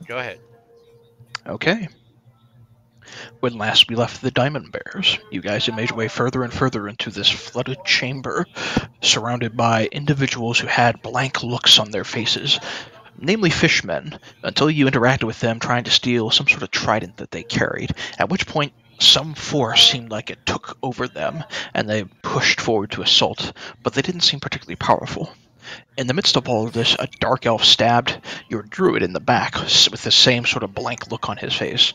Go ahead. Okay. When last we left the Diamond Bears, you guys had made your way further and further into this flooded chamber, surrounded by individuals who had blank looks on their faces, namely fishmen, until you interacted with them trying to steal some sort of trident that they carried, at which point some force seemed like it took over them, and they pushed forward to assault, but they didn't seem particularly powerful. In the midst of all of this, a dark elf stabbed your druid in the back with the same sort of blank look on his face.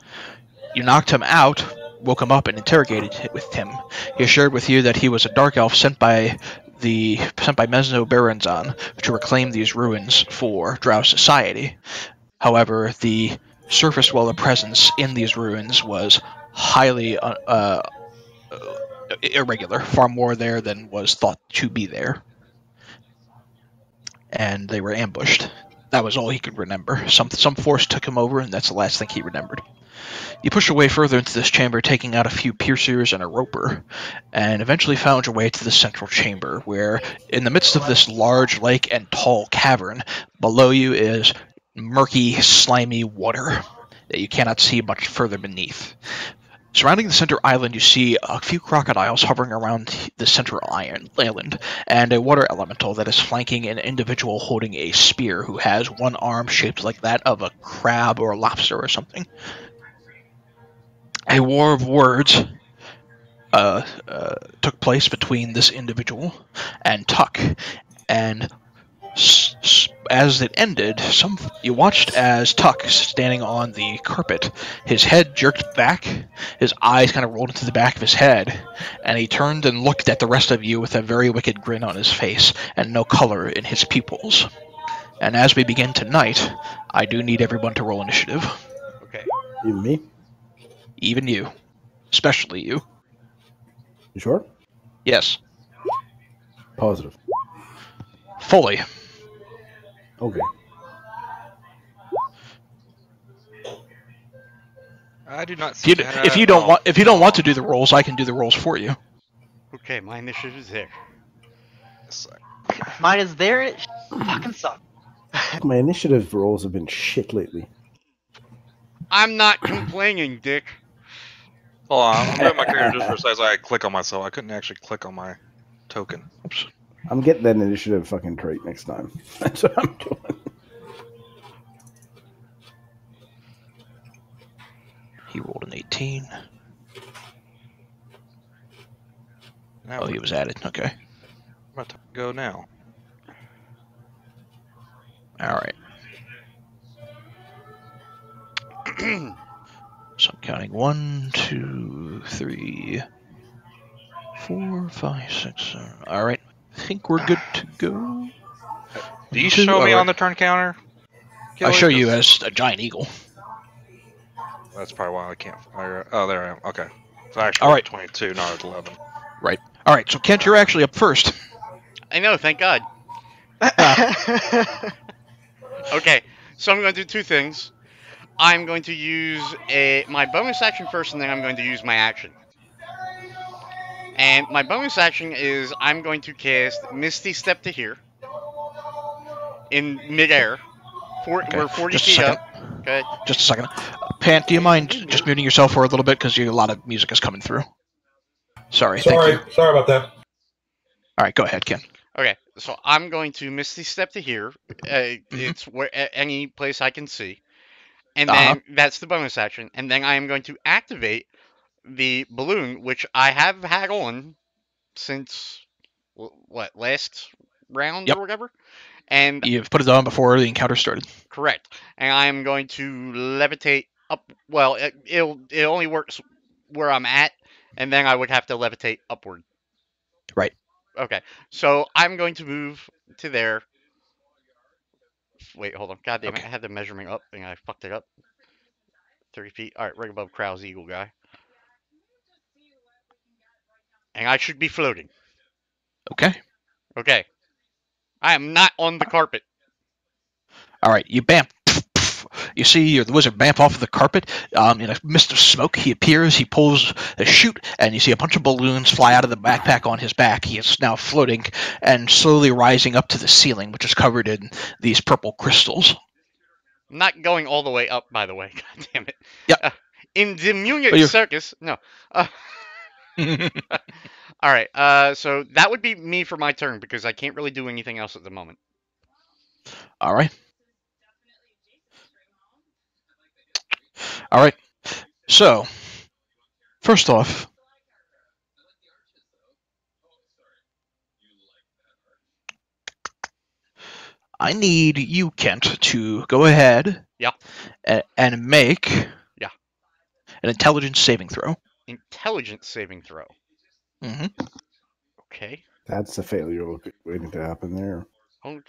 You knocked him out, woke him up, and interrogated with him. He assured with you that he was a dark elf sent by Mesno Baranzan to reclaim these ruins for Drow society. However, the surface dweller presence in these ruins was highly irregular, far more there than was thought to be there. And they were ambushed. That was all he could remember. Some force took him over, and that's the last thing he remembered. You pushed your way further into this chamber, taking out a few piercers and a roper, and eventually found your way to the central chamber, where, in the midst of this large lake and tall cavern, below you is murky, slimy water that you cannot see much further beneath. Surrounding the center island, you see a few crocodiles hovering around the central island, and a water elemental that is flanking an individual holding a spear who has one arm shaped like that of a crab or a lobster or something. A war of words took place between this individual and Tuck, and as it ended, you watched as Tuck, standing on the carpet, his head jerked back, his eyes kind of rolled into the back of his head, and he turned and looked at the rest of you with a very wicked grin on his face and no color in his pupils. And as we begin tonight, I do need everyone to roll initiative. Okay. Even me? Even you. Especially you. You sure? Yes. Positive. Fully. Okay. I do not see that. If you don't want to do the rolls, I can do the rolls for you. Okay, my initiative is there. Mine is there. It fucking sucks. My initiative rolls have been shit lately. I'm not complaining, Dick. Hold on, I'm doing my character just for a second. I click on myself. I couldn't actually click on my token. Oops. I'm getting that initiative fucking trait next time. That's what I'm doing. He rolled an 18. Now Oh, he was added. Okay. I'm about to go now. All right. So I'm counting 1, 2, 3, 4, 5, 6, 7. All right. I think we're good to go. Do you show me right. on the turn counter? I show you as a giant eagle. That's probably why I can't. Oh, there I am. Okay. So actually, All right. 22, not at 11. Right. All right. So Kent, you're actually up first. I know, thank God. Okay, so I'm going to do two things. I'm going to use my bonus action first, and then I'm going to use my action. And my bonus action is I'm going to cast Misty Step to here in midair. Okay. We're 40 Just a feet second. up. Okay. Just a second. Pant, do you mind just muting yourself for a little bit because a lot of music is coming through? Sorry. Thank you. Sorry about that. All right. Go ahead, Ken. Okay, so I'm going to Misty Step to here. It's where any place I can see. And then that's the bonus action. And then I am going to activate the balloon, which I have had on since, last round or whatever? And you've put it on before the encounter started. Correct. And I am going to levitate up. Well, it only works where I'm at, and then I would have to levitate upward. Right. Okay, so I'm going to move to there. Wait, hold on. God damn it, I had the measurement up, and I fucked it up. 30 feet. All right, right above Krau's Eagle guy. And I should be floating. Okay. Okay. I am not on the carpet. All right, you bamf. You see the wizard bamf off of the carpet. In a mist of smoke, he appears, he pulls a chute, and you see a bunch of balloons fly out of the backpack on his back. He is now floating and slowly rising up to the ceiling, which is covered in these purple crystals. I'm not going all the way up, by the way. God damn it. Yeah. In the Munich Well, Circus, no. All right. So that would be me for my turn because I can't really do anything else at the moment. All right. All right. So, first off, I need you, Kent, to go ahead Yeah. and make Yeah. an intelligence saving throw. Intelligence saving throw. Mm-hmm. Okay. That's a failure waiting to happen there. Oh,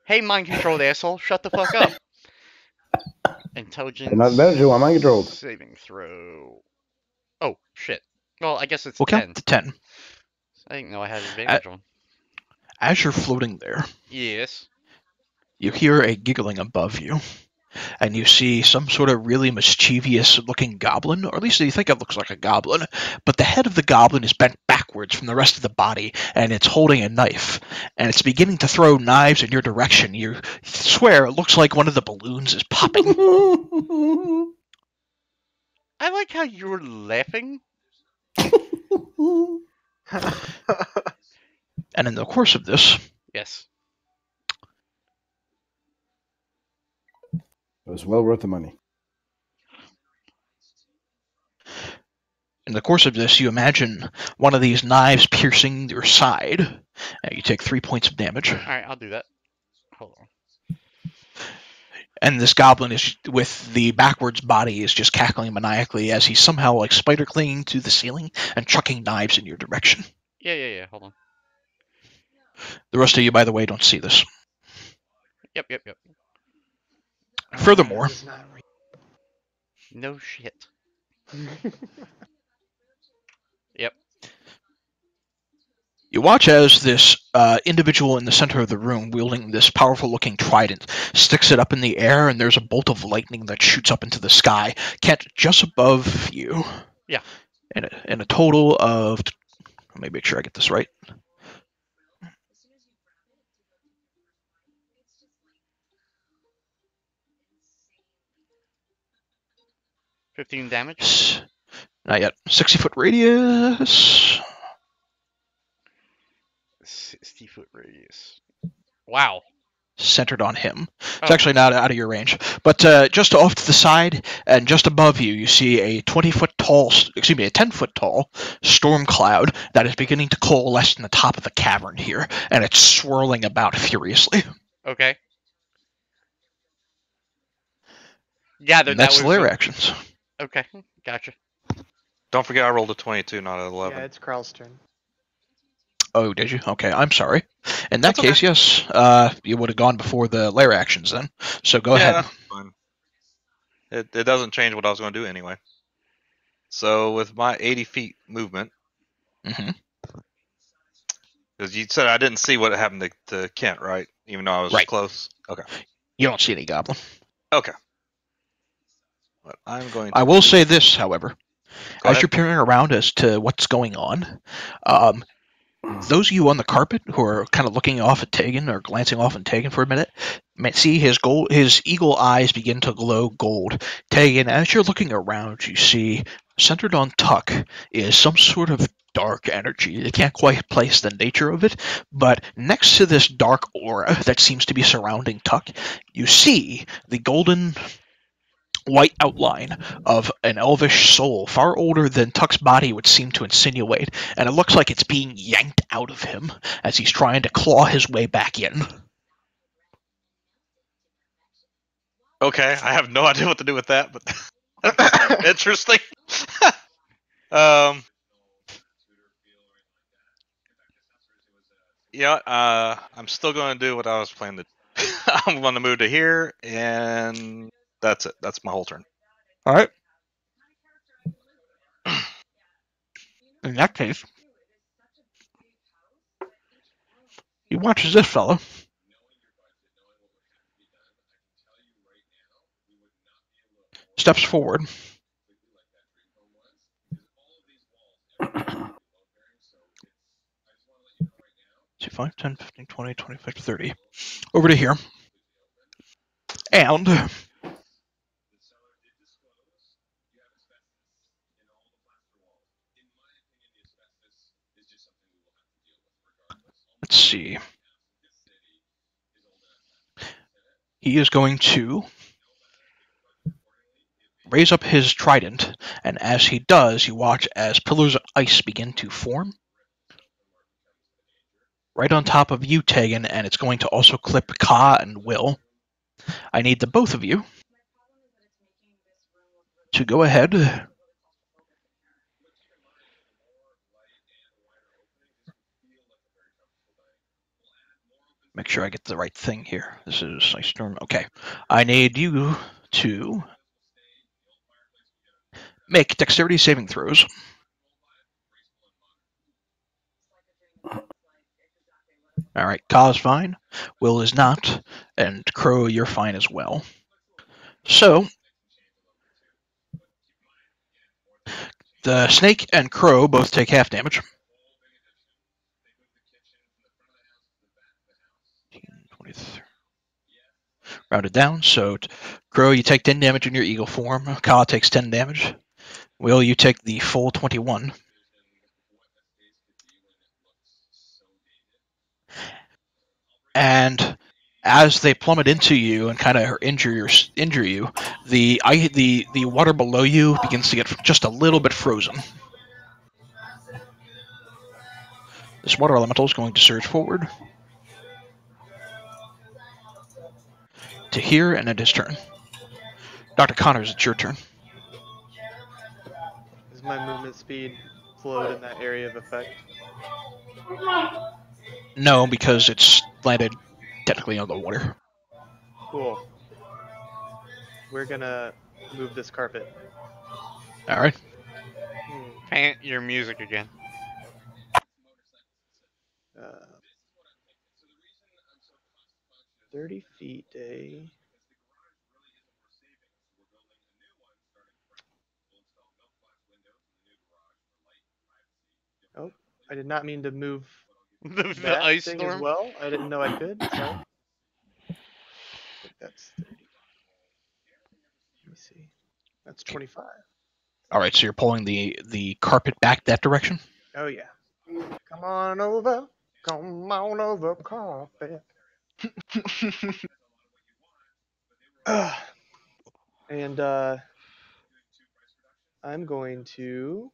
hey, mind controlled asshole, shut the fuck up. Intelligence I'm not advantage you, I'm mind controlled. saving throw. Oh shit. Well, I guess it's We'll 10. count to 10. I didn't know I had advantage on. As you're floating there, Yes. you hear a giggling above you, and you see some sort of really mischievous-looking goblin, or at least you think it looks like a goblin, but the head of the goblin is bent backwards from the rest of the body, and it's holding a knife, and it's beginning to throw knives in your direction. You swear it looks like one of the balloons is popping. I like how you were laughing. And in the course of this, Yes. It was well worth the money. you imagine one of these knives piercing your side, and you take 3 points of damage. All right, I'll do that. Hold on. And this goblin is with the backwards body is just cackling maniacally as he's somehow like spider clinging to the ceiling and chucking knives in your direction. Yeah. Hold on. The rest of you, by the way, don't see this. Yep. Furthermore, This is not real. No shit. Yep. you watch as this individual in the center of the room, wielding this powerful-looking trident, sticks it up in the air, and there's a bolt of lightning that shoots up into the sky, Kent, just above you. Yeah. In a total of... Let me make sure I get this right. $15 damage. Not yet. 60-foot radius. 60-foot radius. Wow. Centered on him. It's Oh. actually not out of your range. But just off to the side and just above you, you see a 10-foot tall storm cloud that is beginning to coalesce in the top of the cavern here, and it's swirling about furiously. Okay. Gathered And that's that the was lair actions. Okay, gotcha. Don't forget I rolled a 22, not an 11. Yeah, it's Carl's turn. Oh, did you? Okay, I'm sorry. In that That's okay. case, yes, you would have gone before the lair actions then. So go ahead. Fine. It doesn't change what I was going to do anyway. So with my 80 feet movement, Mm-hmm. because you said I didn't see what happened to Kent, right? Even though I was Right. close. Okay. You don't see any goblin. Okay. But I'm going. I will say this, however. Go As ahead. you're peering around as to what's going on, those of you on the carpet who are kind of looking off at Tegan or glancing off at Tegan for a minute may see his eagle eyes begin to glow gold. Tegan, as you're looking around, you see centered on Tuck is some sort of dark energy. You can't quite place the nature of it, but next to this dark aura that seems to be surrounding Tuck, you see the golden white outline of an elvish soul, far older than Tuck's body would seem to insinuate, and it looks like it's being yanked out of him as he's trying to claw his way back in. Okay, I have no idea what to do with that, but interesting. Yeah, I'm still going to do what I was planning to do. I'm going to move to here, and that's it. That's my whole turn. All right. In that case, he watches this fellow. Steps forward. 5, 10, 15, 20, 25, 30. Over to here. And let's see. He is going to raise up his trident, and as he does, you watch as pillars of ice begin to form right on top of you, Tegan, and it's going to also clip Ka and Will. I need the both of you to go ahead. Make sure I get the right thing here. This is Ice Storm. Okay. I need you to make dexterity saving throws. All right, Ka is fine. Will is not. And Crow, you're fine as well. So, the Snake and Crow both take half damage. 23. Rounded down, so Crow, you take 10 damage in your eagle form. Ka takes 10 damage. Will, you take the full 21. And as they plummet into you and kind of injure you, the water below you begins to get just a little bit frozen. This water elemental is going to surge forward to here, and it is turn. Dr. Connors, it's your turn. Is my movement speed flowed in that area of effect? No, because it's landed technically on the water. Cool. We're gonna move this carpet. All right. Paint your music again. 30 feet, eh? Oh, I did not mean to move the that ice thing storm. as well. I didn't know I could. Sorry. I think that's 30. Let me see. That's 25. All right, so you're pulling the carpet back that direction? Oh, yeah. Come on over. Come on over, carpet. And I'm going to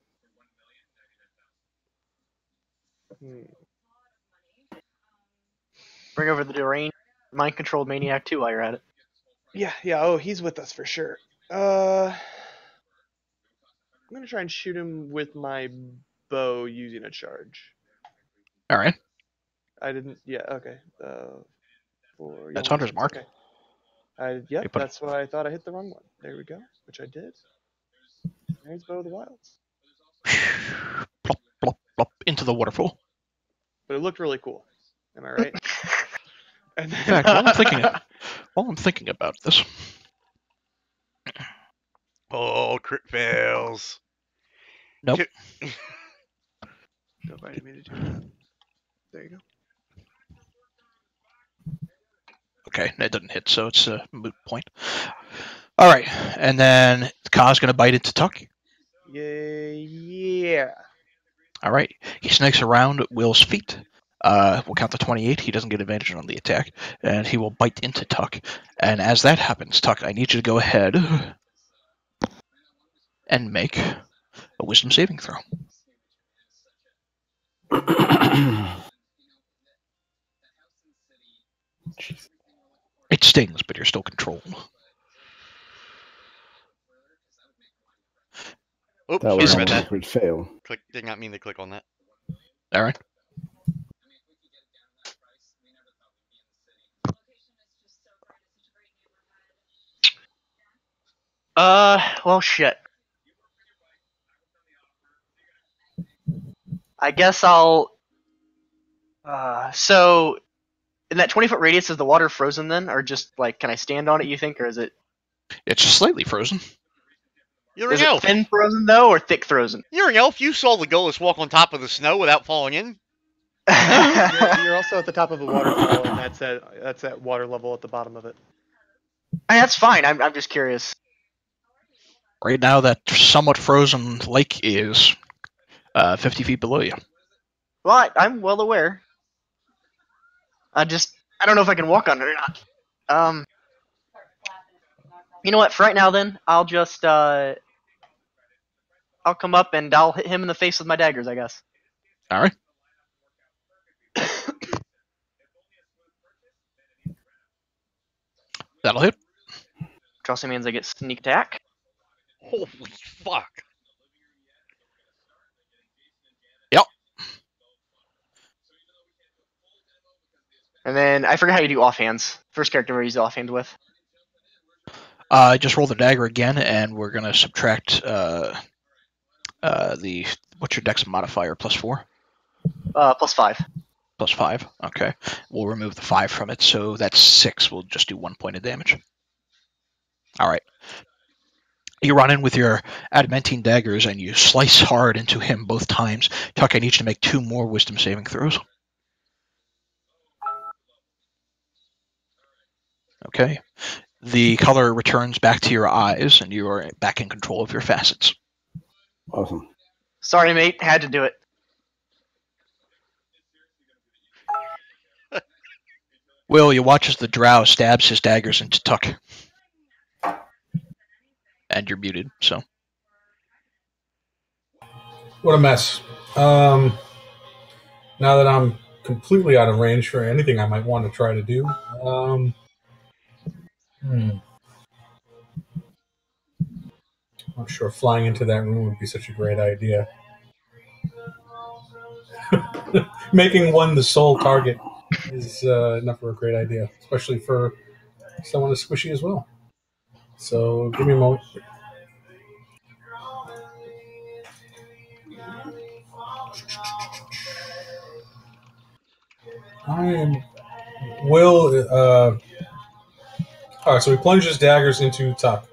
Bring over the deranged, mind-controlled maniac too while you're at it. yeah. Oh, he's with us for sure. I'm gonna try and shoot him with my bow using a charge. All right. I didn't. Yeah. Okay. That's Hunter's Mark. Okay. Yep. That's why I thought I hit the wrong one. There we go. Which I did. There's Bow of the Wilds. Plop, plop, plop into the waterfall. But it looked really cool. Am I right? In fact, while I'm thinking about this. Oh, crit fails. Nope. Nope, I didn't mean to do that. There you go. Okay, that doesn't hit, so it's a moot point. All right, and then Ka's going to bite into Tuck. Yeah. All right, he snakes around Will's feet. We'll count to 28. He doesn't get advantage on the attack, and he will bite into Tuck. And as that happens, Tuck, I need you to go ahead and make a wisdom saving throw. It stings, but you're still controlled. Oops, That was sorry an about that. awkward fail. Did not mean to click on that. All right. Well, shit. I guess I'll. So, in that 20-foot radius, is the water frozen then, or just like, can I stand on it? You think, or is it? It's just slightly frozen. You're Is an it elf. thin frozen though, or thick frozen? You're an elf. You saw the Legolas walk on top of the snow without falling in. You're also at the top of a waterfall, and that's at water level at the bottom of it. That's fine. I'm just curious. Right now, that somewhat frozen lake is 50 feet below you. Well, I'm well aware. I don't know if I can walk on it or not. You know what? For right now, then I'll just I'll come up and I'll hit him in the face with my daggers, I guess. All right. That'll hit. Which also means I get sneak attack. Holy fuck! Yep. And then I forget how you do offhands. First character we use offhands with. Just roll the dagger again, and we're gonna subtract what's your dex modifier? +4. +5. +5. Okay. We'll remove the 5 from it, so that's 6. We'll just do 1 point of damage. All right. You run in with your adamantine daggers, and you slice hard into him both times. Tuck, I need you to make 2 more wisdom saving throws. Okay. The color returns back to your eyes, and you are back in control of your facets. Awesome. Sorry, mate. Had to do it. Will, you watch as the drow stabs his daggers into Tuck. And you're muted, so. What a mess. Now that I'm completely out of range for anything I might want to try to do, I'm sure flying into that room would be such a great idea. Making one the sole target is never a great idea, especially for someone as squishy as well. So give me a moment. All right, so he plunges daggers into Tuck.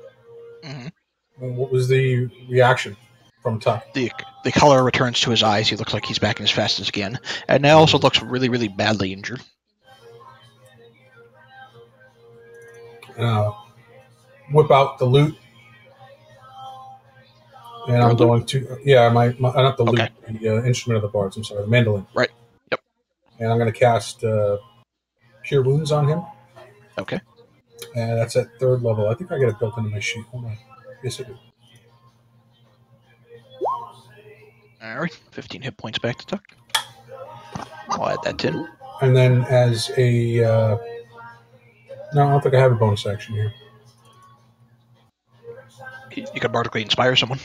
Mm-hmm. What was the reaction from Tuck? The color returns to his eyes. He looks like he's back in his fastest again. And now also looks really, really badly injured. Whip out the lute. And I'm going to... Yeah, not the lute. The instrument of the bards. I'm sorry, the mandolin. Right. Yep. And I'm going to cast Cure Wounds on him. Okay. And that's at 3rd level. I think I got it built into my sheet. Hold on. Yes, I do. All right. 15 hit points back to Tuck. I'll add that in. And then as a... no, I don't think I have a bonus action here. You can bardically inspire someone.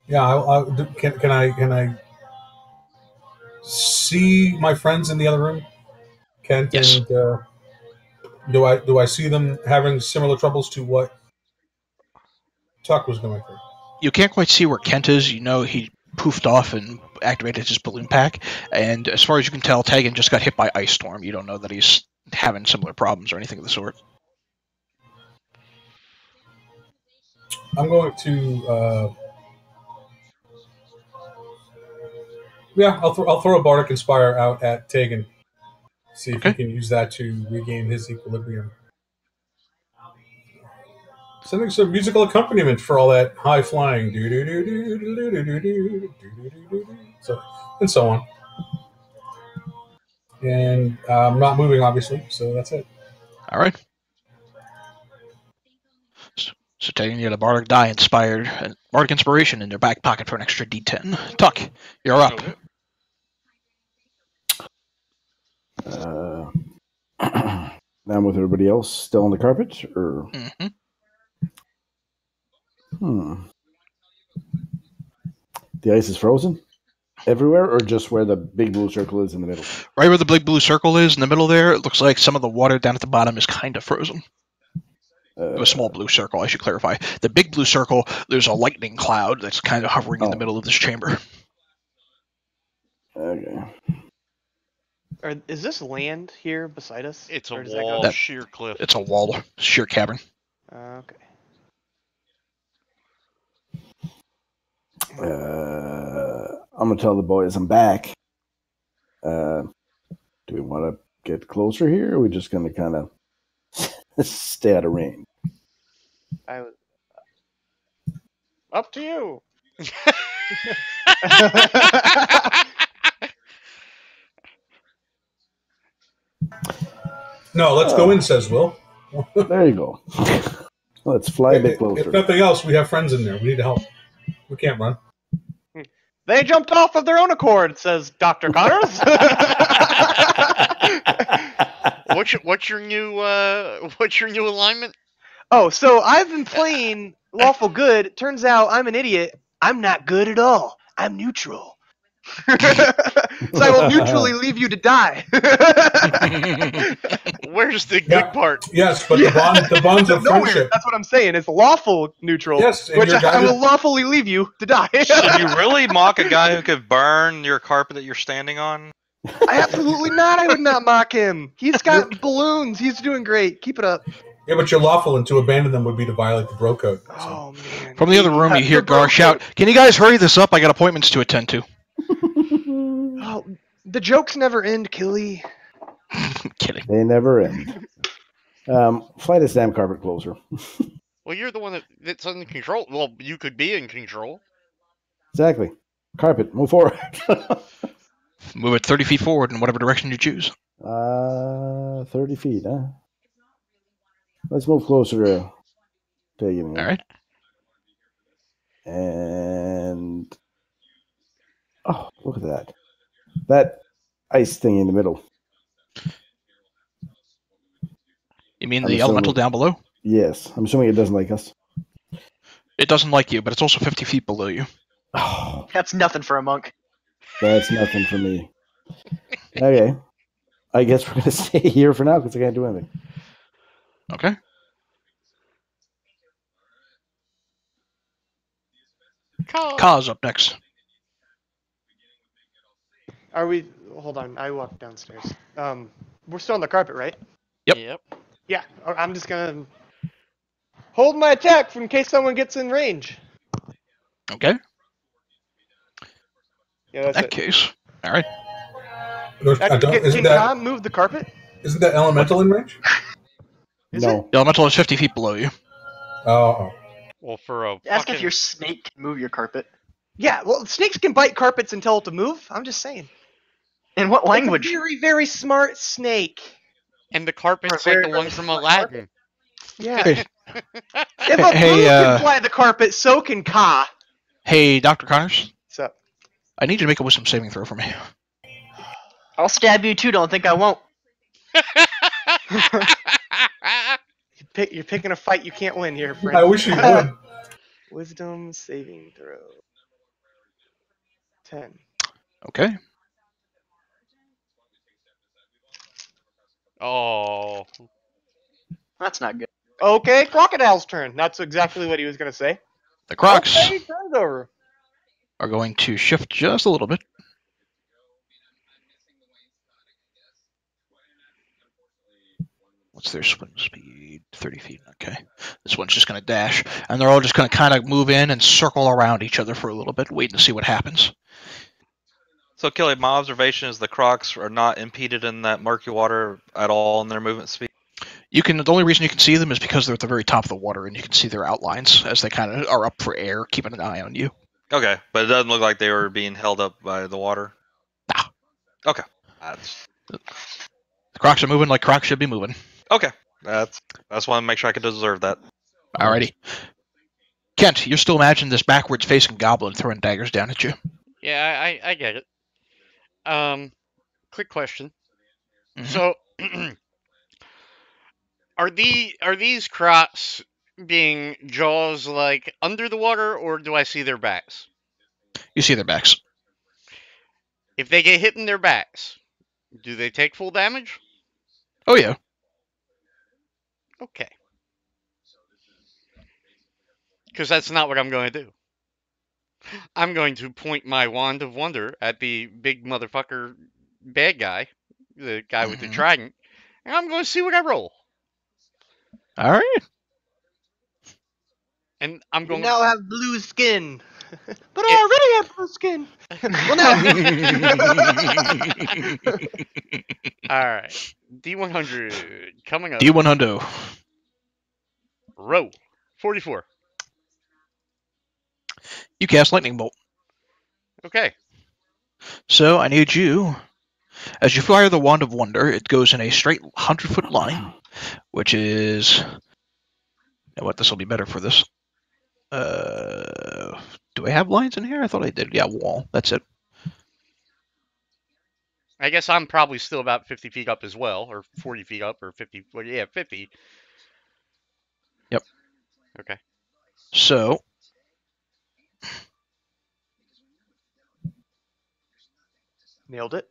Yeah, can I see my friends in the other room? Kent Yes. and do I see them having similar troubles to what Tuck was going through? You can't quite see where Kent is. You know he poofed off and activated his balloon pack. And as far as you can tell, Tegan just got hit by Ice Storm. You don't know that he's having similar problems or anything of the sort. I'm going to... I'll throw a Bardic Inspire out at Tegan. See if he can use that to regain his equilibrium. Sending some musical accompaniment for all that high flying. So, and so on. And I'm not moving, obviously, so that's it. All right. So Tegan, you had a Bardic Die inspired, Bardic Inspiration in their back pocket for an extra D10. Tuck, you're up. Okay. Now I'm with everybody else still on the carpet, or the ice is frozen everywhere, or just where the big blue circle is in the middle? Right where the big blue circle is in the middle there, it looks like some of the water down at the bottom is kind of frozen. A small blue circle, I should clarify. The big blue circle, there's a lightning cloud that's kind of hovering in the middle of this chamber. Okay. Is this land here beside us? It's a Or does wall, that go- sheer cliff. It's a wall, sheer cavern. Okay. I'm gonna tell the boys I'm back. Do we want to get closer here, or are we just going to kind of stay out of range? I was up to you. No, let's go in, says Will. There you go. Let's fly a bit If closer. nothing else, we have friends in there. We need to help. We can't run. They jumped off of their own accord, says Dr. Connors. What's your new alignment? Oh, so I've been playing lawful good. Turns out I'm an idiot. I'm not good at all. I'm neutral. So I will neutrally leave you to die. Where's the good Yeah. part? Yes, but the bonds of Nowhere. friendship. That's what I'm saying. It's lawful neutral. Yes, and which your I guided- will lawfully leave you to die. Should you really mock a guy who could burn your carpet that you're standing on? Absolutely not. I would not mock him. He's got balloons. He's doing great. Keep it up. Yeah, but you're lawful, and to abandon them would be to violate the bro code. So. Oh man. From the other room, you hear Gar shout, "Can you guys hurry this up? I got appointments to attend to." Oh, the jokes never end, Killy. Kidding. They never end. Fly this damn carpet closer. Well, you're the one that's in control. Well, you could be in control. Exactly. Carpet, move forward. Move it 30 feet forward in whatever direction you choose. 30 feet, huh? Let's move closer to Pagan. All right. And oh, look at that. That ice thing in the middle. You mean I'm the assuming- elemental down below? Yes. I'm assuming it doesn't like us. It doesn't like you, but it's also 50 feet below you. Oh, That's nothing for a monk. that's nothing for me. Okay. I guess we're going to stay here for now because I can't do anything. Okay. Kaz up next. Are we? Hold on. I walked downstairs. We're still on the carpet, right? Yep. Yeah. I'm just gonna hold my attack in case someone gets in range. Okay. Yeah, In that's that it. case. All right. Uh, Can Tom move the carpet? Isn't that elemental in range? Is No. The elemental is 50 feet below you. Oh. Well, for a Ask fucking... if your snake can move your carpet. Yeah. Well, snakes can bite carpets and tell it to move. I'm just saying. In what It's language? a very, very smart snake. And the carpet's For a like very, the one very from smart Aladdin. Yeah. Hey, If a Hey, blue can fly the carpet, so can Ka. hey, Dr. Connors. So I need you to make a wisdom saving throw for me. I'll stab you too. Don't think I won't. you're picking a fight you can't win here, friend. I wish you would. Wisdom saving throw. 10. Okay. Oh. That's not good. Okay, Crocodile's turn. That's exactly what he was gonna say. The Crocs Okay, turn's over. are going to shift just a little bit. What's their swim speed? 30 feet. Okay. This one's just going to dash. And they're all just going to kind of move in and circle around each other for a little bit, waiting to see what happens. So, Kelly, my observation is the Crocs are not impeded in that murky water at all in their movement speed. The only reason you can see them is because they're at the very top of the water, and you can see their outlines as they kind of are up for air, keeping an eye on you. Okay, but it doesn't look like they were being held up by the water. Nah. Okay. The Crocs are moving like Crocs should be moving. Okay. That's why I make sure I can deserve that. Alrighty. Kent, you're still imagining this backwards facing goblin throwing daggers down at you. Yeah, I get it. Quick question. Mhm. So, are these crocs being jaws like under the water, or do I see their backs? You see their backs. If they get hit in their backs, do they take full damage? Oh, yeah. Okay. Because that's not what I'm going to do. I'm going to point my wand of wonder at the big motherfucker bad guy, the guy with the Mhm. trident, and I'm going to see what I roll. Alright. And I'm You going. now have blue skin. But I already have blue skin. Well, now. All right. D100 coming up. D100. Row 44. You cast Lightning Bolt. Okay. So I need you. As you fire the Wand of Wonder, it goes in a straight 100-foot line, which is. You know what? This will be better for this. Do I have lines in here? I thought I did. Yeah, wall. That's it. I guess I'm probably still about 50 feet up as well, or 40 feet up, or 50. Well, yeah, 50. Yep. Okay. So. Nailed it.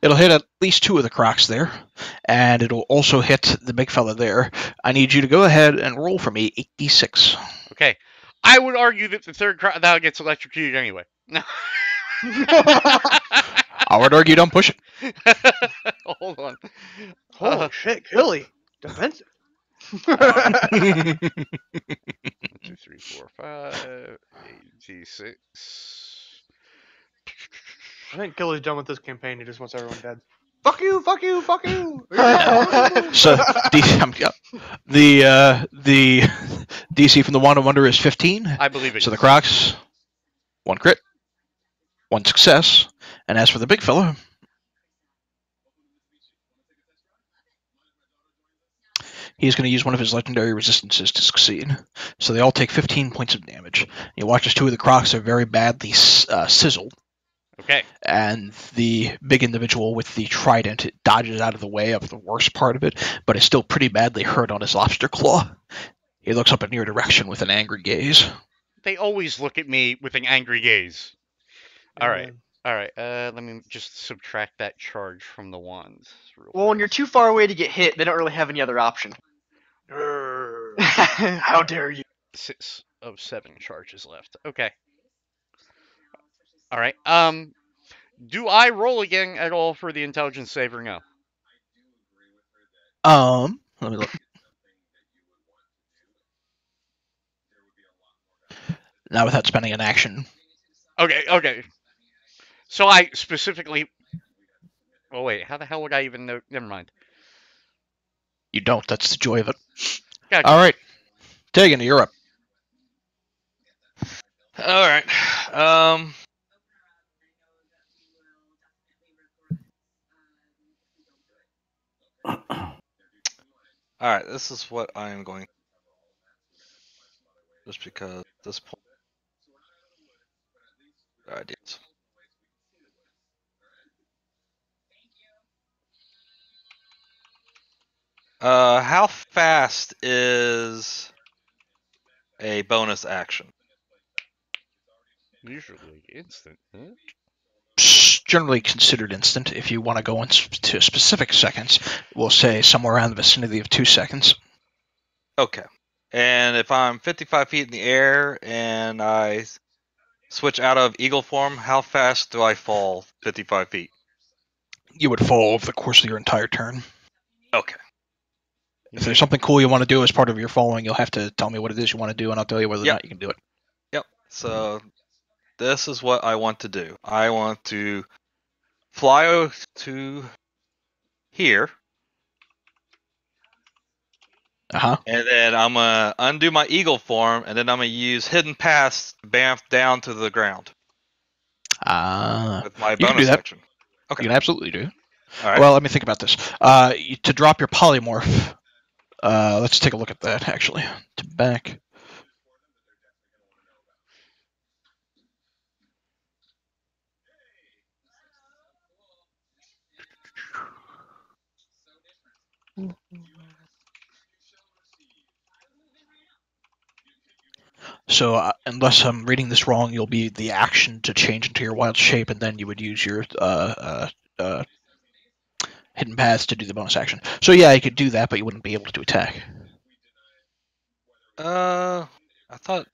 It'll hit at least 2 of the crocs there, and it'll also hit the big fella there. I need you to go ahead and roll for me 8d6. Okay. I would argue that the third that gets electrocuted anyway. I would argue don't push it. Hold on. Holy shit, Killy. Defensive. 1, 2, 3, 4, 5, 8d6. I think Killy's done with this campaign. He just wants everyone dead. Fuck you, fuck you, fuck you. So the DC from the Wand of Wonder is 15. I believe it. So the crocs, 1 crit, 1 success, and as for the big fella, he's going to use one of his legendary resistances to succeed. So they all take 15 points of damage. You watch as 2 of the crocs are very badly sizzled. Okay. And the big individual with the trident dodges out of the way of the worst part of it, but is still pretty badly hurt on his lobster claw. He looks up in your direction with an angry gaze. They always look at me with an angry gaze. All right. All right. Let me just subtract that charge from the wands. Well, when you're too far away to get hit, they don't really have any other option. How dare you? 6 of 7 charges left. Okay. All right. Do I roll again at all for the intelligence save or no? Let me look. Not without spending an action. Okay. Okay. So I specifically. Oh wait, how the hell would I even know? Never mind. You don't. That's the joy of it. Gotcha. All right. Tegan, you're up. All right. All right. This is what I am going. Just because at this point, ideas. How fast is a bonus action? Usually instant. Huh? Generally considered instant. If you want to go into specific seconds, we'll say somewhere around the vicinity of 2 seconds. Okay. And if I'm 55 feet in the air and I switch out of eagle form, how fast do I fall 55 feet? You would fall over the course of your entire turn. Okay. If there's something cool you want to do as part of your following, you'll have to tell me what it is you want to do, and I'll tell you whether or not you can do it. Yep. So this is what I want to do. I want to fly to here. Uh-huh. And then I'm going to undo my eagle form, and then I'm going to use hidden pass to bamf down to the ground. With my you can do bonus that. action. Okay. You can absolutely do it. All right. Well, let me think about this. To drop your polymorph, let's take a look at that, actually. To back. So, unless I'm reading this wrong, you'll be the action to change into your wild shape, and then you would use your hidden paths to do the bonus action. So, yeah, you could do that, but you wouldn't be able to attack. I thought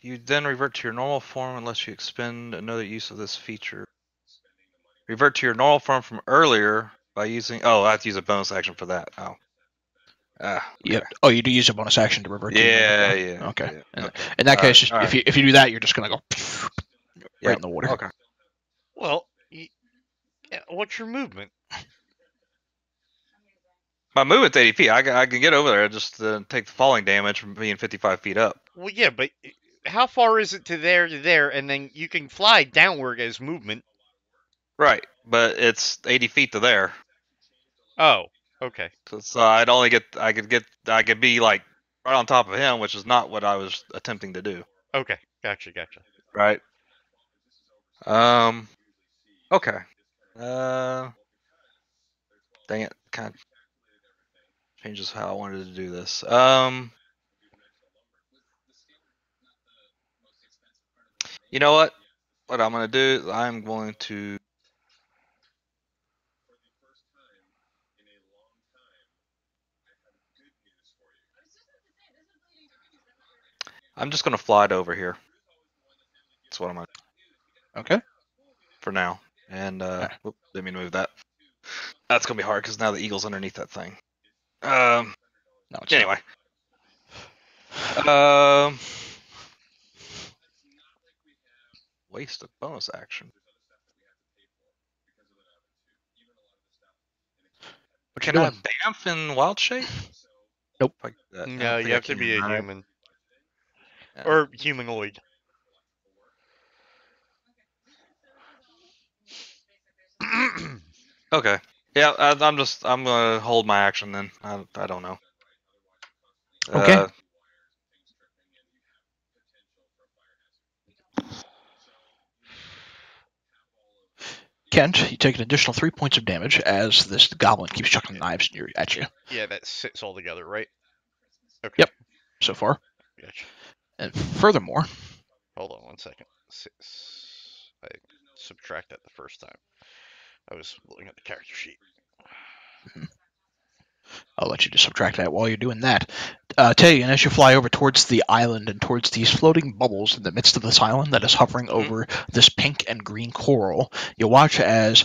you then revert to your normal form unless you expend another use of this feature. Revert to your normal form from earlier by using. Oh, I have to use a bonus action for that. Oh. Yeah. Okay. Oh, you do use a bonus action to revert to your normal Yeah, form. yeah. Okay. Yeah. Okay. In that case, all right. if you do that, you're just gonna go right Yep. in the water. Okay. Well, what's your movement? My movement's 80 feet. I can get over there. Just take the falling damage from being 55 feet up. Well, yeah, but how far is it to there, and then you can fly downward as movement? Right, but it's 80 feet to there. Oh, okay. So I could be like right on top of him, which is not what I was attempting to do. Okay, gotcha. Right. Okay. Uh. Dang it. Kind of changes how I wanted to do this. You know what? What I'm gonna do is I'm going to. I'm just gonna fly it over here. That's what I'm gonna Okay. for now. And Alright. didn't mean to move that. That's gonna be hard because now the eagle's underneath that thing. No, it's Anyway. Waste of bonus action. What you Can I doing? bamf in wild shape? Nope. Like that. I don't No, think you I have to can, be a right? human Yeah. or humanoid. Okay. Yeah, I'm gonna hold my action then. I don't know. Okay. Kent, you take an additional 3 points of damage as this goblin keeps chucking knives at you. Yeah, that sits all together, right? Okay. Yep. So far. Gotcha. And furthermore, Hold on 1 second. 6. I subtract that the first time. I was looking at the character sheet. I'll let you just subtract that while you're doing that. Tayan, as you fly over towards the island and towards these floating bubbles in the midst of this island that is hovering over this pink and green coral, you watch as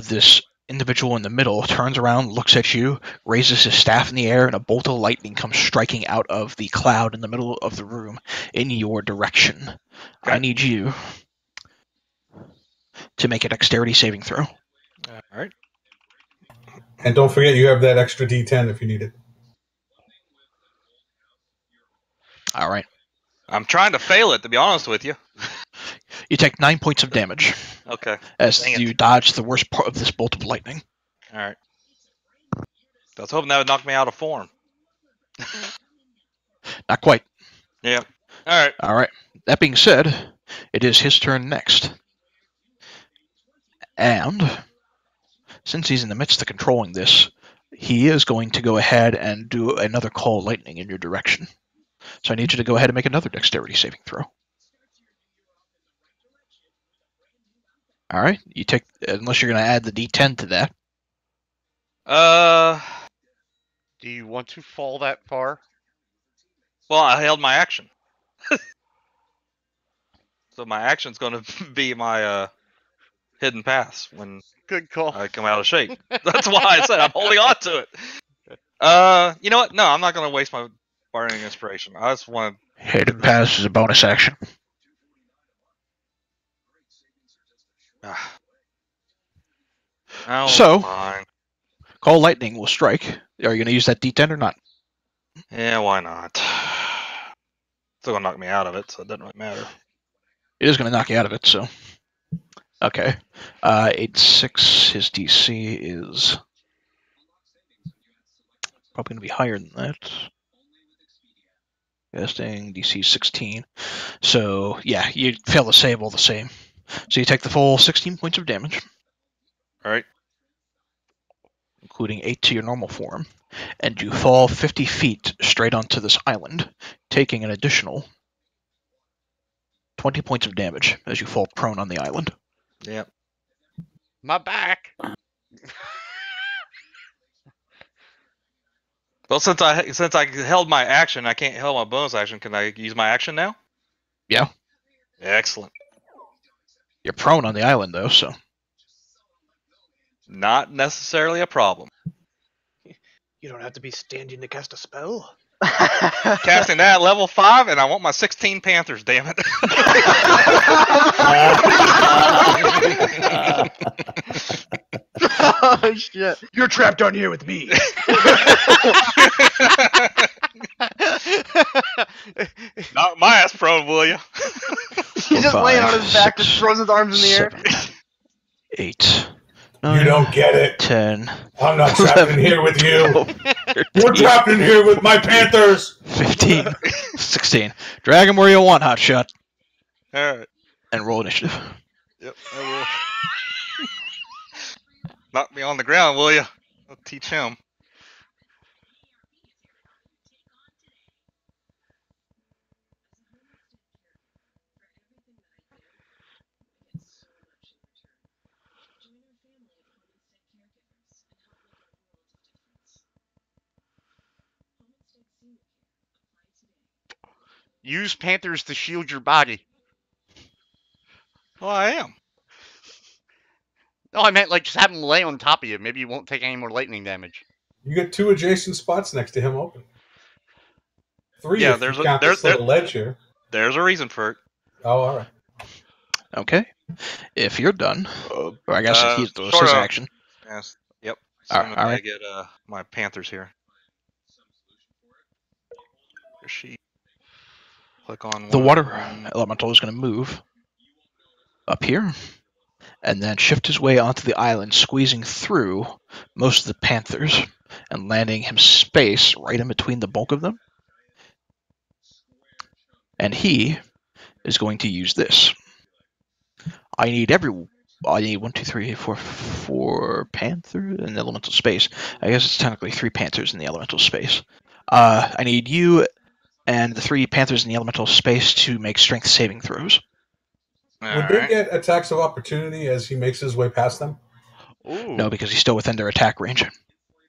this individual in the middle turns around, looks at you, raises his staff in the air, and a bolt of lightning comes striking out of the cloud in the middle of the room in your direction. Okay. I need you to make a dexterity saving throw. All right. And don't forget, you have that extra D10 if you need it. All right. I'm trying to fail it, to be honest with you. You take 9 points of damage Okay. as Dang it. you dodge the worst part of this bolt of lightning. All right. I was hoping that would knock me out of form. Not quite. Yeah. All right. All right. That being said, it is his turn next. And since he's in the midst of controlling this, he is going to go ahead and do another call of lightning in your direction. So I need you to go ahead and make another dexterity saving throw. All right. You take, unless you're going to add the D10 to that. Do you want to fall that far? Well, I held my action. So my action's going to be my hidden pass when Good call. I come out of shape. That's why I said I'm holding on to it. You know what? No, I'm not going to waste my bargaining inspiration. I just want to. Hidden pass is a bonus action. Oh, So- fine. Call lightning will strike. Are you going to use that D10 or not? Yeah, why not? Still gonna knock me out of it, so it doesn't really matter. It is going to knock you out of it, so. Okay. 8-6. His DC is probably going to be higher than that. Casting DC 16. So, yeah, you fail the save all the same. So you take the full 16 points of damage, All right. including 8 to your normal form, and you fall 50 feet straight onto this island, taking an additional 20 points of damage as you fall prone on the island. Yep. My back. Well, since I held my action, I can't hold my bonus action. Can I use my action now? Yeah. Excellent. You're prone on the island, though, so. Not necessarily a problem. You don't have to be standing to cast a spell. Casting that level 5, and I want my 16 Panthers. Damn it! Oh shit! You're trapped on here with me. Knock my ass prone, will you? He's just laying on his back, just throws his arms in the air. 7, 8, 9, You don't get it. 10, I'm not trapped in here with you. 13, You're trapped in here with my Panthers. 15, 16. Drag him where you want, hotshot. All right. And roll initiative. Yep, I will. Knock me on the ground, will you? I'll teach him. Use Panthers to shield your body. Well, I am. No, I meant like just have him lay on top of you. Maybe you won't take any more lightning damage. You get 2 adjacent spots next to him open. 3 Yeah, if there's you a- count there's- this little ledge here. There's a reason for it. Oh, all right. Okay. If you're done, or I guess he's sort his of. action. Yes. Yep. So All I'm right, gonna all right. get my Panthers here. There's she. Click on The one. water elemental is going to move up here and then shift his way onto the island, squeezing through most of the Panthers and landing him space right in between the bulk of them. And he is going to use this. I need 1, 2, 3, 4 Panthers in the elemental space. I guess it's technically 3 Panthers in the elemental space. I need you and the 3 Panthers in the elemental space to make strength saving throws. Would they get attacks of opportunity as he makes his way past them? Ooh. No, because he's still within their attack range.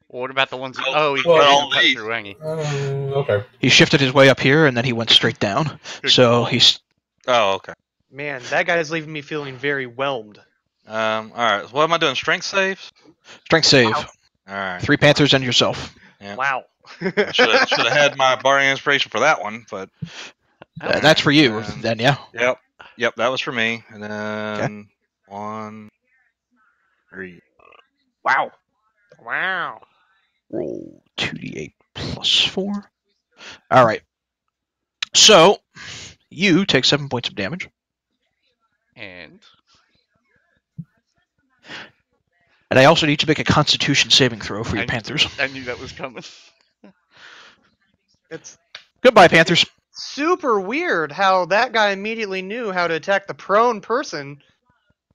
Well, what about the ones? Well, He well, can't all cut these- through any. Okay. He shifted his way up here, and then he went straight down. Good So call. he's Oh, okay. Man, that guy is leaving me feeling very whelmed. All right. So what am I doing? Strength saves. strength save. Wow. All right. 3 Panthers and yourself. Yeah. Wow. Should have had my bardic inspiration for that one, but That's for you, Um, then, yeah. yep, that was for me. And then 1, 3. Wow. Wow. Roll 2d8 plus 4. All right. So you take 7 points of damage, And and I also need to make a Constitution saving throw for your I- Panthers. I knew that was coming. It's Goodbye, Panthers. super weird how that guy immediately knew how to attack the prone person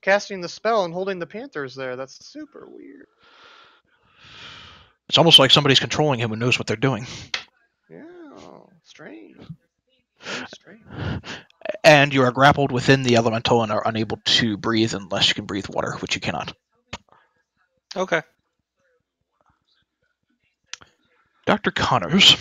casting the spell and holding the Panthers there. That's super weird. It's almost like somebody's controlling him who knows what they're doing. Yeah, strange. Very strange. And you are grappled within the elemental and are unable to breathe unless you can breathe water, which you cannot. Okay. Dr. Connors,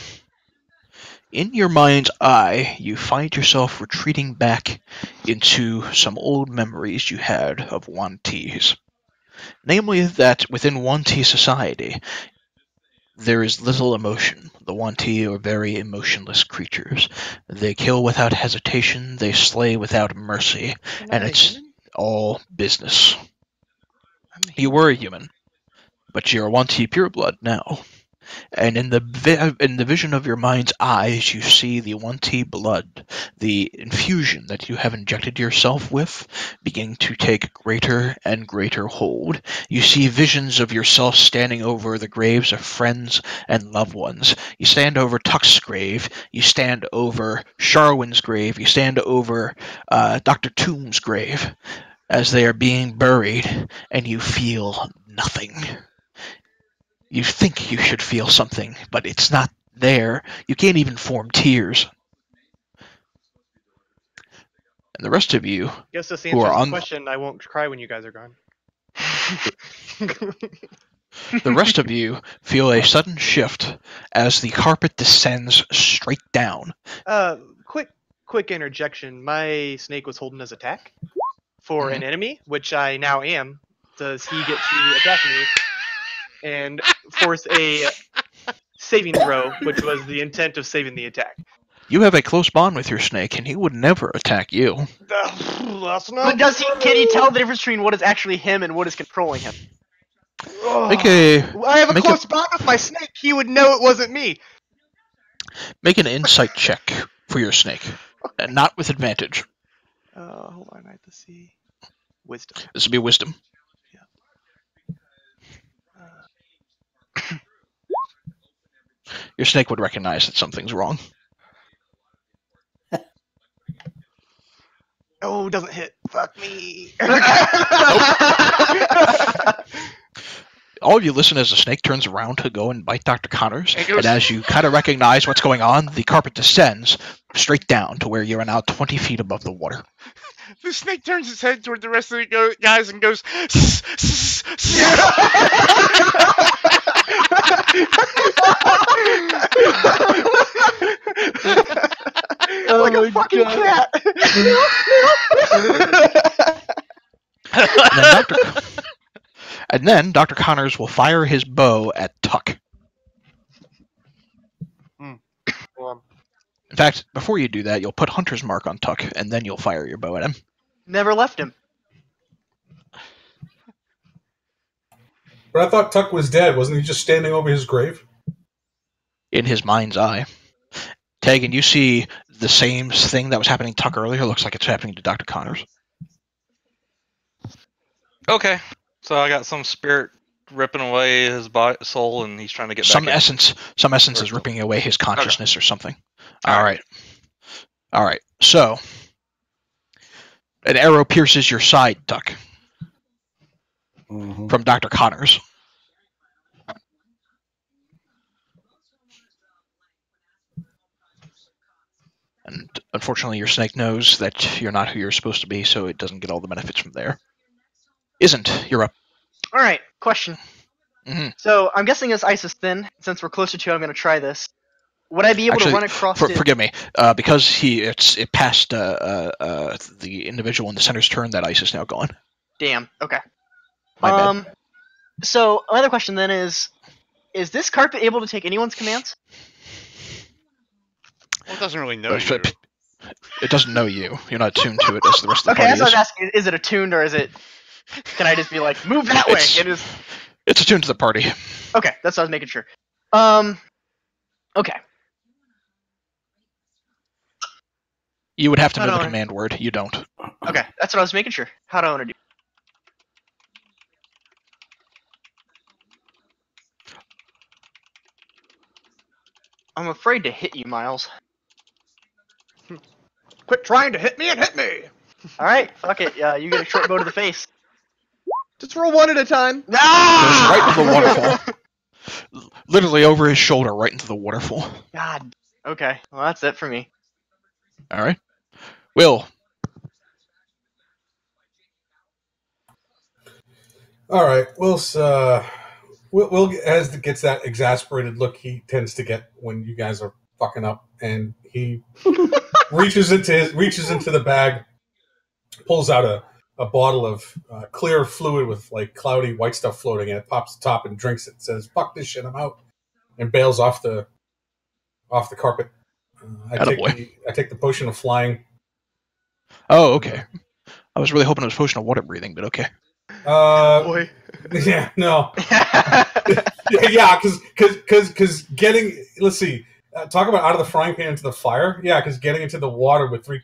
in your mind's eye, you find yourself retreating back into some old memories you had of Wanties. Namely, that within Wanti society, there is little emotion. The Wanti are very emotionless creatures. They kill without hesitation, they slay without mercy, and it's all business. You were a human, but you're a Wanti pureblood now. And in the vision of your mind's eyes, you see the Wanti blood, the infusion that you have injected yourself with, beginning to take greater and greater hold. You see visions of yourself standing over the graves of friends and loved ones. You stand over Tuck's grave. You stand over Sharwin's grave. You stand over Dr. Tomb's grave as they are being buried, and you feel nothing. You think you should feel something, but it's not there. You can't even form tears. And the rest of you, Guess this Who are answers the on- question. I won't cry when you guys are gone. feel a sudden shift as the carpet descends straight down. Quick interjection. My snake was holding his attack for an enemy, which I now am. Does he get to attack me and force a saving throw, which was the intent of saving the attack. You have a close bond with your snake, and he would never attack you. That's But can he tell the difference between what is actually him and what is controlling him? Make a I have a make close bond with my snake. He would know it wasn't me. make an insight check for your snake, and not with advantage. Hold on, I have to see. Wisdom. This would be wisdom. Your snake would recognize that something's wrong. Oh, doesn't hit. Fuck me. All of you listen as the snake turns around to go and bite Dr. Connors, and as you kind of recognize what's going on, the carpet descends straight down to where you are now 20 feet above the water. The snake turns its head toward the rest of the guys and goes. "Sss, sss, sss." Like a fucking cat. And then Dr. Connors will fire his bow at Tuck. In fact, before you do that, you'll put Hunter's Mark on Tuck, and then you'll fire your bow at him. Never left him. But I thought Tuck was dead. Wasn't he just standing over his grave? In his mind's eye. Tegan, you see the same thing that was happening to Tuck earlier. Looks like it's happening to Dr. Connors. Okay, so I got some spirit ripping away his soul, and he's trying to get Some back in. essence is ripping away his consciousness or something. All right. So, an arrow pierces your side, Tuck, from Dr. Connors. And unfortunately, your snake knows that you're not who you're supposed to be, so it doesn't get all the benefits from there. You're up. All right, question. Mhm. So I'm guessing this ice is thin. Since we're closer to it, I'm going to try this. Would I be able to run across it? Forgive me, because it passed the individual in the center's turn. That ice is now gone. Damn. Okay. My bad. So my other question then is this carpet able to take anyone's commands? Well, it doesn't really know you. It doesn't know you. You're not attuned to it as the rest of the Okay, party that's what I is. was asking. Is it attuned or is it? Can I just be like, move that way? It's attuned to the party. Okay, that's what I was making sure. Okay. You would have to know the command word. You don't. Okay, that's what I was making sure. How do I want to do? I'm afraid to hit you, Miles. Quit trying to hit me and hit me. All right, fuck it. You get a short bow to the face. Just roll one at a time. Goes right into the waterfall. Literally over his shoulder, right into the waterfall. God. Okay. Well, that's it for me. All right. Will. All right. Will as it gets that exasperated look he tends to get when you guys are fucking up, and he reaches into the bag, pulls out a bottle of clear fluid with like cloudy white stuff floating in it, pops the top and drinks it. Says, "Fuck this shit, I'm out," and bails off the carpet. I take the potion of flying. Oh, okay. I was really hoping it was potion of water breathing, but okay. Boy. Yeah, no. Yeah, because getting, let's see, talk about out of the frying pan into the fire. Yeah, because getting into the water with 3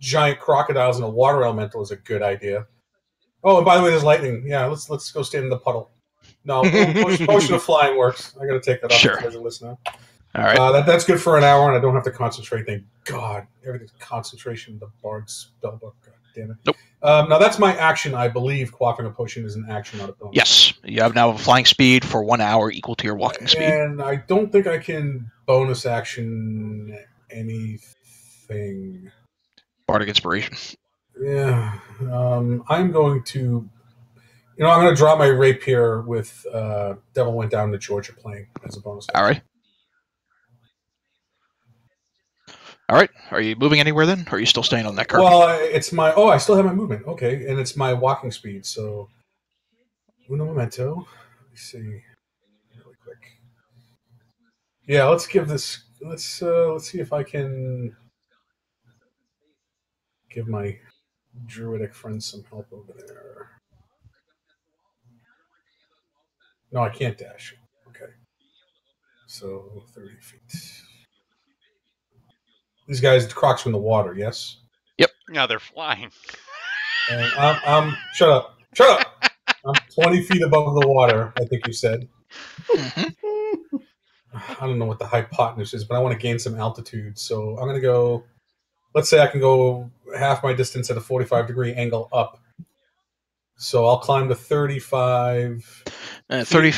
giant crocodiles and a water elemental is a good idea. Oh, and by the way, there's lightning. Yeah, let's go stand in the puddle. No, potion of flying works. I got to take that off. Sure. As a listener. All right. That's good for an hour, and I don't have to concentrate. Thank God, everything's concentration. The Bard's spellbook. God damn it. Nope. Now that's my action. I believe quaffing a potion is an action, not a bonus. Yes, you have now a flying speed for 1 hour equal to your walking speed. And I don't think I can bonus action anything. Bardic inspiration. Yeah. I'm going to. I'm going to draw my rapier with Devil Went Down to Georgia playing as a bonus action. All right. All right. Are you moving anywhere then? Or are you still staying on that carpet? Well, it's my... Oh, I still have my movement. Okay. And it's my walking speed, so... Uno momento. Let me see. Really quick. Yeah, let's give this. Let's see if I can give my druidic friend some help over there. No, I can't dash. Okay. So 30 feet. These guys, crocs from the water, yes? No, they're flying. And I'm shut up. Shut up! I'm 20 feet above the water, I think you said. Mm-hmm. I don't know what the hypotenuse is, but I want to gain some altitude. So I'm going to go, let's say I can go half my distance at a 45-degree angle up. So I'll climb to 35. 30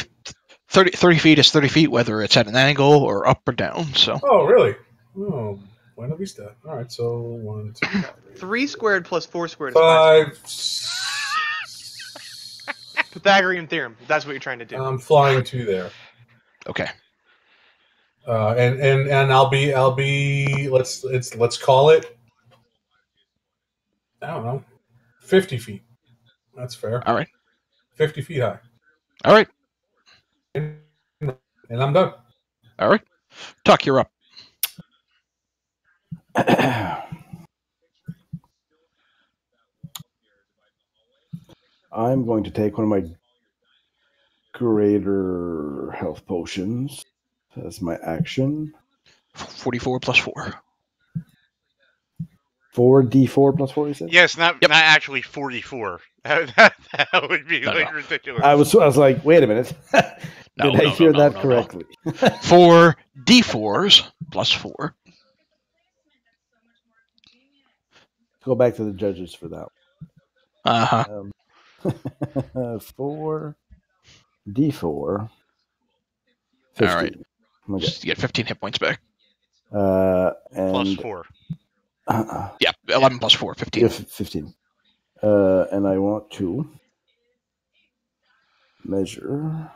feet is 30 feet, whether it's at an angle or up or down. So Oh, really? Oh, Buena Vista. All right, so 1, 2, 3. 3 squared plus 4 squared is 5. 5. Pythagorean theorem. If that's what you're trying to do. I'm flying to there. okay. And I'll be let's call it, I don't know, 50 feet. That's fair. All right. 50 feet high. All right. And I'm done. All right. Tuck, you're up. I'm going to take one of my greater health potions as my action. 44 plus 4. 4d4 plus 4, you said? Yes, not actually 44. That would be No, no. ridiculous. I was like, wait a minute. Did I hear that correctly? 4 d4s plus 4. Go back to the judges for that. Uh-huh. 4 d4. 15. All right. Okay. Just get 15 hit points back. Plus And 4. Yeah, 11 plus 4, 15. 15. And I want to measure.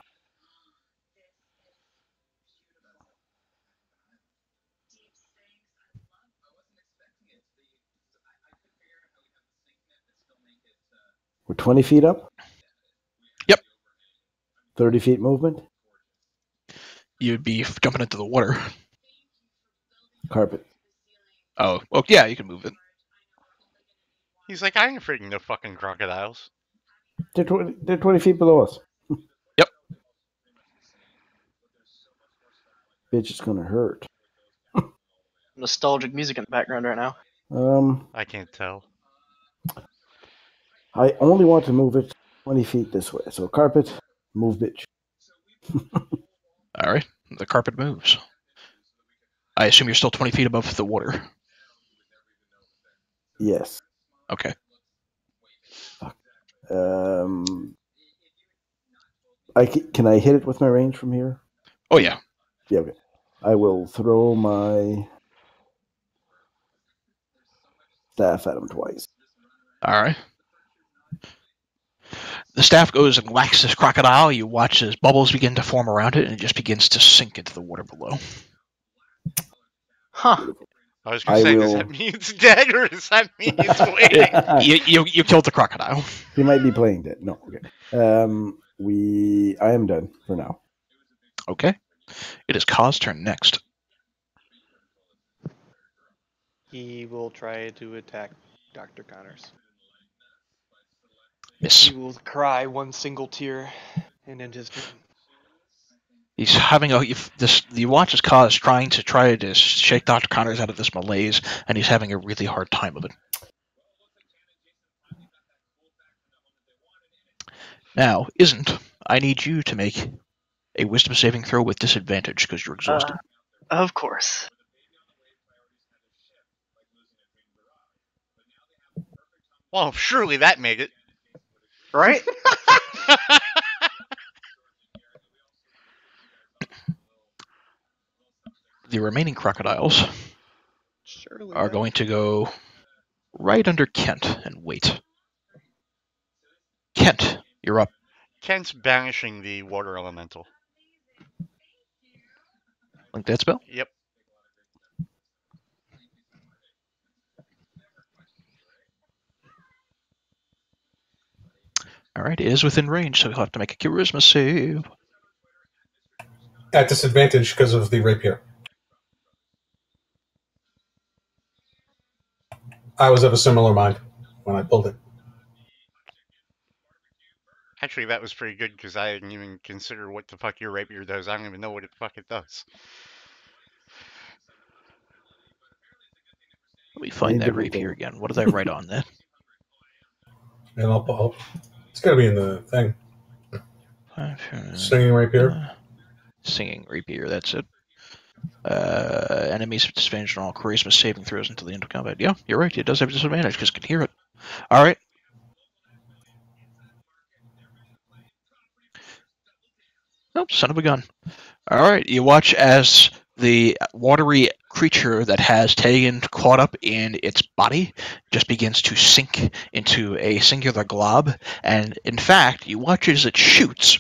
We're 20 feet up? Yep. 30 feet movement? You'd be jumping into the water. Carpet. Oh, well, yeah, you can move it. He's like, I ain't afraid of no fucking crocodiles. They're 20 feet below us. Yep. Bitch, it's going to hurt. Nostalgic music in the background right now. I can't tell. I only want to move it 20 feet this way. So carpet, move bitch. All right. The carpet moves. I assume you're still 20 feet above the water. Yes. Okay. Can I hit it with my range from here? Oh, yeah. Yeah, okay. I will throw my staff at him twice. All right. The staff goes and whacks this crocodile. You watch as bubbles begin to form around it, and it just begins to sink into the water below. Huh. I was going to say, does that mean it's dead, or does that mean it's waiting? You killed the crocodile. He might be playing dead. No, okay. I am done for now. Okay. It is Kaz's turn next. He will try to attack Dr. Connors. Yes. He will cry one single tear and end his turn. He's having you watch as Kaz trying to shake Dr. Connors out of this malaise, and he's having a really hard time of it. Now, I need you to make a wisdom saving throw with disadvantage because you're exhausted. Of course. Well, surely that made it. Right? The remaining crocodiles Surely are going to go right under Kent and wait. Kent, you're up. Kent's banishing the water elemental. Like that spell? Yep. All right, it is within range, so you'll have to make a charisma save. at disadvantage because of the rapier. I was of a similar mind when I pulled it. Actually, that was pretty good because I didn't even consider what the fuck your rapier does. I don't even know what the fuck it does. Let me find Many that different rapier things. again. What did I write on that? And it's got to be in the thing. Singing rapier. Singing rapier, that's it. Enemies have disadvantage on all charisma saving throws until the end of combat. Yeah, you're right. It does have a disadvantage because it can hear it. All right. Nope, son of a gun. All right, you watch as the watery creature that has Tegan caught up in its body just begins to sink into a singular glob, and in fact, you watch as it shoots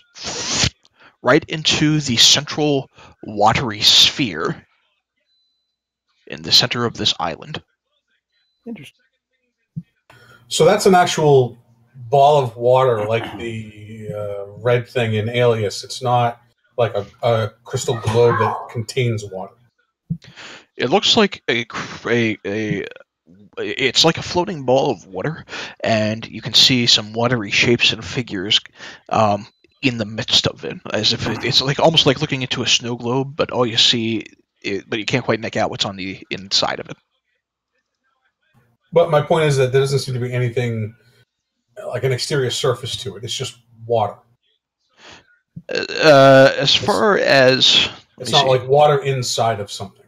right into the central watery sphere in the center of this island. Interesting. So that's an actual ball of water, like the red thing in Alias. It's not like a crystal globe that contains water. It looks like it's like a floating ball of water, and you can see some watery shapes and figures in the midst of it, as if it's like almost like looking into a snow globe, but all you see, but you can't quite make out what's on the inside of it. But my point is that there doesn't seem to be anything like an exterior surface to it. It's just water. As far as It's not like water inside of something.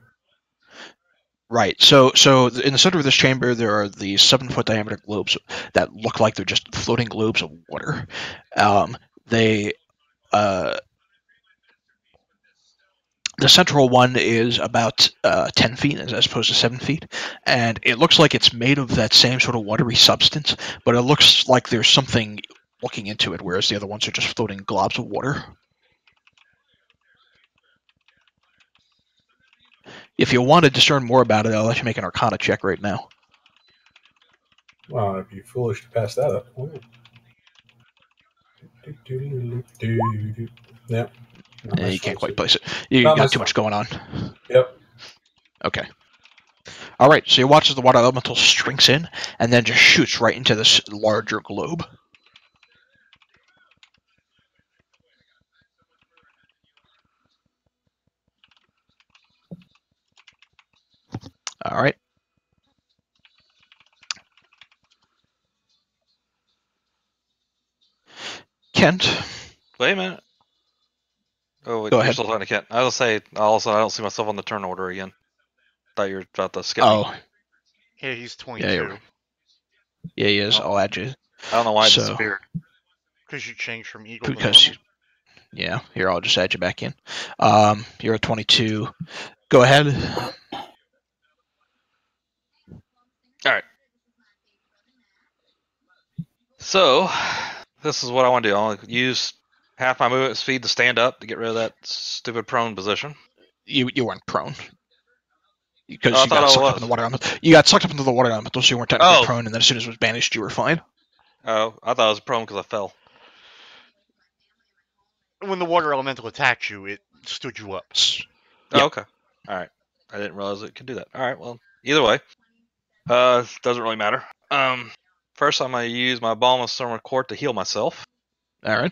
Right. So in the center of this chamber, there are these 7-foot diameter globes that look like they're just floating globes of water. They The central one is about 10 feet as opposed to 7 feet, and it looks like it's made of that same sort of watery substance, but it looks like there's something looking into it, whereas the other ones are just floating globs of water. If you want to discern more about it, I'll let you make an Arcana check right now. Well, it'd be foolish to pass that up. Yep. You can't quite place it. You got too much going on. Yep. Okay. All right, so you watch as the water elemental shrinks in and then just shoots right into this larger globe. All right. Kent. Wait a minute. Oh, wait, Go you're ahead. still talking to Kent. I will say, also, I don't see myself on the turn order again. Thought you were about to skip me. Oh, Yeah, he's 22. yeah, he is. Oh. I'll add you. I don't know why it So- disappeared. Because you changed from eagle to Because, normal. yeah, here, I'll just add you back in. You're at 22. Go ahead. So, this is what I want to do. I'll use half my movement speed to stand up to get rid of that stupid prone position. You weren't prone. Because Oh, I you thought got I sucked up was. in the water elemental. You got sucked up into the water elemental, so you weren't technically Oh. prone, and then as soon as it was banished, you were fine. Oh, I thought I was prone because I fell. When the water elemental attacked you, it stood you up. Yep. Oh, okay. All right. I didn't realize it could do that. All right. Well, either way, doesn't really matter. First I'm gonna use my Balm of Summer Court to heal myself. All right.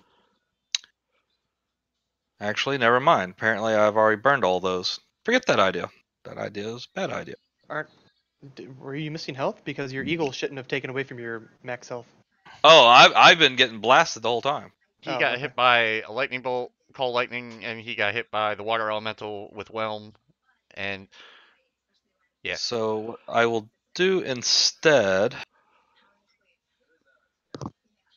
Actually, never mind. Apparently, I've already burned all those. Forget that idea. That idea is a bad idea. Were you missing health? Because your eagle shouldn't have taken away from your max health. Oh, I've been getting blasted the whole time. He Oh, got okay. hit by a lightning bolt, call lightning, and he got hit by the water elemental with whelm. And yeah. So what I will do instead.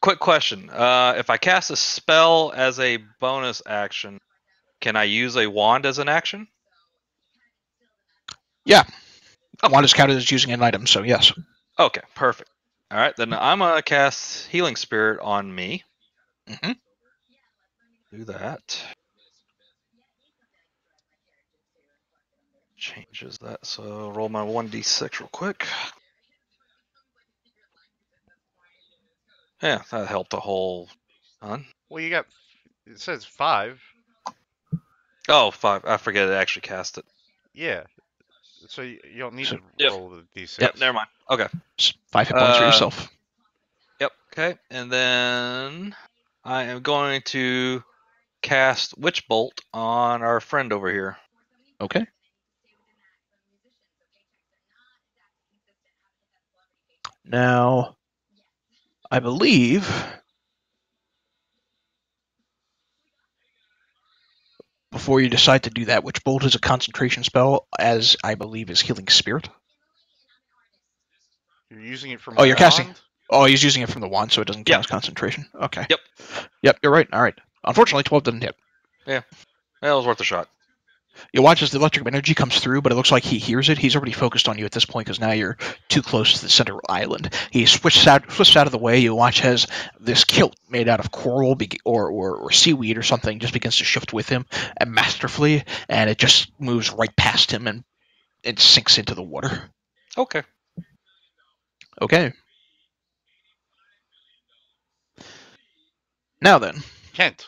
Quick question. If I cast a spell as a bonus action, can I use a wand as an action? Yeah. Okay. Wand is counted as using an item, so yes. Okay, perfect. All right, then I'm gonna cast Healing Spirit on me. Mm-hmm. Do that. Changes that. So roll my 1d6 real quick. Yeah, that helped a whole ton. Well, you got. It says 5. Oh, 5. I forget it actually cast it. Yeah. So you don't need to Yep. roll the d6. Yep, never mind. Okay. 5 hit points for yourself. Yep. Okay, and then I am going to cast Witch Bolt on our friend over here. Okay. Now, I believe before you decide to do that, Witch Bolt is a concentration spell, as I believe is Healing Spirit. You're using it from Oh, a you're wand? casting. Oh, he's using it from the wand, so it doesn't count Yep. as concentration. Okay. Yep. Yep, you're right. All right. Unfortunately, 12 doesn't hit. That was worth a shot. You watch as the electric energy comes through, but it looks like he hears it. He's already focused on you at this point because now you're too close to the center island. He swishes out of the way. You watch as this kilt made out of coral or seaweed or something just begins to shift with him and masterfully, and it just moves right past him and it sinks into the water. Okay. Okay. Now then, Kent.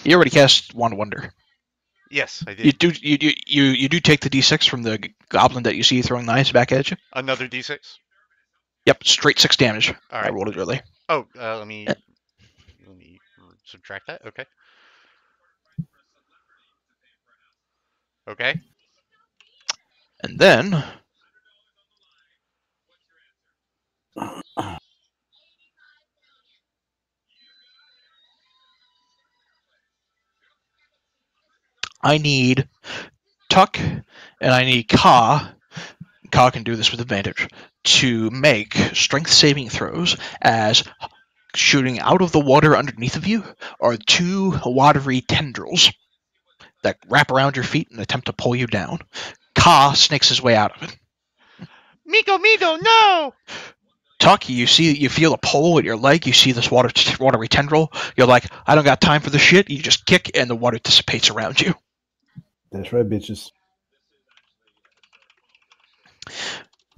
you already cast Wand of Wonder. Yes, I You did. do take the d6 from the goblin that you see throwing knives back at you. Another d6? Yep, straight 6 damage. All I right. rolled it early. Oh, let me subtract that. Okay. Okay. And then I need Tuck and I need Ka. Ka can do this with advantage to make strength saving throws as shooting out of the water underneath of you are 2 watery tendrils that wrap around your feet and attempt to pull you down. Ka snakes his way out of it. Miko, no! Tuck, you feel a pull at your leg. You see this watery tendril. You're like, I don't got time for this shit. You just kick, and the water dissipates around you. That's right, bitches.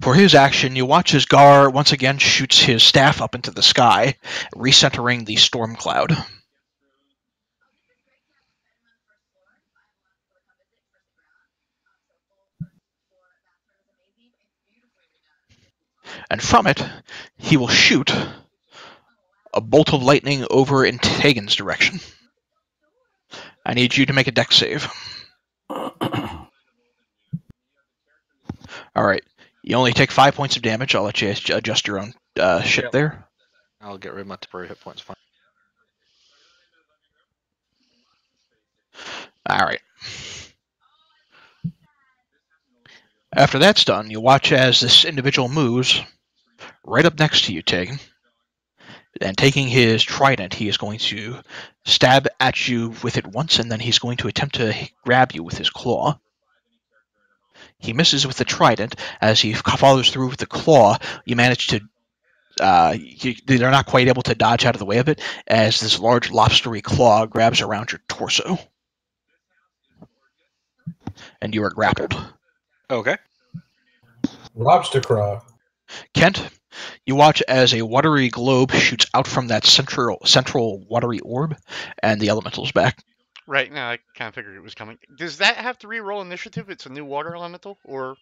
For his action, you watch as Gar once again shoots his staff up into the sky, recentering the storm cloud. And from it, he will shoot a bolt of lightning over in Tegan's direction. I need you to make a dex save. Alright. You only take 5 points of damage. I'll let you adjust your own shit Yep. there. I'll get rid of my temporary hit points. Fine. Alright. After that's done, you watch as this individual moves right up next to you, Tegan. And taking his trident, he is going to stab at you with it once, and then he's going to attempt to grab you with his claw. He misses with the trident. As he follows through with the claw, you manage to... they're not quite able to dodge out of the way of it, as this large lobstery claw grabs around your torso. And you are grappled. Okay. Lobster craw. Kent, you watch as a watery globe shoots out from that central watery orb, and the elemental's back. Right, now I kind of figured it was coming. Does that have to re-roll initiative? It's a new water elemental? Or...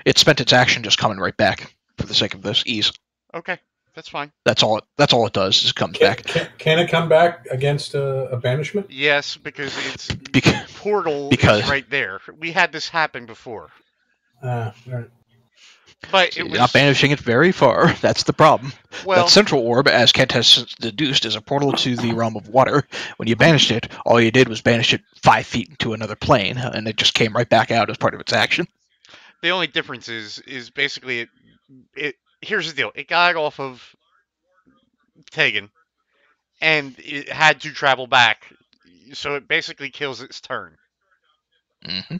It spent its action just coming right back for the sake of this ease. Okay, that's fine. That's all it does, is it comes back. Can it come back against a banishment? Yes, because its Because portal is right there. We had this happen before. All right. But you're it was not banishing it very far. That's the problem. well. That central orb, as Kent has deduced, is a portal to the realm of water. When you banished it, all you did was banish it 5 feet into another plane, and it just came right back out as part of its action. The only difference is basically it. Here's the deal: it got off of Tegan, and it had to travel back, so it basically kills its turn. Mm-hmm.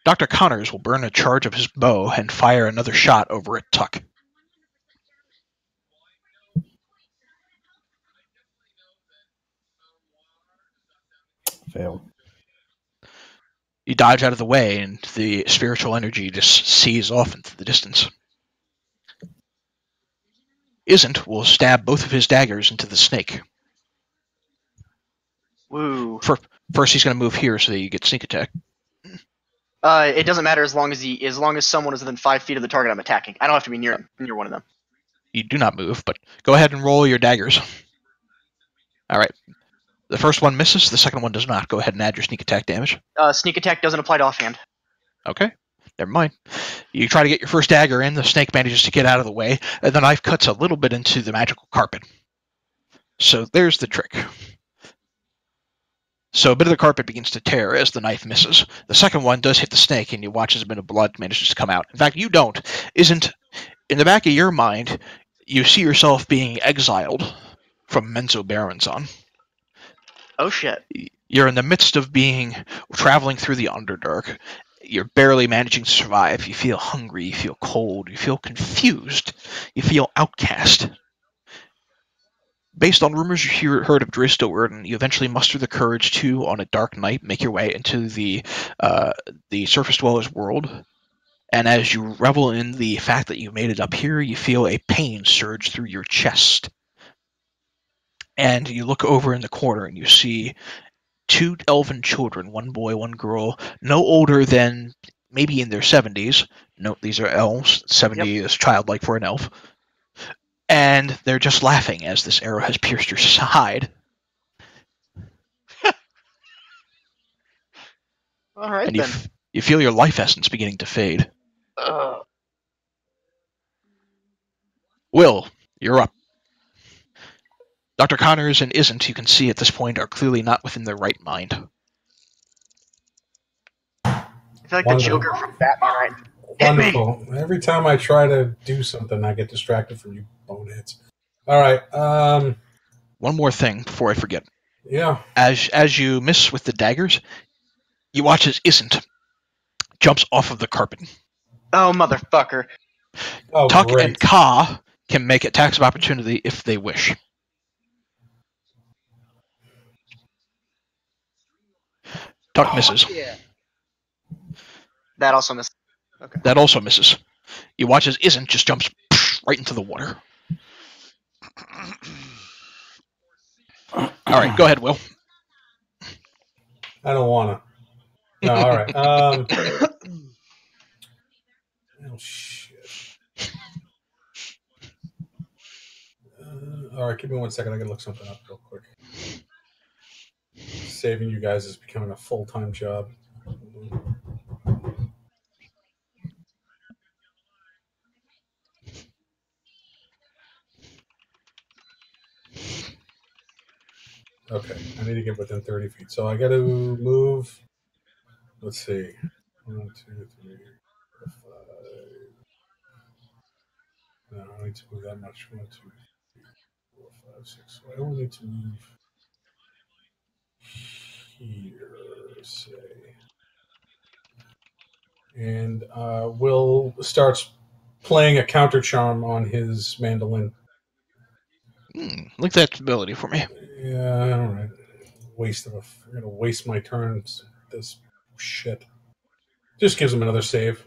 Dr. Connors will burn a charge of his bow and fire another shot over at Tuck. Fail. You dodge out of the way, and the spiritual energy just sees off into the distance. Isn't will stab both of his daggers into the snake. Woo. First, he's going to move here so that you get sneak attack. It doesn't matter as long as someone is within 5 feet of the target I'm attacking. I don't have to be near one of them. You do not move, but go ahead and roll your daggers. All right. The first one misses. The second one does not. Go ahead and add your sneak attack damage. Sneak attack doesn't apply to offhand. Okay. Never mind. You try to get your first dagger in. The snake manages to get out of the way, and the knife cuts a little bit into the magical carpet. So there's the trick. So a bit of the carpet begins to tear as the knife misses. The second one does hit the snake, and you watch as a bit of blood manages to come out. In fact, you don't. Isn't in the back of your mind, you see yourself being exiled from Menzo Baronzon. Oh shit. You're in the midst of traveling through the Underdark. You're barely managing to survive. You feel hungry, you feel cold, you feel confused, you feel outcast. Based on rumors you heard of Dristo Erden, you eventually muster the courage to, on a dark night, make your way into the Surface Dwellers world. And as you revel in the fact that you made it up here, you feel a pain surge through your chest. And you look over in the corner and you see 2 elven children, 1 boy, 1 girl, no older than maybe in their 70s. Note, these are elves. 70 is childlike for an elf. And they're just laughing as this arrow has pierced your side. All right, and then. you feel your life essence beginning to fade. Will, you're up. Dr. Connors and Isn't, you can see at this point, are clearly not within their right mind. I feel like the Joker from Batman, right? Wonderful. Every time I try to do something, I get distracted from you boneheads. All right. One more thing before I forget. Yeah. As you miss with the daggers, you watch as Isn't jumps off of the carpet. Oh, motherfucker. Oh, Tuck great. and Ka can make attacks of opportunity if they wish. Tuck misses. Yeah. That also misses. Okay. That also misses. You watch as Isn't just jumps right into the water. All right, go ahead, Will. I don't want to. No, all right. Oh, shit. All right, give me 1 second. I got to look something up real quick. Saving you guys is becoming a full-time job. Okay, I need to get within 30 feet. So I got to move. Let's see. 1, 2, 3, 4, 5. No, I don't need to move that much. 1, 2, 3, 4, 5, 6. So I only need to move here, say. And Will starts playing a counter charm on his mandolin. Look at that ability for me. Yeah, all right. I'm gonna waste my turns. This shit just gives them another save,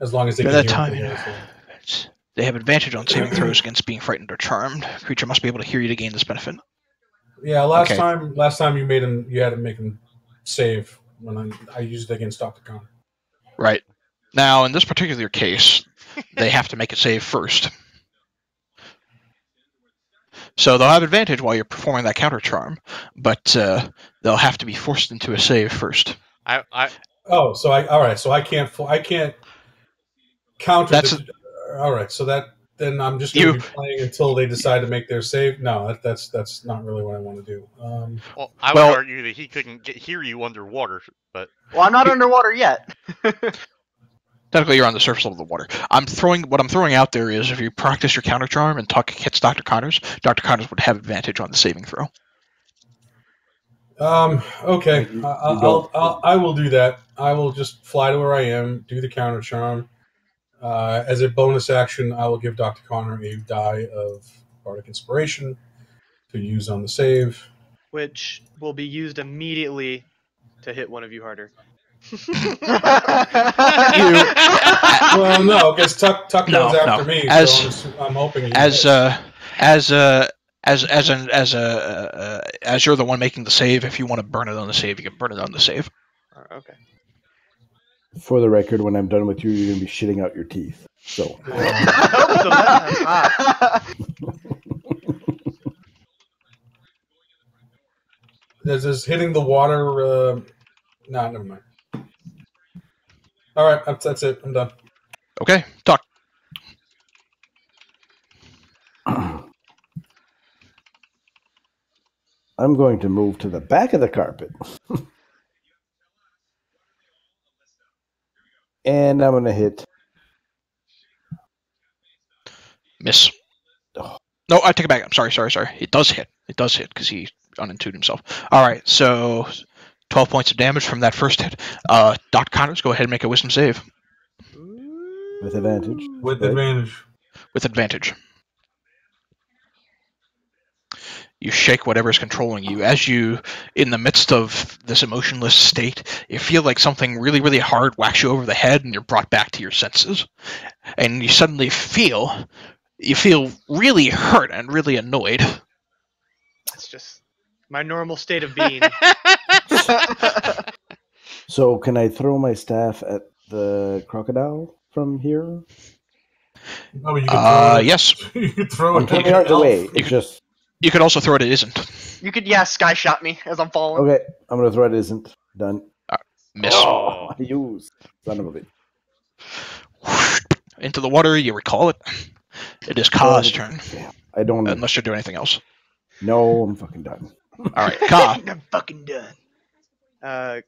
as long as they By can that hear time, it. they have advantage on saving throws against being frightened or charmed. The creature must be able to hear you to gain this benefit. Yeah, last time you made him, you had to make him save when I used it against Dr. Khan. Right. Now, in this particular case, they have to make a save first. So they'll have advantage while you're performing that counter charm, but they'll have to be forced into a save first. All right. So I can't counter. All right. So then I'm just going to be playing until they decide to make their save. No, that's not really what I want to do. Well, I would argue that he couldn't hear you underwater, but well, I'm not underwater yet. Technically, you're on the surface level of the water. What I'm throwing out there is if you practice your counter charm and Tuck hits Dr. Connors would have advantage on the saving throw. Okay. I will do that. I will just fly to where I am, do the counter charm. As a bonus action, I will give Dr. Connor a die of Bardic Inspiration to use on the save. Which will be used immediately to hit one of you harder. Well, no, because Tuck No, goes after no. me, As- so I'm hoping he as hits. as you're the one making the save, if you want to burn it on the save, you can burn it on the save. Okay. For the record, when I'm done with you, you're going to be shitting out your teeth. So. Does hitting the water? No, never mind. All right, that's it. I'm done. Okay, Tuck. I'm going to move to the back of the carpet. And I'm going to hit. Miss. Oh. No, I take it back. I'm sorry. It does hit because he unentuned himself. All right, so 12 points of damage from that first hit. Dr. Connors, go ahead and make a wisdom save. With advantage. With Right? advantage. With advantage. You shake whatever's controlling you. As you, in the midst of this emotionless state, you feel like something really, really hard whacks you over the head and you're brought back to your senses. And you suddenly feel really hurt and really annoyed. That's just my normal state of being. So can I throw my staff at the crocodile from here? Oh, you can throw it. Yes. You can throw I'm it. 20 yards away. You It's could- just... You could also throw it. It isn't. You could, sky shot me as I'm falling. Okay, I'm going to throw it. Isn't. Done. Miss. Oh, use. Son of a bitch. Into the water, you recall it. It is Ka's turn. Yeah, I don't... Unless you're doing anything else. No, I'm fucking done. Alright, Ka. I'm fucking done.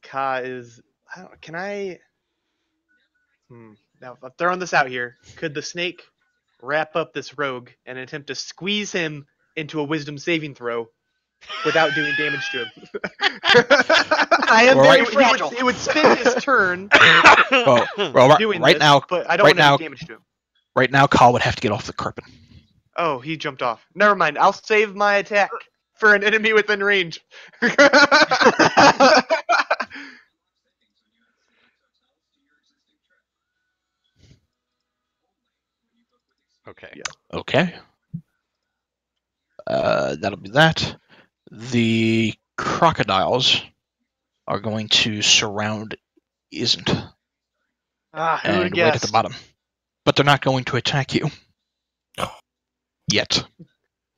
Ka is. Can I? Now, I'm throwing this out here. Could the snake wrap up this rogue and attempt to squeeze him into a wisdom saving throw without doing damage to him? I am Well, very right- fragile. It would spend his turn Well, doing right this, now, but I don't right want to now- do damage to him. right now, Ka would have to get off the carpet. Oh, he jumped off. Never mind. I'll save my attack for an enemy within range. Okay. Yeah. Okay. That'll be that. The crocodiles are going to surround Isn't Who would and wait guess? at the bottom. But they're not going to attack you. Yet.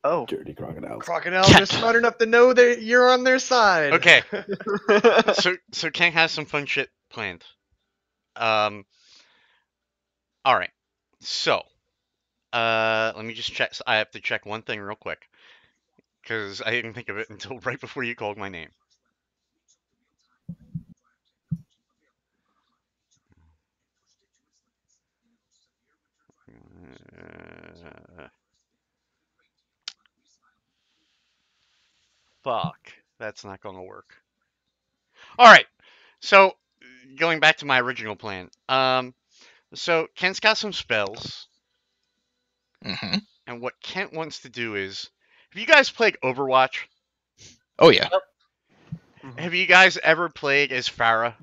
Oh. Dirty crocodiles. Crocodiles are Kent. smart enough to know that you're on their side. Okay. So Ken has some fun shit planned. All right. So, let me just check. I have to check one thing real quick because I didn't think of it until right before you called my name. Fuck, that's not gonna work. All right. So, going back to my original plan. So Kent's got some spells. Mm-hmm. And what Kent wants to do is, have you guys played Overwatch? Oh, yeah. Have you guys ever played as Pharah?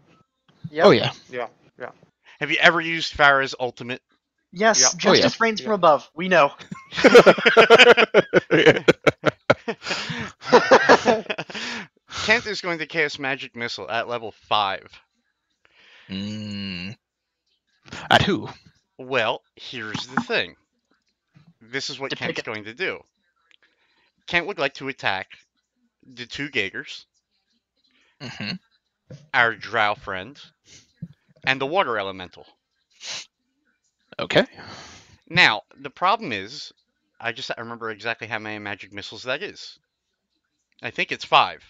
Yep. Oh, yeah. Yeah. Have you ever used Pharah's ultimate? Yes, Yep. just yeah. as frames from above. We know. Kent is going to cast Magic Missile at level 5. At who? Well, here's the thing. This is what To pick Kent's it. going to do. Kent would like to attack the 2 Gagers, Mm-hmm. our Drow friend, and the Water Elemental. Okay. Now, the problem is, I remember exactly how many magic missiles that is. I think it's 5.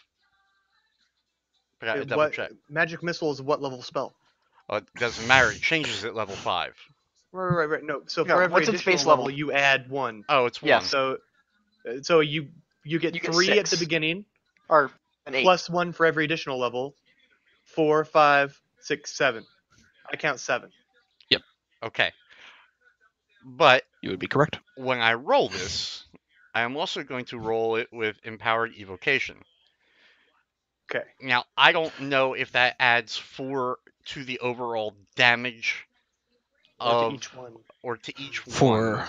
But I gotta double What check. magic missile is what level spell? Oh, it doesn't matter. It changes at level 5. Right. No. So No, for every what's its additional base level, level? you add 1. Oh, it's 1. Yeah, So you get You get 3 at the 6. beginning, Or an 8. plus 1 for every additional level. 4, 5, 6, 7. I count 7. Okay. But You would be correct. when I roll this, I am also going to roll it with Empowered Evocation. Okay. Now, I don't know if that adds 4 to the overall damage Or to of each one. or to each For one.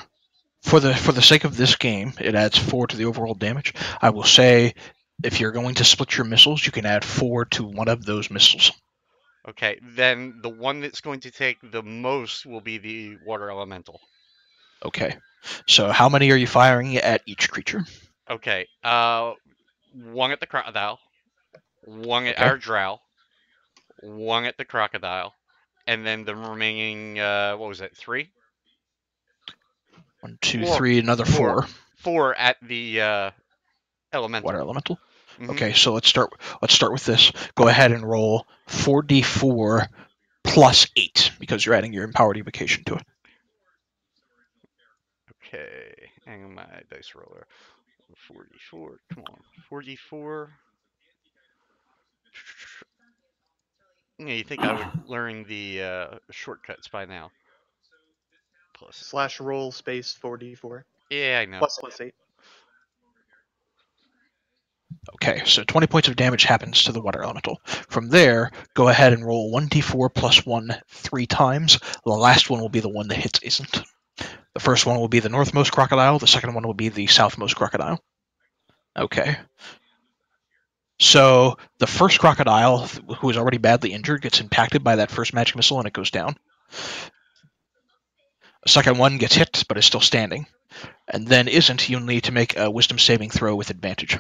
for the sake of this game, it adds 4 to the overall damage. I will say, if you're going to split your missiles, you can add 4 to one of those missiles. Okay, then the one that's going to take the most will be the water elemental. Okay. So how many are you firing at each creature? Okay, one at the crocodile, one at Okay. our drow, one at the crocodile, and then the remaining, what was it, 3? 1, 2, 4. 3, another 4. 4 at the elemental. Water elemental. Mhm. Okay, so let's start with this. Go ahead and roll 4d4 plus 8 because you're adding your empowered evocation to it. Okay, hang on my dice roller. 44, come on, 44. Yeah, you think I would learn the shortcuts by now? Plus, / roll space 4d4. yeah, I know. Plus 8. Okay, so 20 points of damage happens to the water elemental. From there, go ahead and roll 1d4 plus 1 3 times. The last one will be the one that hits isn't. The first one will be the northmost crocodile. The second one will be the southmost crocodile. Okay. So the first crocodile, who is already badly injured, gets impacted by that first magic missile and it goes down. The second one gets hit but is still standing. And then isn't, you'll need to make a wisdom saving throw with advantage.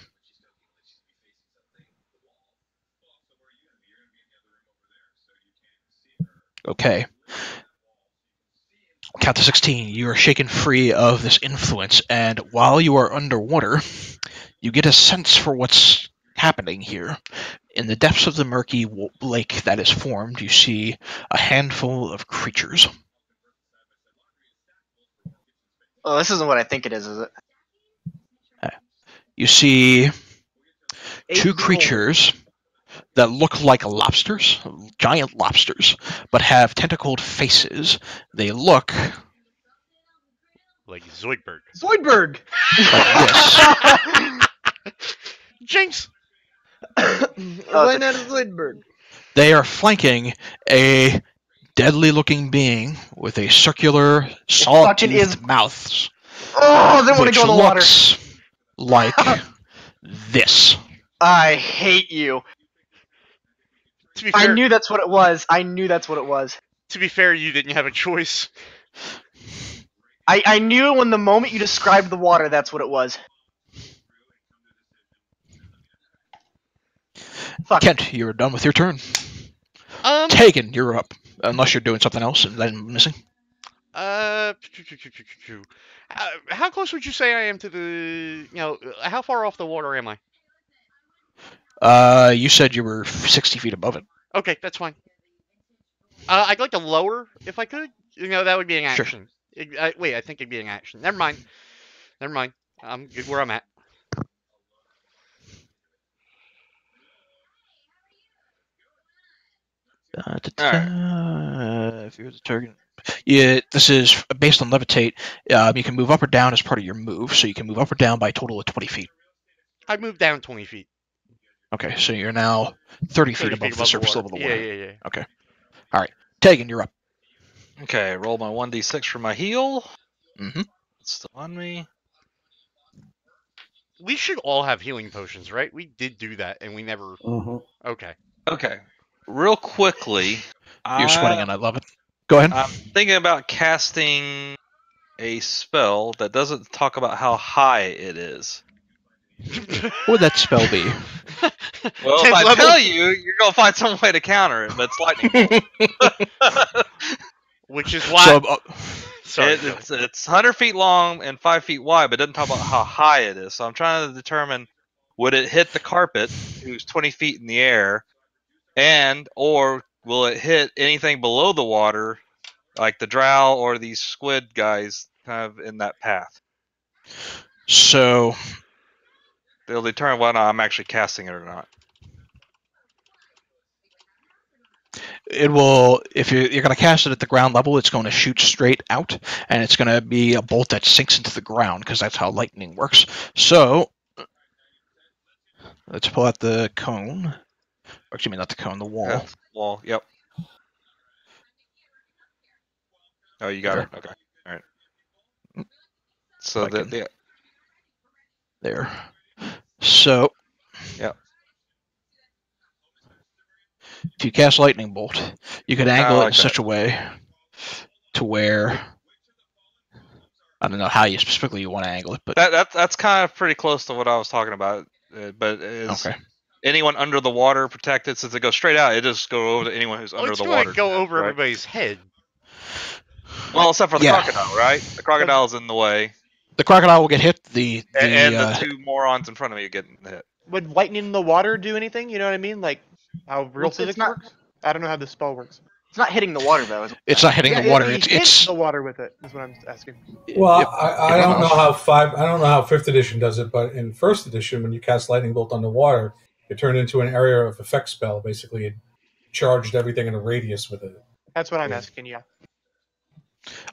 Okay. Count to 16. You are shaken free of this influence, and while you are underwater, you get a sense for what's happening here. In the depths of the murky lake that is formed, you see a handful of creatures. Oh, this isn't what I think it is it? You see 8 two behold. creatures that look like lobsters, giant lobsters, but have tentacled faces. They look Like Zoidberg. Zoidberg! like this. Jinx! Why not a Zoidberg? They are flanking a deadly-looking being with a circular, fucking saw-toothed is- mouth, Oh, they want to which go in the water. looks like this. I hate you. To be I fair, knew that's what it was. I knew that's what it was. to be fair, you didn't have a choice. I knew when the moment you described the water, that's what it was. Fuck. Kent, you're done with your turn. Tegan, you're up. Unless you're doing something else and then missing. How close would you say I am to the, how far off the water am I? You said you were 60 feet above it. Okay, that's fine. I'd like to lower, if I could. That would be an Sure. action. Wait, I think it'd be an action. Never mind. I'm good where I'm at. If you're the target, yeah, this is based on levitate. You can move up or down as part of your move, so you can move up or down by a total of 20 feet. I moved down 20 feet. Okay, so you're now 30 feet 30 above the surface level of the water. Yeah. Okay. All right. Tegan, you're up. Okay, roll my 1d6 for my heal. Mm-hmm. It's still on me. We should all have healing potions, right? We did do that, and we never... Mhm. Okay. Okay, real quickly. You're sweating, and I love it. Go ahead. I'm thinking about casting a spell that doesn't talk about how high it is. What would that spell be? Well, if 10th I level. tell you, you're gonna find some way to counter it, but it's lightning bolt. Which is why... So, Sorry. It's 100 feet long and 5 feet wide, but it doesn't talk about how high it is. So I'm trying to determine, would it hit the carpet, who's 20 feet in the air, or will it hit anything below the water, like the drow or these squid guys kind of in that path? so They'll determine whether or not I'm actually casting it or not. it will, if you're going to cast it at the ground level, it's going to shoot straight out, and it's going to be a bolt that sinks into the ground, because that's how lightning works. So, let's pull out the cone. Or excuse me, not the cone, the wall. Yeah, wall. Yep. Oh, you got Okay. it. Okay. All right. So Like the there. So. Yep. If you cast lightning bolt, you could angle it in like such a way to where I don't know how you specifically want to angle it, but that's kind of pretty close to what I was talking about. But is okay. anyone under the water protected? Since it goes straight out, it just go over to anyone who's under it's the going water. to go over right? everybody's head. Well, except for the Yeah. crocodile, right? The crocodile's in the way, The crocodile will get hit. and the two morons in front of me are getting hit. Would lightning in the water do anything? You know what I mean? Like how real Well, it's physics not- works? I don't know how this spell works. It's not hitting the water though. It's not hitting Yeah, the water. He It's hits the water with it. Is what I'm asking. Well, Yep. I don't know how I don't know how 5th edition does it, but in 1st edition, when you cast lightning bolt on the water, it turned into an area of effect spell. Basically, it charged everything in a radius with it. That's what I'm asking. Yeah.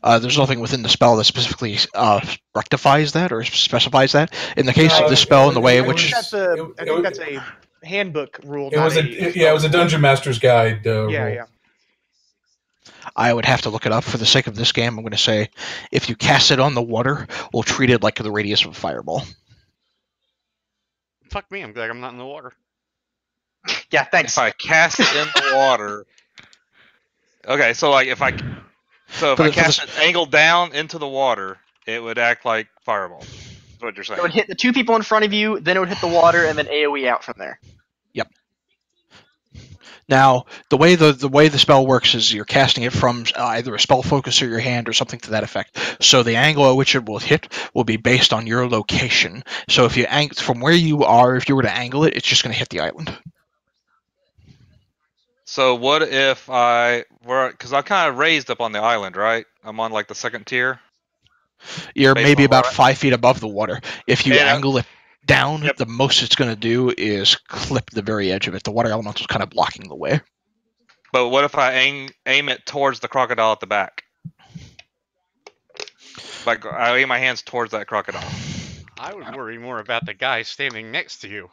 There's nothing within the spell that specifically rectifies that or specifies that. In the case of this spell, in the way in I which think that's a handbook rule. It was it was a dungeon master's guide. Yeah, rule. yeah. I would have to look it up for the sake of this game, I'm going to say if you cast it on the water, we'll treat it like the radius of a fireball. Fuck me, I'm glad I'm not in the water. Yeah, thanks. If I cast it in the water, okay. So like if I cast it angled down into the water, it would act like fireball. That's what you're saying. It would hit the two people in front of you, then it would hit the water, and then AoE out from there. Now, the way the spell works is you're casting it from either a spell focus or your hand or something to that effect. So the angle at which it will hit will be based on your location. So if you from where you are, if you were to angle it, it's just going to hit the island. So what if because I'm kind of raised up on the island, right? I'm on like the second tier. You're Based maybe on about what? 5 feet above the water. If you Yeah. angle it down, Yep. the most it's going to do is clip the very edge of it. The water elemental is kind of blocking the way. But what if I aim it towards the crocodile at the back? Like I aim my hands towards that crocodile. I would worry more about the guy standing next to you.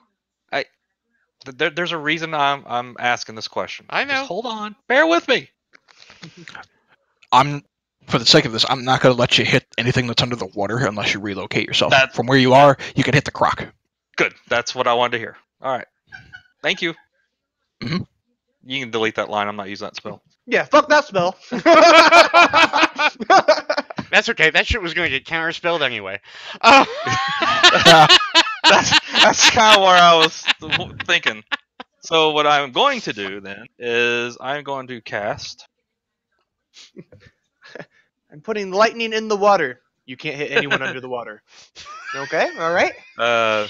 There's a reason I'm asking this question. I know. Just hold on. Bear with me. For the sake of this, I'm not going to let you hit anything that's under the water unless you relocate yourself. That- From where you are, you can hit the croc. Good. That's what I wanted to hear. All right. Thank you. Mhm. You can delete that line. I'm not using that spell. Yeah. Fuck that spell. That's okay. That shit was going to get counterspelled anyway. That's kind of where I was thinking. So what I'm going to do then is I'm going to cast. I'm putting lightning in the water. You can't hit anyone under the water. Okay. All right. I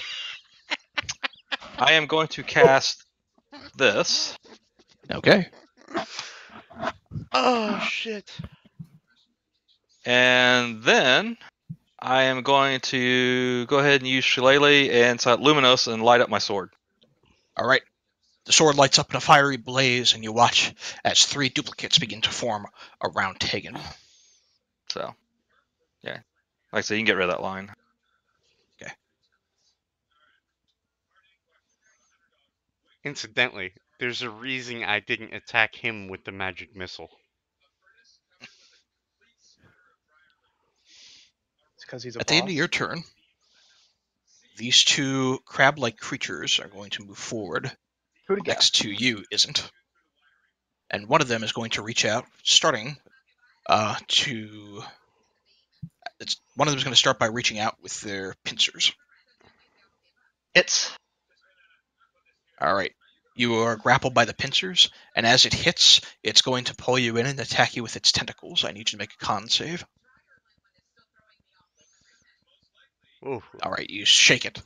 am going to cast this. Okay. Oh shit. And then I am going to go ahead and use Shillelagh and set Luminous and light up my sword. All right. The sword lights up in a fiery blaze, and you watch as 3 duplicates begin to form around Tegan. So, yeah. Like I said, you can get rid of that line. Incidentally, there's a reason I didn't attack him with the magic missile. It's because he's a At the end of your turn, these 2 crab-like creatures are going to move forward. Who to get? Next to you isn't. And one of them is going to reach out, starting to... one of them is going to start by reaching out with their pincers. Hits. All right. You are grappled by the pincers, and as it hits, it's going to pull you in and attack you with its tentacles. I need you to make a con save. Ooh. All right, you shake it.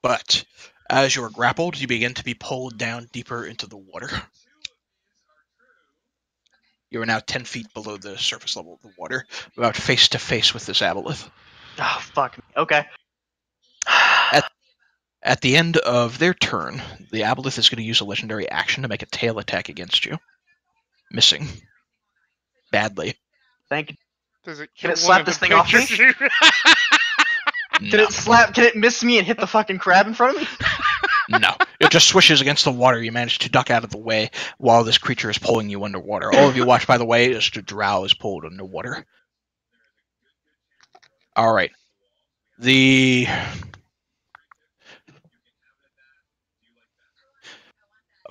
But as you are grappled, you begin to be pulled down deeper into the water. You are now 10 feet below the surface level of the water, about face to face with this abeloth. Oh, fuck me. Okay. At the end of their turn, the abeloth is going to use a legendary action to make a tail attack against you. Missing. Badly. Thank you. Does it Can kill it slap one of this the thing off me? pictures? Can it miss me and hit the fucking crab in front of me? No. It just swishes against the water. You manage to duck out of the way while this creature is pulling you underwater. All of you watch, by the way, as the drow is pulled underwater. All right.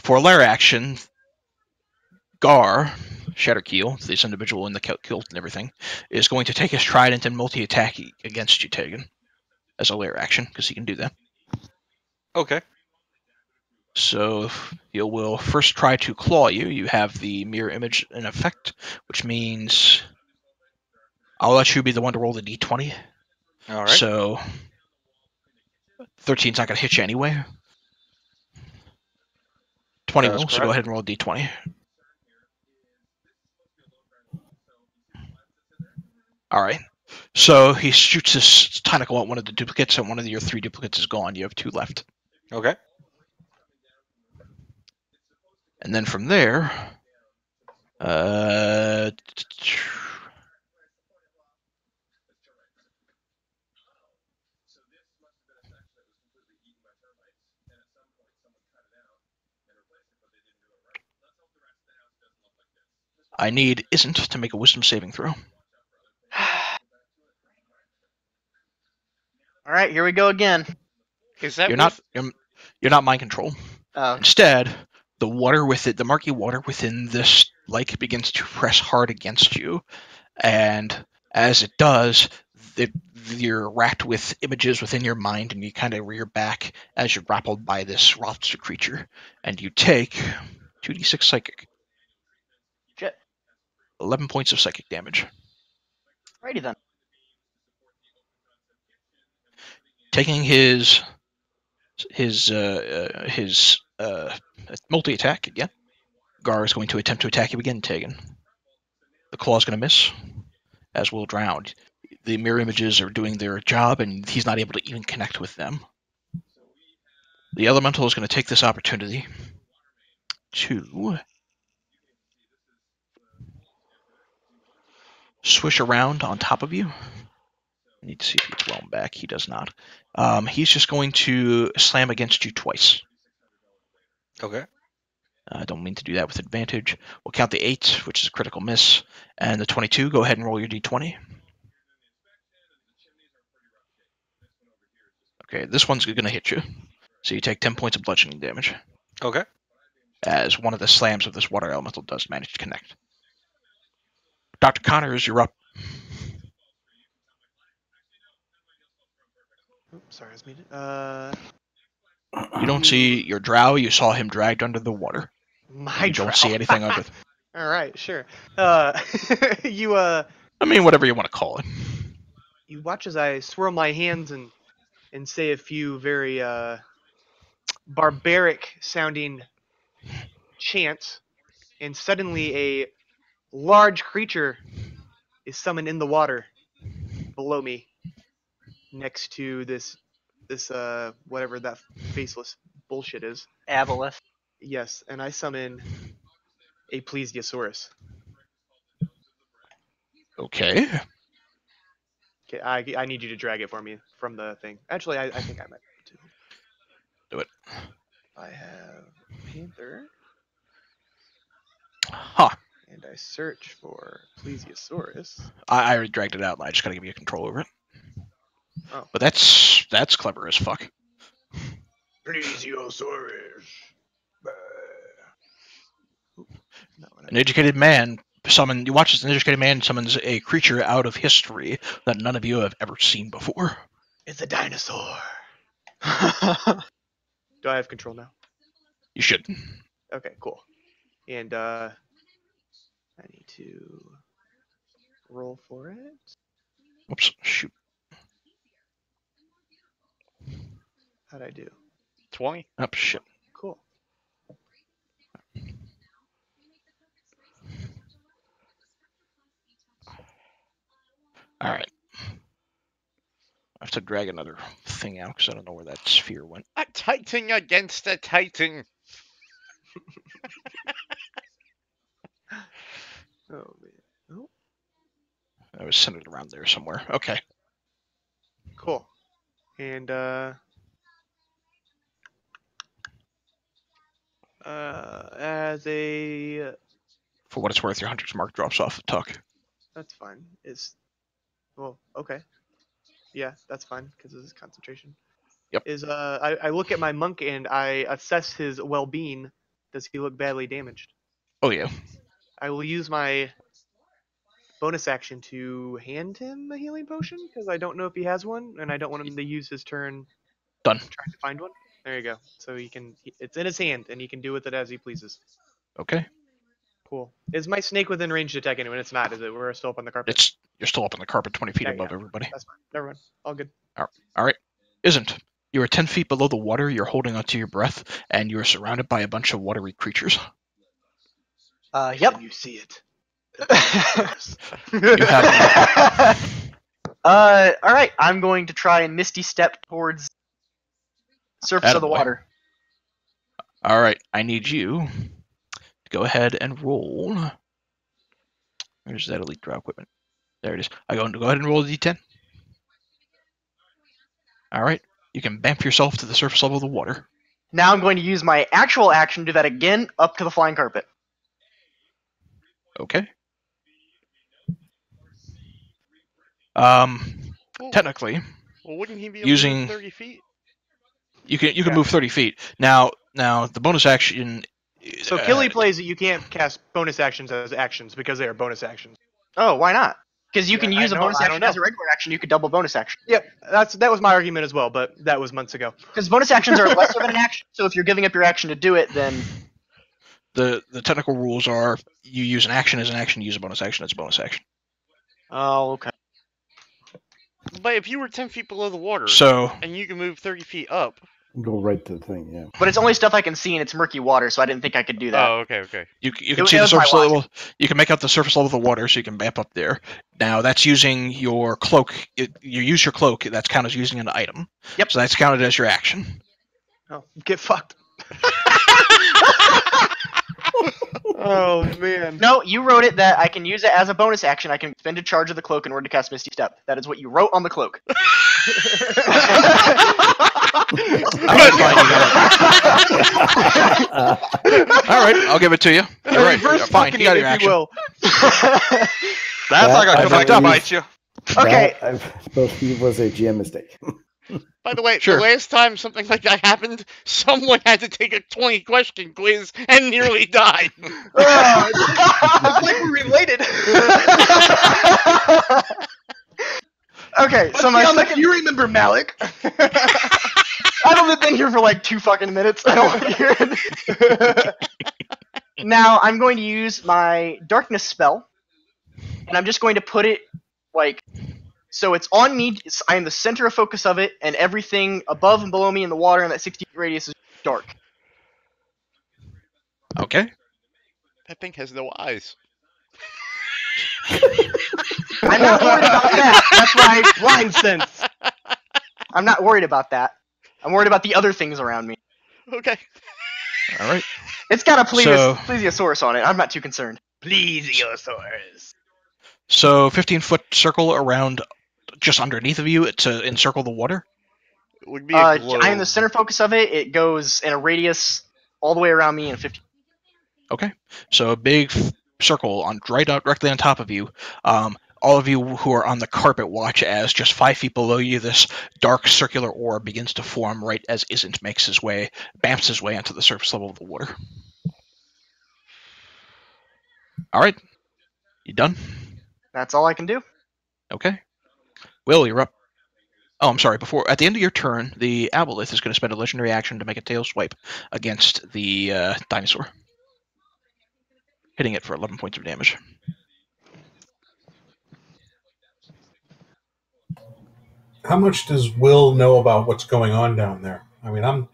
For lair action, Gar, Shatterkeel, this individual in the kilt and everything, is going to take his trident and multi-attack against you, Tegan, as a lair action, because he can do that. Okay. So he will first try to claw you. You have the mirror image in effect, which means I'll let you be the one to roll the d20. All right. So 13's not going to hit you anyway. 20 That is will, so go correct. ahead and roll a d20. All right. So he shoots his tentacle at one of the duplicates, and one of your 3 duplicates is gone. You have 2 left. Okay. And then from there, I need Isn't to make a wisdom saving throw. All right, here we go again. Is that You're not mind control. Oh, Instead, the murky water within this lake begins to press hard against you, and as it does, you're racked with images within your mind, and you kind of rear back as you're grappled by this monster creature, and you take 2d6 psychic, shit. 11 points of psychic damage. Righty then. Taking his multi attack again. Gar is going to attempt to attack you again, Tegan. The claw is going to miss, as will Drown. The mirror images are doing their job, and he's not able to even connect with them. The elemental is going to take this opportunity to swish around on top of you. I need to see if he gets well back. He does not. He's just going to slam against you twice. Okay. I don't mean to do that with advantage. We'll count the 8, which is a critical miss, and the 22. Go ahead and roll your d20. Okay, this one's going to hit you. So you take 10 points of bludgeoning damage, Okay. as one of the slams of this water elemental does manage to connect. Dr. Connors, you're up. Oops, sorry, I was muted. You don't see your drow. You saw him dragged under the water. My You don't drow. see anything under. All right, sure. You I mean, whatever you want to call it. you watch as I swirl my hands and say a few very barbaric sounding chants, and suddenly a large creature is summoned in the water below me, next to this whatever that faceless bullshit is. Abeloths. Yes, and I summon a plesiosaurus. Okay. Okay, I need you to drag it for me from the thing. Actually, I think I might be able to. Do it. I have panther, Huh. and I search for plesiosaurus. I already dragged it out, and I just got to give you control over it. Oh. But that's clever as fuck. Plesiosaurus. An educated man you watch as an educated man summons a creature out of history that none of you have ever seen before. It's a dinosaur. Do I have control now? You should. Okay, cool. And I need to roll for it. Oops, shoot. How'd I do? 20? Oh, shit. Cool. Alright. I have to drag another thing out because I don't know where that sphere went. A titan against a titan. Oh man. Oh, I was centered around there somewhere. Okay. cool. And As a For what it's worth, your hunter's mark drops off the tuck. that's fine. Well, okay. Yeah, that's fine because this is concentration. Yep. I look at my monk and I assess his well-being. Does he look badly damaged? Oh yeah. I will use my bonus action to hand him a healing potion because I don't know if he has one, and I don't want him to use his turn Done. trying to find one. There you go. So it's in his hand, and he can do with it as he pleases. Okay. Cool. Is my snake within range to attack anyone? It's not, is it? We're still up on the carpet. You're still up on the carpet, 20 feet Yeah, above yeah. everybody. That's fine. Never mind. All good. All right. Isn't. You are 10 feet below the water. You're holding onto your breath, and you are surrounded by a bunch of watery creatures. Yep. Can you see it? You have. All right. I'm going to try and misty step towards the surface of the Attaboy. water. All right. I need you to go ahead and roll. Where's that elite draw equipment? There it is. I'm going to go ahead and roll a d10. All right. You can bamf yourself to the surface level of the water. Now I'm going to use my actual action to do that again up to the flying carpet. Okay. Well, Technically, well, wouldn't he be able using- to move 30 feet? you can move 30 feet. Now the bonus action. So Killy plays that you can't cast bonus actions as actions because they are bonus actions. Oh, why not? Because you can Yeah, use I a know- bonus I don't action know. as a regular action. You could double bonus action. Yep, that was my argument as well, but that was months ago. Because bonus actions are less of an action. So if you're giving up your action to do it, then The technical rules are you use an action as an action, you use a bonus action as a bonus action. oh, okay. But if you were 10 feet below the water So and you can move 30 feet up. Go right to the thing, yeah. But it's only stuff I can see, and it's murky water, so I didn't think I could do that. Oh, okay. you It can see the was my surface logic. level. You can make out the surface level of the water, so you can vamp up there. Now that's using your cloak. You use your cloak. That's counted as using an item. Yep. So that's counted as your action. Oh, get fucked. Oh man. No, you wrote it that I can use it as a bonus action. I can spend a charge of the cloak in order to cast Misty Step. That is what you wrote on the cloak. All right, I'll give it to you. You're right. Reverse Fine, fucking you got it, your if action. you will. That's not gonna I come back to believe- bite you. Okay. That, I believe was a GM mistake. By the way, Sure. the last time something like that happened, someone had to take a 20-question quiz and nearly died. It's like we're related. Okay, so my second. You remember Malik? I've only been here for like 2 fucking minutes. I don't want to hear it. Now I'm going to use my darkness spell, and I'm just going to put it like so it's on me. I am the center of focus of it, and everything above and below me in the water in that 60 feet radius is dark. Okay. That thing has no eyes. I'm not worried about that. That's my blind sense. I'm not worried about that. I'm worried about the other things around me. Okay. All right. It's got a So- plesiosaurus on it. I'm not too concerned. Plesiosaurus. So 15-foot circle around just underneath of you to encircle the water. It would be a globe. I am the center focus of it. It goes in a radius all the way around me in 50. Okay. So a big circle on directly on top of you. All of you who are on the carpet watch as just 5 feet below you, this dark circular orb begins to form right as Isn't bamps his way onto the surface level of the water. All right. You done? That's all I can do. Okay. Will, you're up. Oh, I'm sorry. At the end of your turn, the abeloth is going to spend a legendary action to make a tail swipe against the dinosaur, hitting it for 11 points of damage. How much does Will know about what's going on down there? I mean, I'm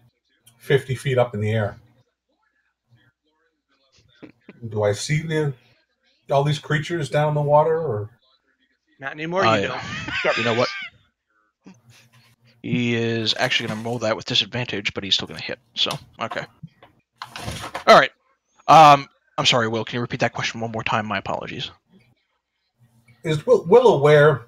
50 feet up in the air. Do I see all these creatures down in the water, or Not anymore, Oh, you yeah. don't. You know what? He is actually going to roll that with disadvantage, but he's still going to hit. So, okay. All right. I'm sorry, Will. Can you repeat that question one more time? My apologies. is Will aware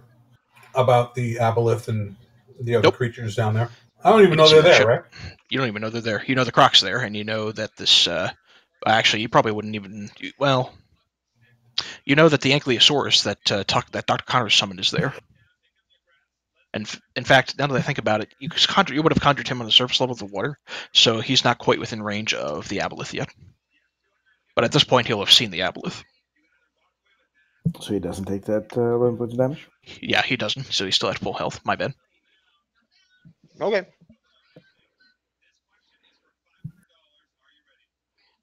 about the abeloth and the other Nope. creatures down there? I don't even You know can see they're that there, ship. right? You don't even know they're there. You know the Croc's there, and you know that this. Actually, you probably wouldn't even. Well, you know that the Ankylosaurus that that Dr. Connors summoned is there. And in fact, now that I think about it, you would have conjured him on the surface level of the water, so he's not quite within range of the abeloth yet. But at this point, he'll have seen the abeloth. So he doesn't take that 11 points of damage? Yeah, he doesn't, so he's still at full health. My bad. Okay.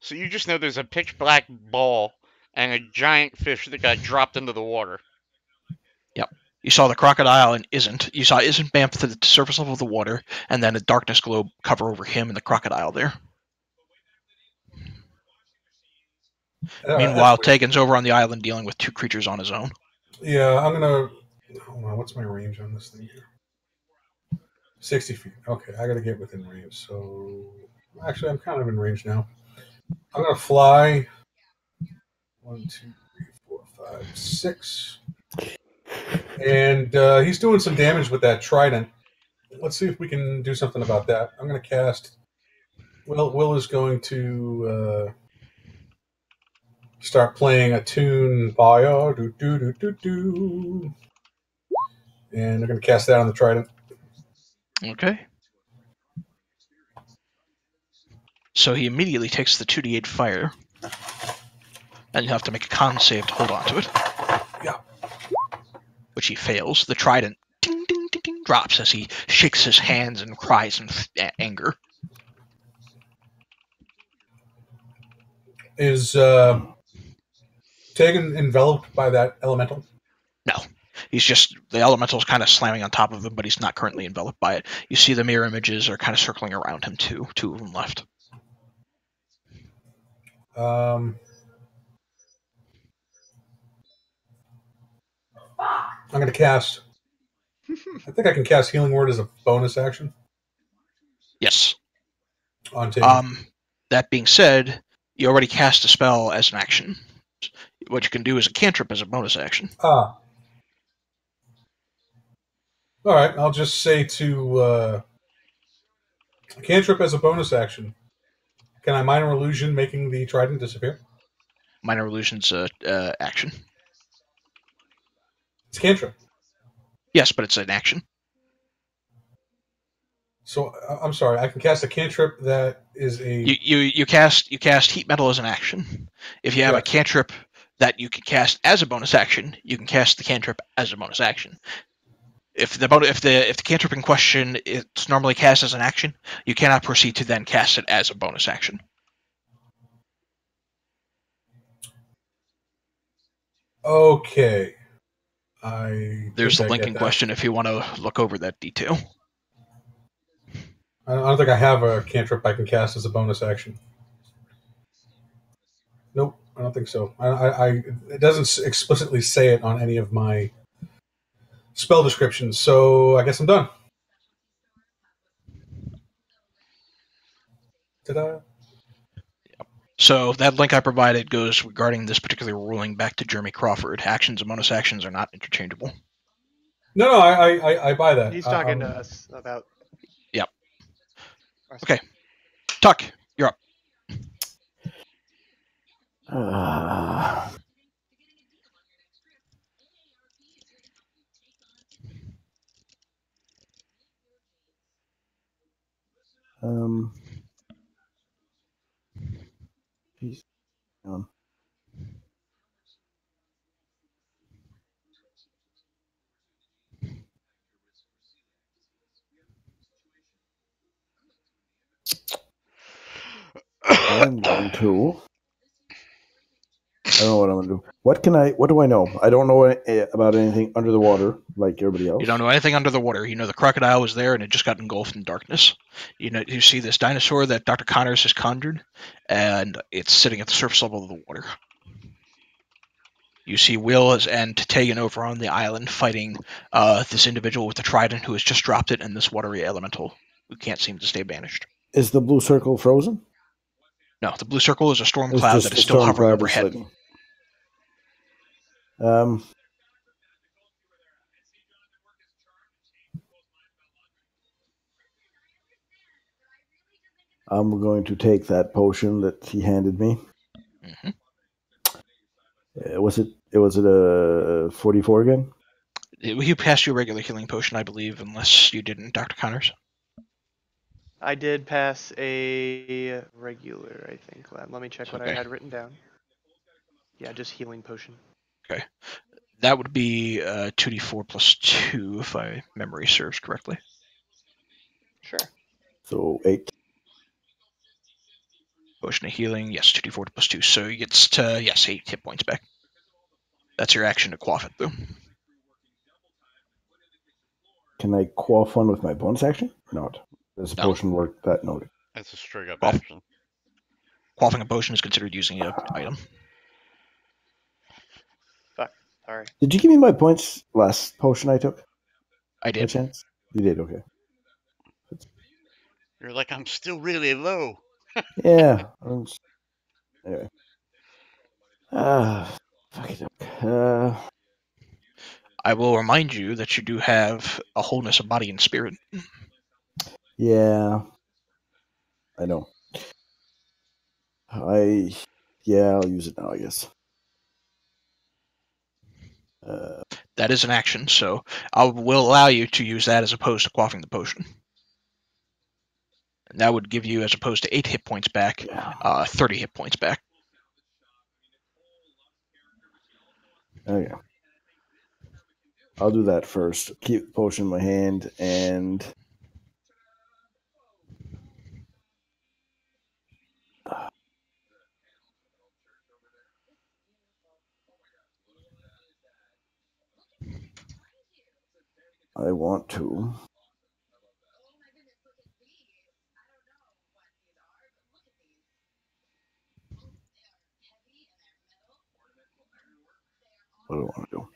So you just know there's a pitch black ball and a giant fish that got dropped into the water. Yep. You saw the crocodile and Isn't. You saw Isn't bamf to the surface level of the water, and then a darkness globe cover over him and the crocodile there. Meanwhile, That's weird. Tegan's over on the island dealing with two creatures on his own. Yeah, I'm gonna. Hold on, what's my range on this thing here? 60 feet. Okay, I gotta get within range. So, actually, I'm kind of in range now. I'm gonna fly. 1, 2, 3, 4, 5, 6. And he's doing some damage with that trident. Let's see if we can do something about that. I'm gonna cast. Will is going to start playing a tune. Bio, do do do do do. And they're gonna cast that on the trident. Okay. So he immediately takes the 2d8 fire, and you have to make a con save to hold on to it. Yeah. Which he fails. The trident ding, ding, ding, ding, drops as he shakes his hands and cries in anger. Is Tegan enveloped by that elemental? No. He's just, the elemental's kind of slamming on top of him, but he's not currently enveloped by it. You see the mirror images are kind of circling around him too. Two of them left. I'm going to cast. I think I can cast Healing Word as a bonus action Yes. on Tegan. That being said, you already cast a spell as an action. What you can do is a cantrip as a bonus action. All right, I'll just say to cantrip as a bonus action. Can I minor illusion making the trident disappear? Minor illusion's action. It's cantrip. Yes, but it's an action. So I'm sorry. I can cast a cantrip that is a. You cast heat metal as an action. If you have a cantrip that you can cast as a bonus action, you can cast the cantrip as a bonus action. If the cantrip in question it's normally cast as an action, you cannot proceed to then cast it as a bonus action. Okay. There's the link in question if you want to look over that detail. I don't think I have a cantrip I can cast as a bonus action. Nope, I don't think so. It doesn't explicitly say it on any of my spell descriptions, so I guess I'm done. Ta-da. So that link I provided goes regarding this particular ruling back to Jeremy Crawford. Actions and bonus actions are not interchangeable. No, I buy that. He's talking to us about. Yep. Okay. Tuck, you're up. Jeez. I'm going to. I don't know what I'm going to do. What do I know? I don't know about anything under the water like everybody else. You don't know anything under the water. You know the crocodile was there and it just got engulfed in darkness. You see this dinosaur that Dr. Connors has conjured, and it's sitting at the surface level of the water. You see Will and Tegan over on the island fighting this individual with the trident who has just dropped it, and this watery elemental who can't seem to stay banished. Is the blue circle frozen? No, the blue circle is a storm cloud that is still hovering overhead. I'm going to take that potion that he handed me. Mm-hmm. Was it a 44 again? He passed you a regular healing potion, I believe, unless you didn't, Dr. Connors. I did pass a regular, I think. Let me check what I Okay. had written down. Yeah, just healing potion. Okay. That would be 2d4 plus 2, if my memory serves correctly. Sure. So 8. Potion of healing, yes, 2d4 plus 2. So he gets to, yes, 8 hit points back. That's your action to quaff it, though. Can I quaff one with my bonus action or not? Does the No. potion work that note? That's a straight up Quaff. action. Quaffing a potion is considered using an item. Fuck. Sorry. Did you give me my points last potion I took? I By did. chance? You did, okay. You're like, I'm still really low. Yeah. Anyway. Fuck it. I will remind you that you do have a wholeness of body and spirit. Yeah. I know. I'll use it now, I guess. That is an action, so I will allow you to use that as opposed to quaffing the potion. And that would give you, as opposed to 8 hit points back, 30 hit points back. Okay. I'll do that first. Keep the potion in my hand, and I want to. What do I want to do?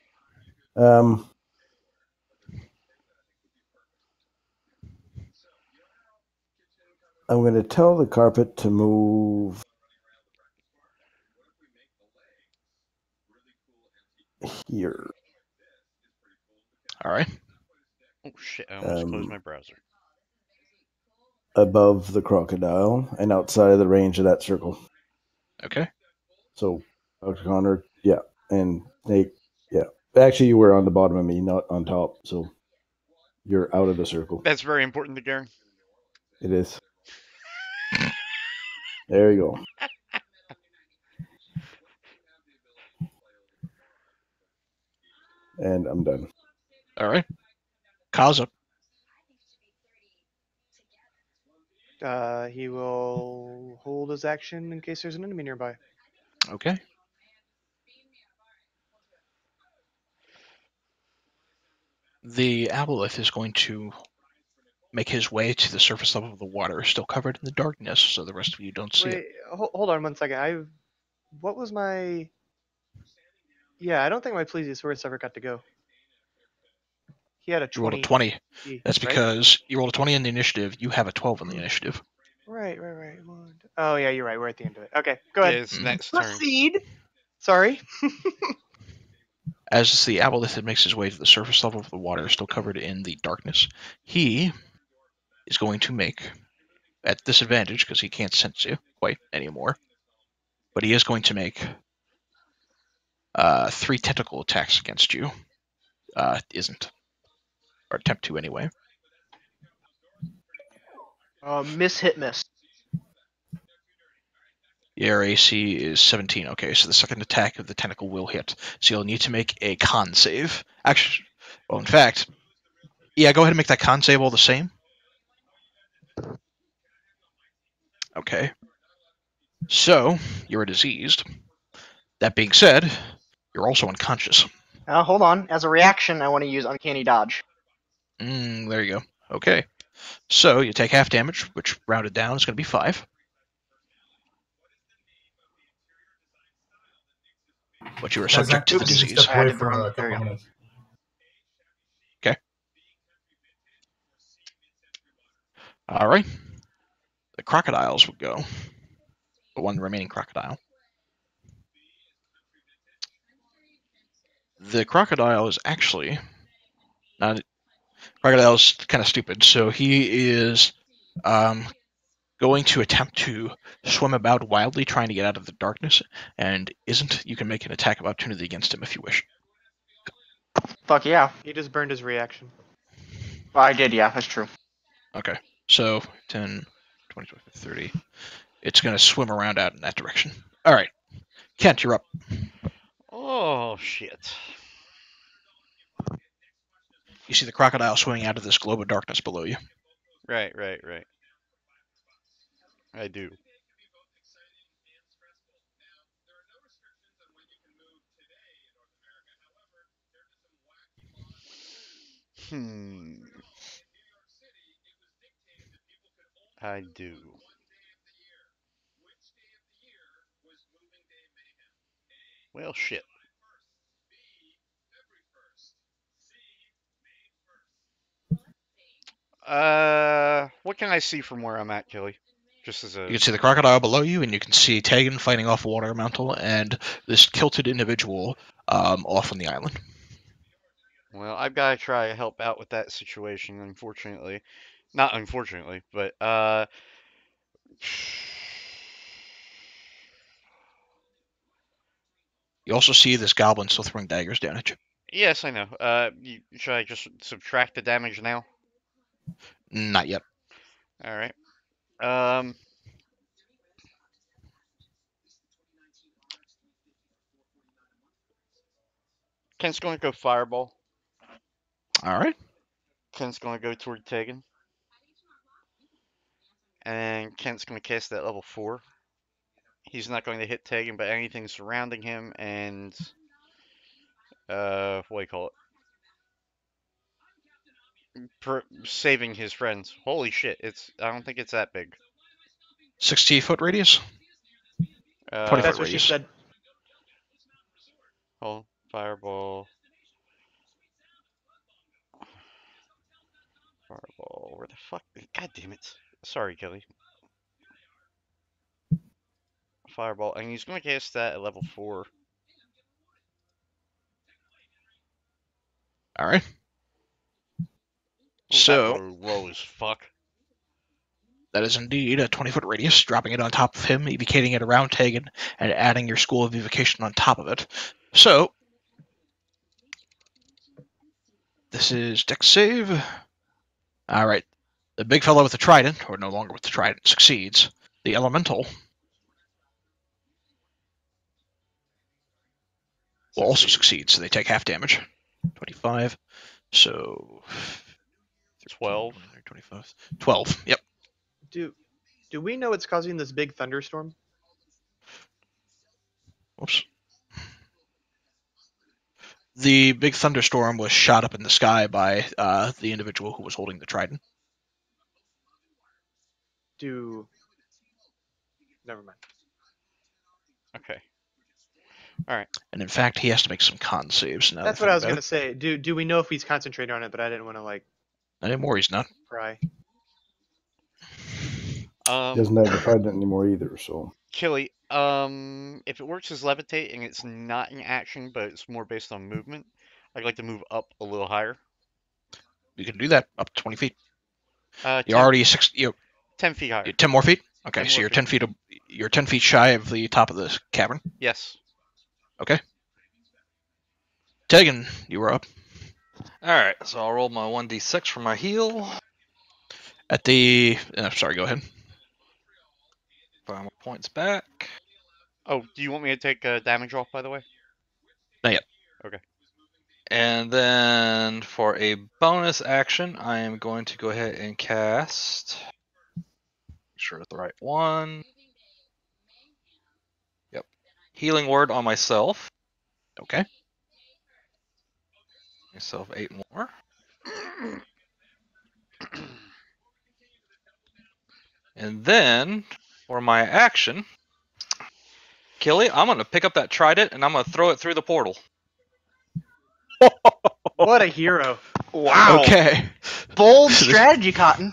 I'm going to tell the carpet to move here. All right. Oh shit! I almost closed my browser. Above the crocodile and outside of the range of that circle. Okay. So, Dr. Connor, yeah, and Snake, yeah. Actually, you were on the bottom of me, not on top, so you're out of the circle. That's very important to Garen. It is. There you go. And I'm done. All right. Kaza. He will hold his action in case there's an enemy nearby. Okay. The abeloth is going to make his way to the surface level of the water, still covered in the darkness, so the rest of you don't see it. Wait, hold on 1 second. What was my? Yeah, I don't think my plesiosaurus ever got to go. He had a You rolled a 20. 20. That's right? because you rolled a 20 in the initiative. You have a 12 in the initiative. Right. Oh yeah, you're right. We're at the end of it. Okay, go ahead. It's next turn. Proceed. Sorry. As the abeloth makes his way to the surface level of the water, still covered in the darkness, he is going to make, at disadvantage because he can't sense you quite anymore, but he is going to make 3 tentacle attacks against you. Isn't. Or attempt to anyway. Miss. Your AC is 17. Okay, so the second attack of the tentacle will hit. So you'll need to make a con save. Actually, well, in fact, yeah, go ahead and make that con save all the same. Okay. So, you're diseased. That being said, you're also unconscious. Hold on. As a reaction, I want to use Uncanny Dodge. There you go. Okay. So, you take half damage, which rounded down is going to be 5. But you are subject to the Guys, disease. step away Added for wrong. a There couple you go. minutes. Alright. The crocodiles would go. The one remaining crocodile. The crocodile is actually not. Crocodile's kind of stupid, so he is going to attempt to swim about wildly, trying to get out of the darkness, and isn't. You can make an attack of opportunity against him if you wish. Fuck yeah. He just burned his reaction. Well, I did, yeah, that's true. Okay, so 10, 20, 25, 30. It's going to swim around out in that direction. All right, Kent, you're up. Oh shit. You see the crocodile swimming out of this globe of darkness below you. Right. I do. Hmm. I do. Well, shit. What can I see from where I'm at, Kelly? Just as You a. can see the crocodile below you, and you can see Tegan fighting off a water elemental and this kilted individual off on the island. Well, I've got to try to help out with that situation, unfortunately. Not unfortunately, but, You also see this goblin still throwing daggers down at you. yes, I know. Should I just subtract the damage now? Not yet. Alright. Um. Kent's going to go Fireball. All right. Kent's going to go toward Tegan. And Kent's going to cast that level 4. He's not going to hit Tegan, but anything surrounding him and, what do you call it? Saving his friends. Holy shit, I don't think it's that big. 60-foot radius? 20 That's foot what she radius. said. Oh, Fireball. Fireball, where the fuck? God damn it. Sorry, Kelly. Fireball, and he's going to cast that at level 4. All right. Ooh, So that low as fuck. that is indeed a 20-foot radius, dropping it on top of him, evocating it around Tegan, and adding your School of Evocation on top of it. So this is Dex save. All right. The big fellow with the trident, or no longer with the trident, succeeds. The elemental will also succeed, so they take half damage. 25. So 12. 25. 12. Yep. Do we know what's causing this big thunderstorm? Whoops. The big thunderstorm was shot up in the sky by the individual who was holding the trident. Never mind. Okay. Alright. And in fact, he has to make some con saves now. That's what I was gonna say. Do we know if he's concentrating on it? But I didn't want to like Not anymore, he's not. pry. He doesn't have the trident anymore either, so. Killy, if it works as levitate and it's not an action, but it's more based on movement, I'd like to move up a little higher. You can do that up to 20 feet. 10, You're already 10 feet higher. 10 more feet? Okay, 10 so more you're feet. 10 feet. You're 10 feet shy of the top of the cavern. Yes. Okay. Tegan, you were up. Alright, so I'll roll my 1d6 for my heal. At the... sorry, go ahead. 5 more points back. Oh, do you want me to take damage off, by the way? Not yet. Okay. And then for a bonus action, I am going to go ahead and cast. Make sure it's the right one. Yep. Healing word on myself. Okay. Myself 8 more. And then for my action, Killy, I'm going to pick up that trident and I'm going to throw it through the portal. What a hero! Wow. Okay. Bold strategy, Cotton.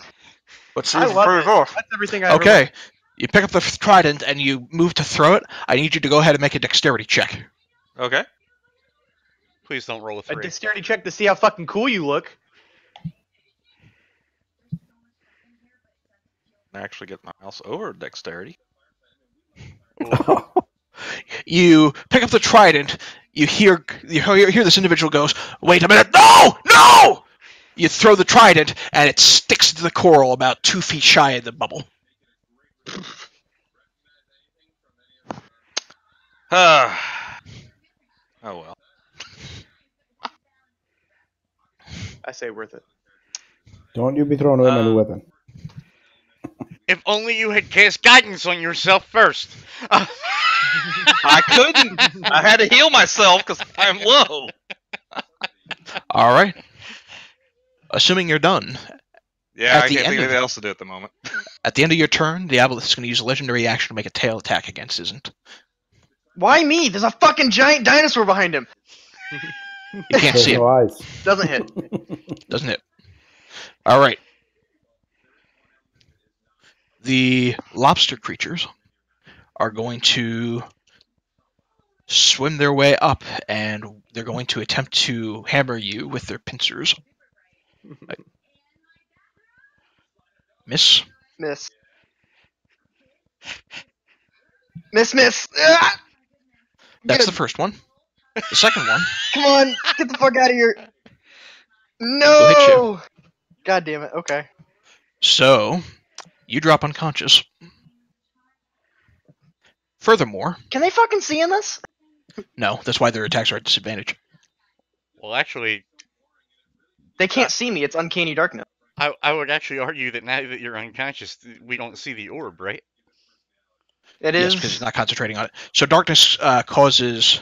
I love it. That's everything I ever Okay. wanted. You pick up the trident and you move to throw it. I need you to go ahead and make a dexterity check. Okay. Please don't roll a A 3. dexterity check to see how fucking cool you look. actually get my mouse over dexterity. You pick up the trident. You hear this individual goes, "Wait a minute! No! No!" You throw the trident, and it sticks to the coral about 2 feet shy of the bubble. Oh well. I say worth it. Don't you be throwing away my new weapon. If only you had cast guidance on yourself first. I couldn't. I had to heal myself because I'm low. All right. Assuming you're done. Yeah, At I the can't end think of of- anything else to do at the moment. At the end of your turn, the abeloths is going to use a legendary action to make a tail attack against Isn't. Why me? There's a fucking giant dinosaur behind him. You can't There's see no it, eyes. Doesn't hit. doesn't it? All right. The lobster creatures are going to swim their way up, and they're going to attempt to hammer you with their pincers. Miss. Miss. Miss. Ah! That's Good. the first one. The second one Come on, get the fuck out of here. will hit you. No. God damn it. Okay. So, you drop unconscious. Furthermore, Can they fucking see in this? no, that's why their attacks are at disadvantage. Well, actually, They can't see me. It's uncanny darkness. I would actually argue that now that you're unconscious, we don't see the orb, right? It Yes, is. because he's not concentrating on it. So darkness causes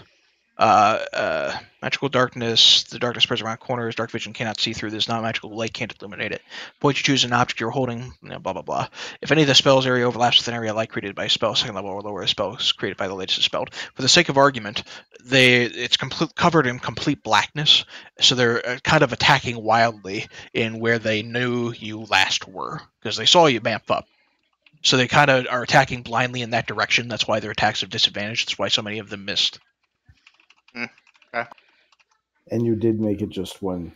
magical darkness. The darkness spreads around corners. Dark vision cannot see through this. Non-magical light can't illuminate it. Point you choose an object you're holding. Blah blah blah. If any of the spell's area overlaps with an area of light created by a spell, second level or lower, a spell is created by the latest dispelled. For the sake of argument, it's covered in complete blackness, so they're kind of attacking wildly in where they knew you last were, because they saw you vamp up. So they kind of are attacking blindly in that direction. That's why their attacks have disadvantage. That's why so many of them missed. And you did make it just one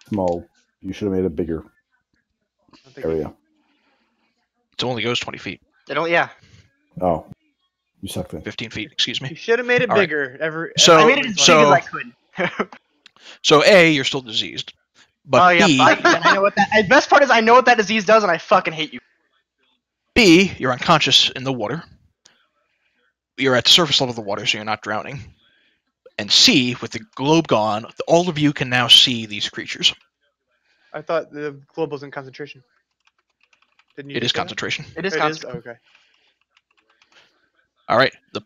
small. You should have made a bigger I think area. It only goes 20 feet. They don't. Yeah. Oh, you suck then. 15 feet, excuse You me. should have made it All right. bigger. So- I made it as big so- as I could. So A, you're still diseased. But Oh yeah. B, I know what that. The best part is I know what that disease does, and I fucking hate you. B, you're unconscious in the water. You're at the surface level of the water, so you're not drowning. And C, with the globe gone, all of you can now see these creatures. I thought the globe was in concentration. Didn't you? It is just say that? concentration. It is It is? constant. Okay. All right, the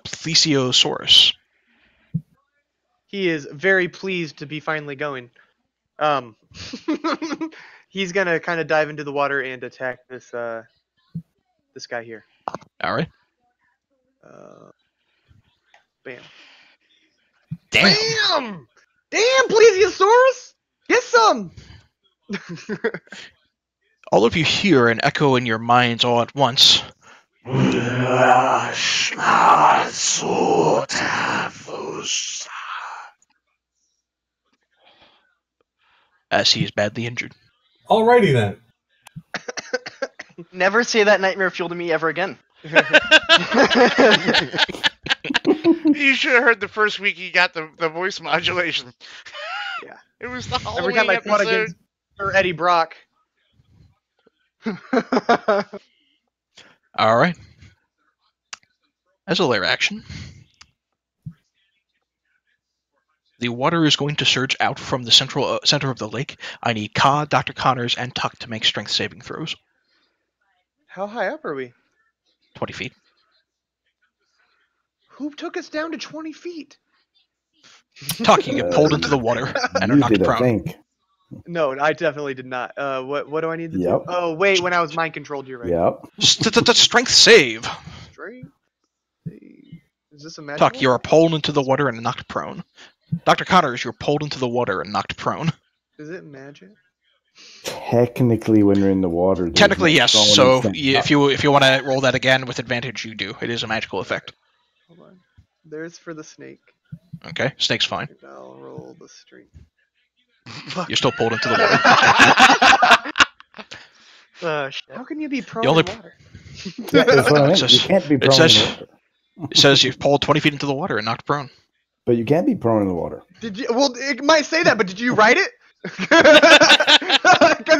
plesiosaurus. He is very pleased to be finally going. He's gonna kind of dive into the water and attack this guy here. All right. Bam. Damn. Damn, Plesiosaurus! Get some! All of you hear an echo in your minds all at once. As he is badly injured. Alrighty then. Never say that nightmare fuel to me ever again. You should have heard the first week he got the voice modulation. Yeah. It was the Every Halloween time I fought episode. against Sir Eddie Brock. All right. As a lair action, the water is going to surge out from the center of the lake. I need Ka, Dr. Connors, and Tuck to make strength saving throws. How high up are we? 20 feet. Who took us down to 20 feet? Tuck, you get pulled into the water and are You knocked did, I prone. think. No, I definitely did not. What do I need to Yep. do? Oh, wait, when I was mind controlled, you're right. Yep. Strength save. Straight. Is this a magic? Tuck, you are pulled into the water and knocked prone. Dr. Connors, you're pulled into the water and knocked prone. Is it magic? Technically, when you're in the water. there's Technically, no yes. throwing So and stuff. if you want to roll that again with advantage, you do. It is a magical effect. Hold on. There's for the snake. Okay, snake's fine. And I'll roll the string. You're still pulled into the water. How can you be prone only- in water? Yeah, that's what I mean. It says- You can't be it prone in says- the water. It says you've pulled 20 feet into the water and knocked prone. But you can't be prone in the water. Did you? Well, it might say that, but did you write it? Because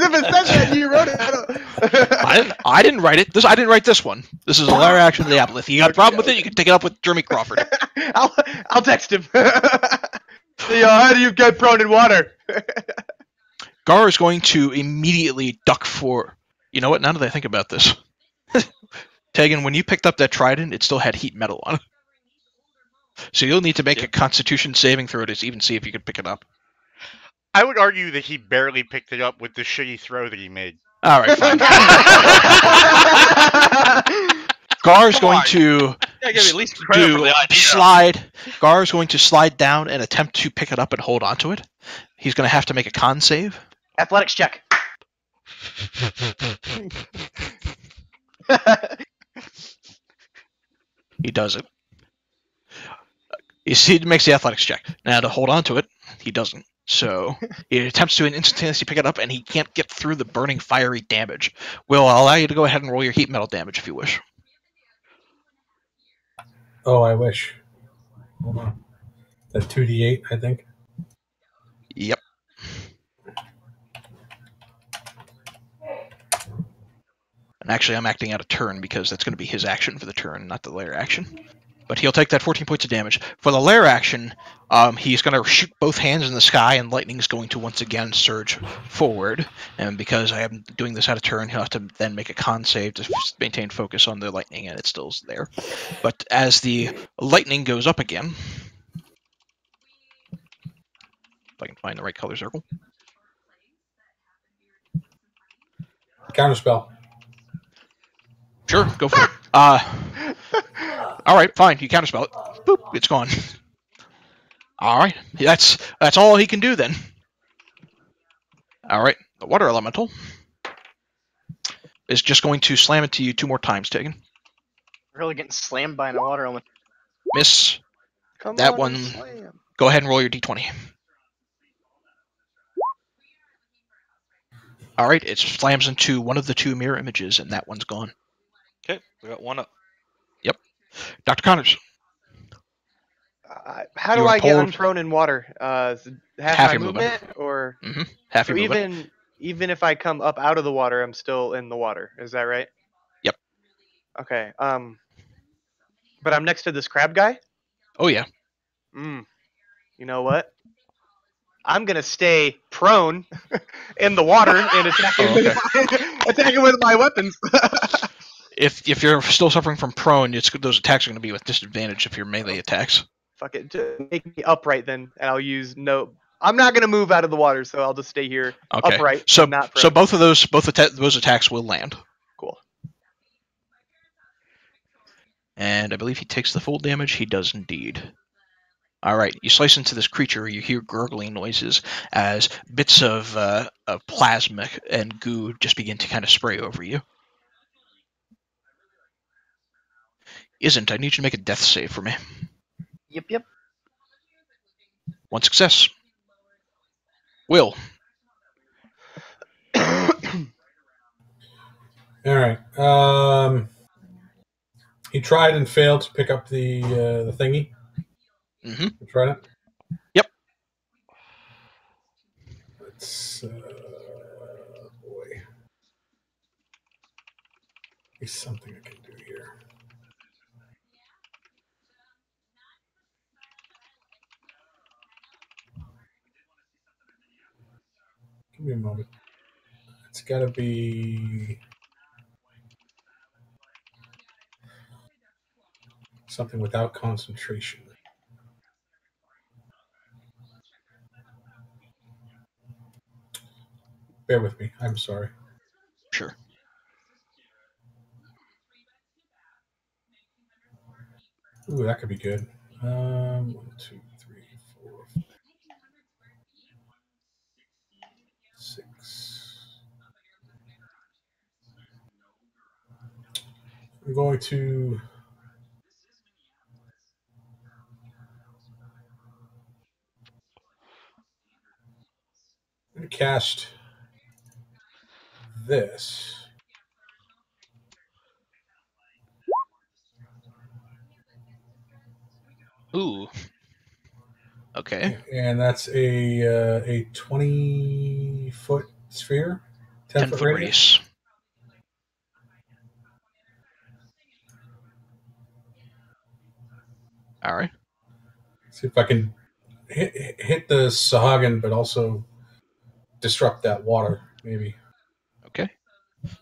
if it says that and you wrote it, I didn't write it. I didn't write this one. This is a lair action of the abeloth. If you got a problem with it, you can take it up with Jeremy Crawford. I'll text him. How do you get prone in water? Gar is going to immediately duck for. You know what? Now that I think about this, Tegan, when you picked up that trident, it still had heat metal on it. So you'll need to make a Constitution saving throw to even see if you can pick it up. I would argue that he barely picked it up with the shitty throw that he made. All right, fine. Gar's going to Yeah, give me at least credit for do the idea. slide. Gar's going to slide down and attempt to pick it up and hold onto it. He's going to have to make a con save. Athletics check. He does it. He makes the athletics check. Now to hold onto it, he doesn't. So he attempts to instantaneously pick it up, and he can't get through the burning, fiery damage. Will, I'll allow you to go ahead and roll your heat metal damage if you wish. Oh, I wish. Hold on. That's 2d8, I think. Yep. And actually, I'm acting out a turn because that's going to be his action for the turn, not the lair action. But he'll take that 14 points of damage. For the lair action, he's going to shoot both hands in the sky, and lightning's going to once again surge forward. And because I am doing this out of turn, he'll have to then make a con save to maintain focus on the lightning, and it still's there. But as the lightning goes up again, if I can find the right color circle. Counterspell. Sure, go for it. All right, fine. You counterspell it. Boop, it's gone. All right, that's all he can do then. All right, the water elemental is just going to slam into you 2 more times, Tegan. Really getting slammed by an water element. Miss. Come That on, one- slam. Go ahead and roll your d20. All right, it slams into one of the 2 mirror images, and that one's gone. Okay, we got one up. Dr. Connors, How do You are I get pulled- unprone in water? Half Half my your movement. or half so your movement. even if I come up out of the water, I'm still in the water. Is that right? Yep. Okay. But I'm next to this crab guy. Oh yeah. You know what? I'm gonna stay prone in the water and attack him, attack him with my weapons. If you're still suffering from prone, those attacks are going to be with disadvantage if you're melee attacks. Fuck it, just make me upright then, and I'll use no. I'm not gonna move out of the water, so I'll just stay here Okay. upright. So and not prone. so both of those attacks will land. Cool. And I believe he takes the full damage. He does indeed. All right, you slice into this creature. You hear gurgling noises as bits of plasma and goo just begin to kind of spray over you. Isn't. I need you to make a death save for me. Yep. 1 success. Will. All right. He tried and failed to pick up the thingy. Mm-hmm. You tried it? Yep. Let's, boy. There's something I can do here. Give me a moment. It's got to be something without concentration. Bear with me. I'm sorry. Sure. Ooh, that could be good. 1, 2, 3, 4, 6. I'm going to cast this. Ooh. Okay. And that's a 20-foot sphere, 10-foot 10-foot radius. radius. All right. See if I can hit the Sahagin, but also disrupt that water, maybe. Okay.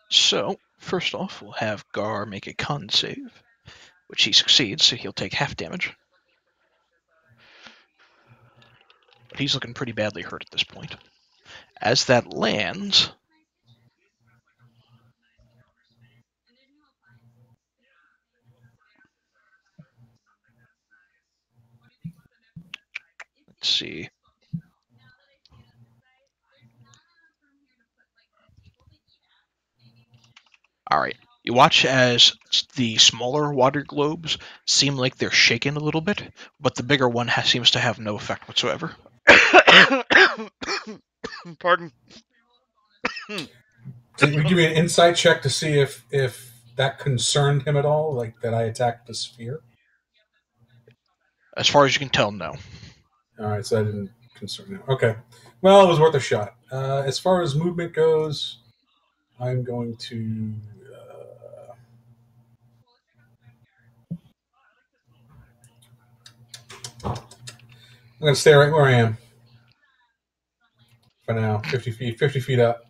So, first off, we'll have Gar make a con save, which he succeeds, so he'll take half damage. But he's looking pretty badly hurt at this point. As that lands, let's see. All right. You watch as the smaller water globes seem like they're shaken a little bit, but the bigger one seems to have no effect whatsoever. Pardon. Did we give me an insight check to see if that concerned him at all, like that I attacked the sphere? As far as you can tell, no. All right, so I didn't concern him. Okay, well, it was worth a shot. As far as movement goes, I'm going to. I'm going to stay right where I am for now. 50 feet up.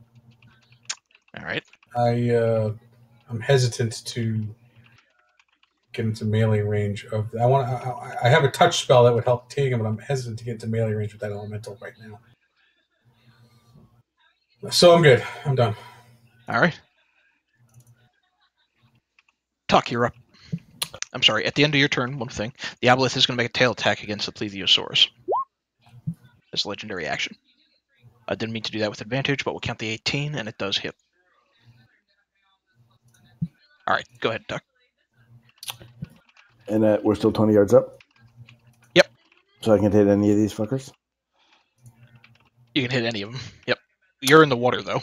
All right. I'm hesitant to get into melee range of. I have a touch spell that would help Tegan, but I'm hesitant to get into melee range with that elemental right now. So I'm good. I'm done. All right. Tuck, you're up. I'm sorry. At the end of your turn, one thing, the abeloth is going to make a tail attack against the plesiosaurus. As a legendary action. I didn't mean to do that with advantage, but we'll count the 18, and it does hit. All right, go ahead, Tuck. And we're still 20 yards up? Yep. So I can hit any of these fuckers? You can hit any of them. Yep. You're in the water, though.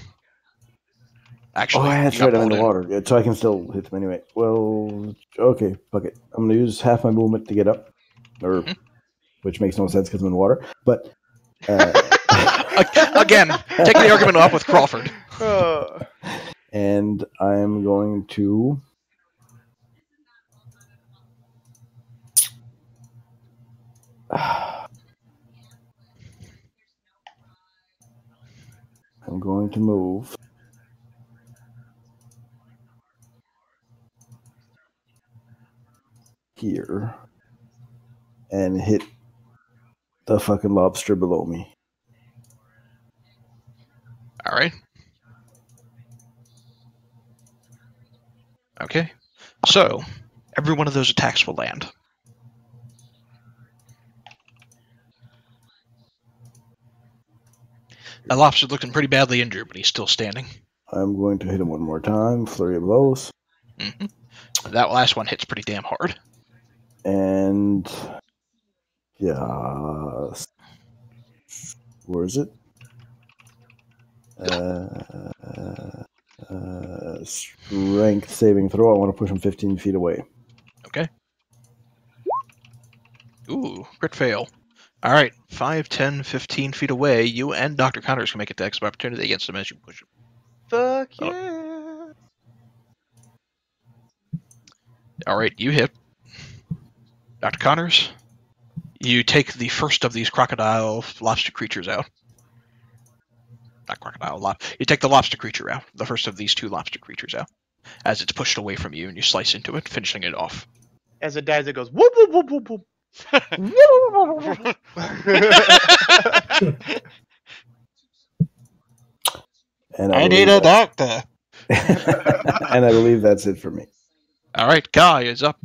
Actually, that's right, I'm in the water. Yeah, so I can still hit them anyway. Well, okay, fuck it. I'm going to use half my movement to get up, or which makes no sense because I'm in water. But again, take the argument up with Crawford. And I'm going to move here and hit the fucking lobster below me. All right. Okay. So, every one of those attacks will land. That lobster's looking pretty badly injured, but he's still standing. I'm going to hit him one more time. Flurry of blows. Mm-hmm. That last one hits pretty damn hard. And yeah, where is it? Strength saving throw. I want to push him 15 feet away. Okay. Ooh, crit fail. All right, 5, 10, 15 feet away. You and Dr. Connors can make attacks of opportunity against him as you push him. Fuck yeah. All right, you hit. Dr. Connors, you take the first of these crocodile lobster creatures out. Not crocodile, you take the lobster creature out, the first of these two lobster creatures out, as it's pushed away from you, and you slice into it, finishing it off. As it dies, it goes whoop whoop whoop whoop whoop. And I need a doctor. And I believe that's it for me. All right, Guy is up.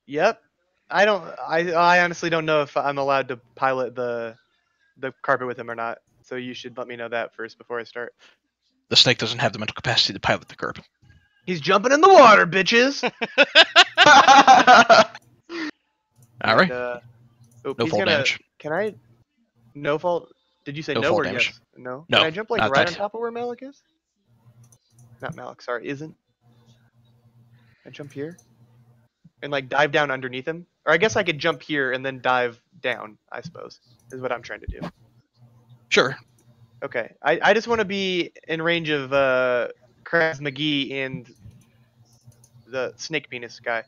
Yep. I honestly don't know if I'm allowed to pilot the carpet with him or not. So you should let me know that first before I start. The snake doesn't have the mental capacity to pilot the carpet. He's jumping in the water, bitches. All right. No fall damage. Can I? No fall. Did you say No no fall or damage. yes? No. No, Can I jump like not right that. on top of where Malik is? Not Malik. Sorry, isn't. I jump here. and like dive down underneath him? Or I guess I could jump here and then dive down, I suppose, is what I'm trying to do. Sure. Okay. I just want to be in range of Kraz McGee and the snake penis guy.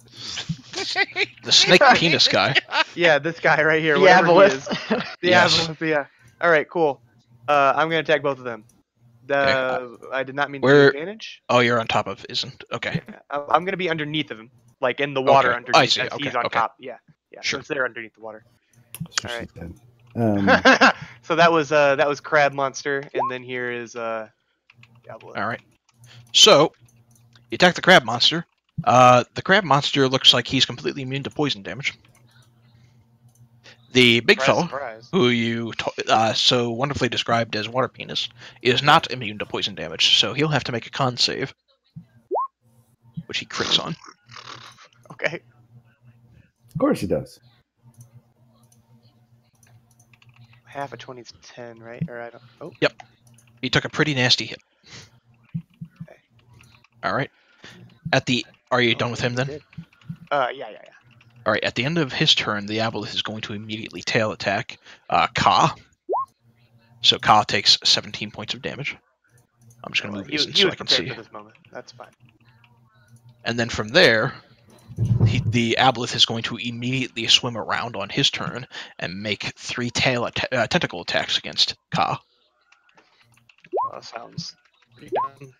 The snake penis guy. Yeah, this guy right here, The whatever he is. abeloths. The Yes. abeloths, yeah. Alright, cool. I'm gonna attack both of them. I did not mean to do Where- advantage. Oh, you're on top of isn't. Okay. I'm gonna be underneath of him. Like in the water Okay. underneath I see. as Okay, he's on okay. top. Yeah. Yeah. Sure. So it's there underneath the water. So Alright. she's dead. So that was Crab Monster, and then here is Diablo. All right. So, you attack the crab monster. The crab monster looks like he's completely immune to poison damage. The big Surprise, fella, surprise. who you so wonderfully described as water penis, is not immune to poison damage, so he'll have to make a con save, which he crits on. Okay. Of course he does. Half a 20 is 10, right? Or I don't. Oh. He took a pretty nasty hit. Okay. All right. Are you done with him he then? did. Yeah. All right. At the end of his turn, the aboleth is going to immediately tail attack Ka. So Ka takes 17 points of damage. I'm just going to move He these was so I can prepared see. for this moment. That's fine. And then from there, the aboleth is going to immediately swim around on his turn and make 3 tentacle attacks against Ka. Sounds pretty dumb.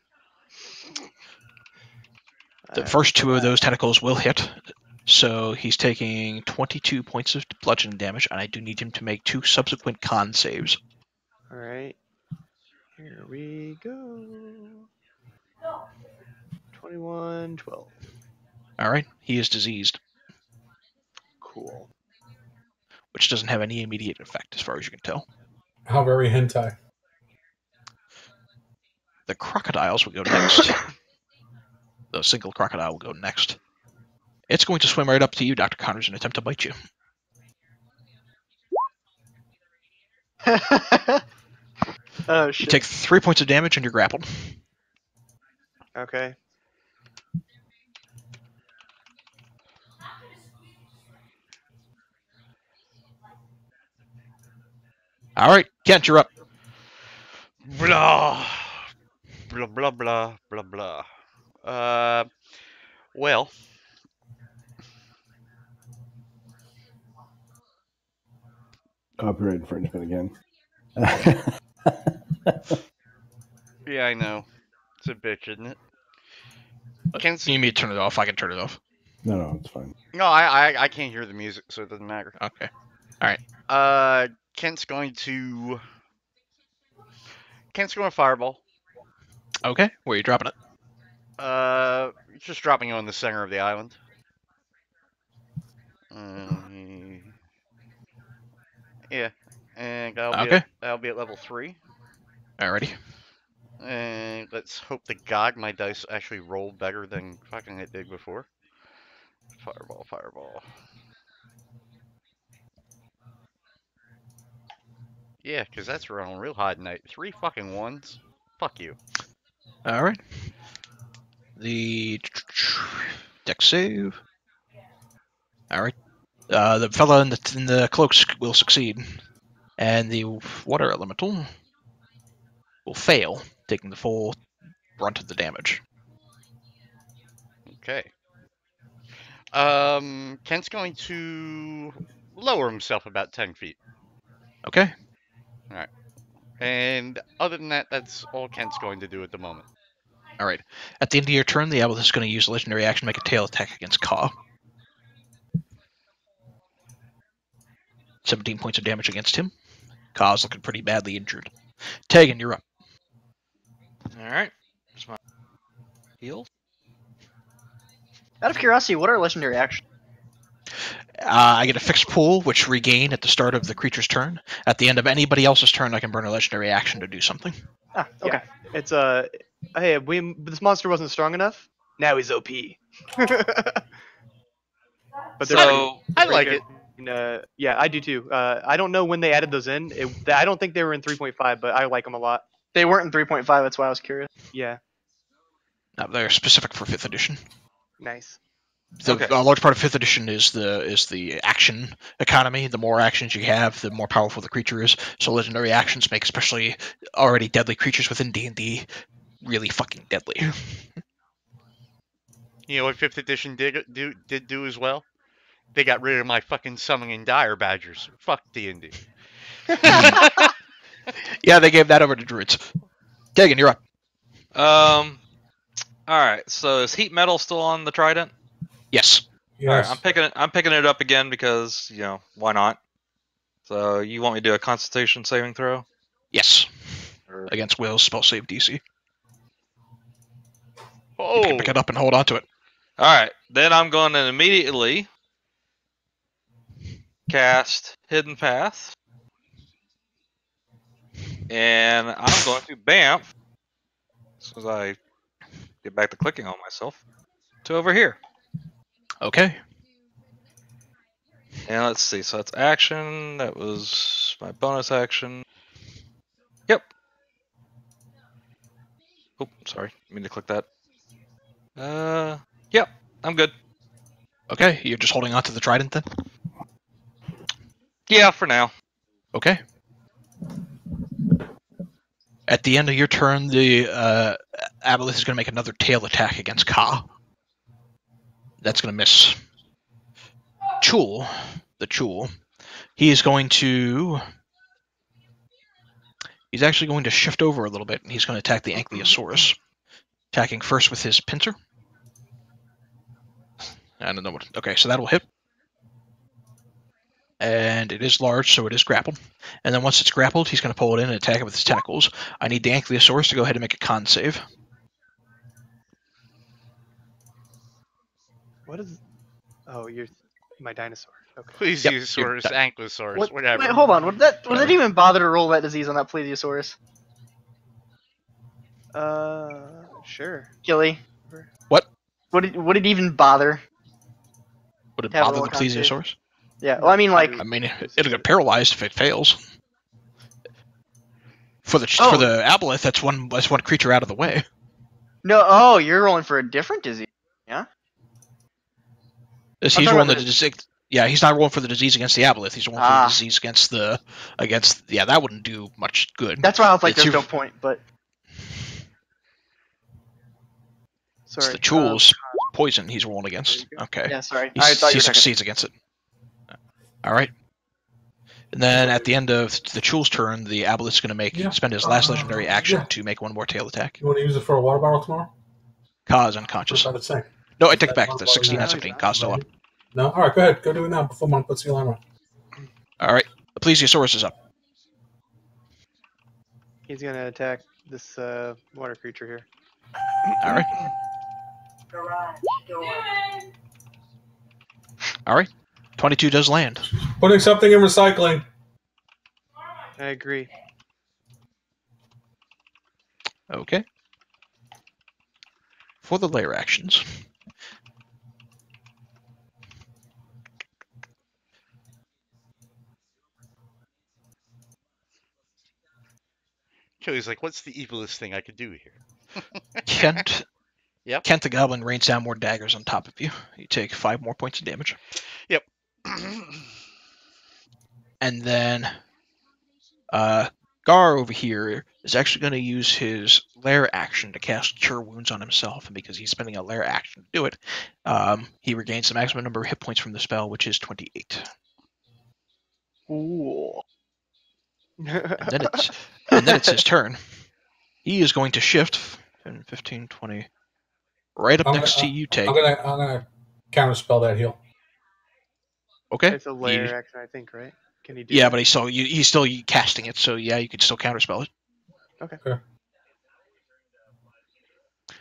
The first 2 of those tentacles will hit, so he's taking 22 points of bludgeoning damage, and I do need him to make 2 subsequent con saves. All right. Here we go. 21, 12. All right, he is diseased, Cool. which doesn't have any immediate effect as far as you can tell. How very hentai. The crocodiles will go next. The single crocodile will go next. It's going to swim right up to you, Dr. Connors, and attempt to bite you. Oh You shit. take 3 points of damage and you're grappled. Okay. All right, Kent, you're up. Blah. Blah, blah, blah, blah, blah. Well, Copyright infringement again. yeah, I know. It's a bitch, isn't it? Kent's, You need me to turn it off? I can turn it off. No, it's fine. no, I can't hear the music, so it doesn't matter. Okay. Kent's going to fireball. Okay, where are you dropping it? Just dropping it on the center of the island. Yeah, and I'll be at level 3. Alrighty. And let's hope to God my dice actually roll better than fucking it did before. Fireball. Yeah, because that's rolling real hot tonight. 3 fucking 1s. Fuck you. Alright. The deck save. Alright. The fella in the cloaks will succeed. And the water elemental will fail, taking the full brunt of the damage. Okay. Kent's going to lower himself about 10 feet. Okay. And other than that, that's all Kent's going to do at the moment. Alright. At the end of your turn, the aboleth is going to use a legendary action to make a tail attack against Ka. 17 points of damage against him. Ka's looking pretty badly injured. Tegan, you're up. All right. Here's my heal. Out of curiosity, what are legendary actions? I get a fixed pool, which regain at the start of the creature's turn. At the end of anybody else's turn, I can burn a legendary action to do something. Ah, okay. It's hey, this monster wasn't strong enough. Now he's OP. But So I like it. Yeah, I do too. I don't know when they added those in. I don't think they were in 3.5, but I like them a lot. They weren't in 3.5, that's why I was curious. Yeah, They're specific for 5th edition. nice. The a large part of 5th edition is the action economy. The more actions you have, the more powerful the creature is. So legendary actions make especially already deadly creatures within D&D really fucking deadly. You know what 5th edition did do as well? They got rid of my fucking summoning dire badgers. Fuck D&D. Yeah, they gave that over to druids. Kagan, you're up. All right. So is heat metal still on the trident? Yes. Yes. All right. I'm picking it up again because why not? So you want me to do a Constitution saving throw? Yes. Or... Against Will's spell save DC. You Oh, can pick it up and hold on to it. All right. Then I'm going to immediately cast Hidden Path. And I'm going to BAMF, as soon as I get back to clicking on myself, to over here. Okay. And let's see. So that's action. That was my bonus action. Yep. Oh, sorry. I mean to click that. Yep. I'm good. Okay, you're just holding on to the trident then? Yeah, for now. Okay. At the end of your turn, the abeloth is going to make another tail attack against Ka. That's going to miss. Chul, the Chul, he's actually going to shift over a little bit, and he's going to attack the Ankylosaurus. Attacking first with his pincer. I don't know what. Okay, so that'll hit. And it is large, so it is grappled. And then once it's grappled, he's going to pull it in and attack it with his tentacles. I need the Ankylosaurus to go ahead and make a con save. What is? Oh, you're my dinosaur. Okay. Plesiosaurus, Yep, Ankylosaurus, whatever. Wait, hold on. Would it even bother to roll that disease on that plesiosaurus? Sure. Gilly. What? Would it even bother? Would it Have a bother roll the con save. Plesiosaurus? Yeah. Well, I mean, like, I mean, it'll get paralyzed if it fails. For the Oh. abeloth, that's one creature out of the way. no. Oh, you're rolling for a different disease. He's talking rolling about the disease. Yeah, he's not rolling for the disease against the abeloth. He's rolling for the disease against Yeah, that wouldn't do much good. That's why I was like, It's there's your- no point. But It's sorry. the Chul's poison he's rolling against. Okay. Yeah. Sorry. He I thought you were talking. succeeds against it. All right. And then at the end of the Chul's turn, the abeloth's going to spend his last legendary action to make one more tail attack. You want to use it for a water bottle tomorrow? Ka is unconscious. About to say. No, I take it back. The 16 No, and he's 17. not. Ka's still up. No? All right, go ahead. Go do it now before Mom puts the alarm on. All right. The Plesiosaurus is up. He's gonna attack this water creature here. All right. All right. 22 does land. Putting something in recycling. I agree. Okay. For the lair actions. Joey's like, what's the evilest thing I could do here? Kent. Yep. Kent the Goblin rains down more daggers on top of you. You take 5 more points of damage. Yep. And then Gar over here is actually going to use his lair action to cast Cure Wounds on himself. And because he's spending a lair action to do it, he regains the maximum number of hit points from the spell, which is 28. Ooh. And then it's his turn. He is going to shift 10, 15, 20, right up next to you, Tay. I'm gonna counterspell that heal. Okay. It's a layer action, I think, right? Can he do? Yeah, that? but he's still casting it, so yeah, you could still counterspell it.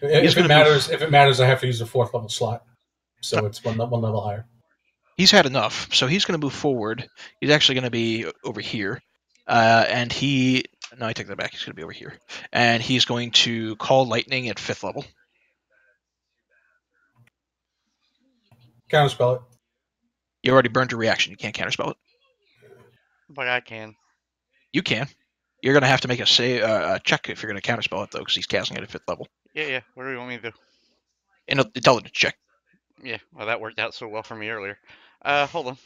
If it matters, I have to use a 4th level slot, so it's one level higher. He's had enough, so he's going to move forward. He's actually going to be over here, and no, I take that back. He's going to be over here, and he's going to call lightning at 5th level. Counterspell it. You already burned your reaction. You can't counterspell it. But I can. You can. You're going to have to make a check if you're going to counterspell it, though, because he's casting it at 5th level. Yeah. What do you want me to do? Intelligence check. Yeah, well, that worked out so well for me earlier. Hold on.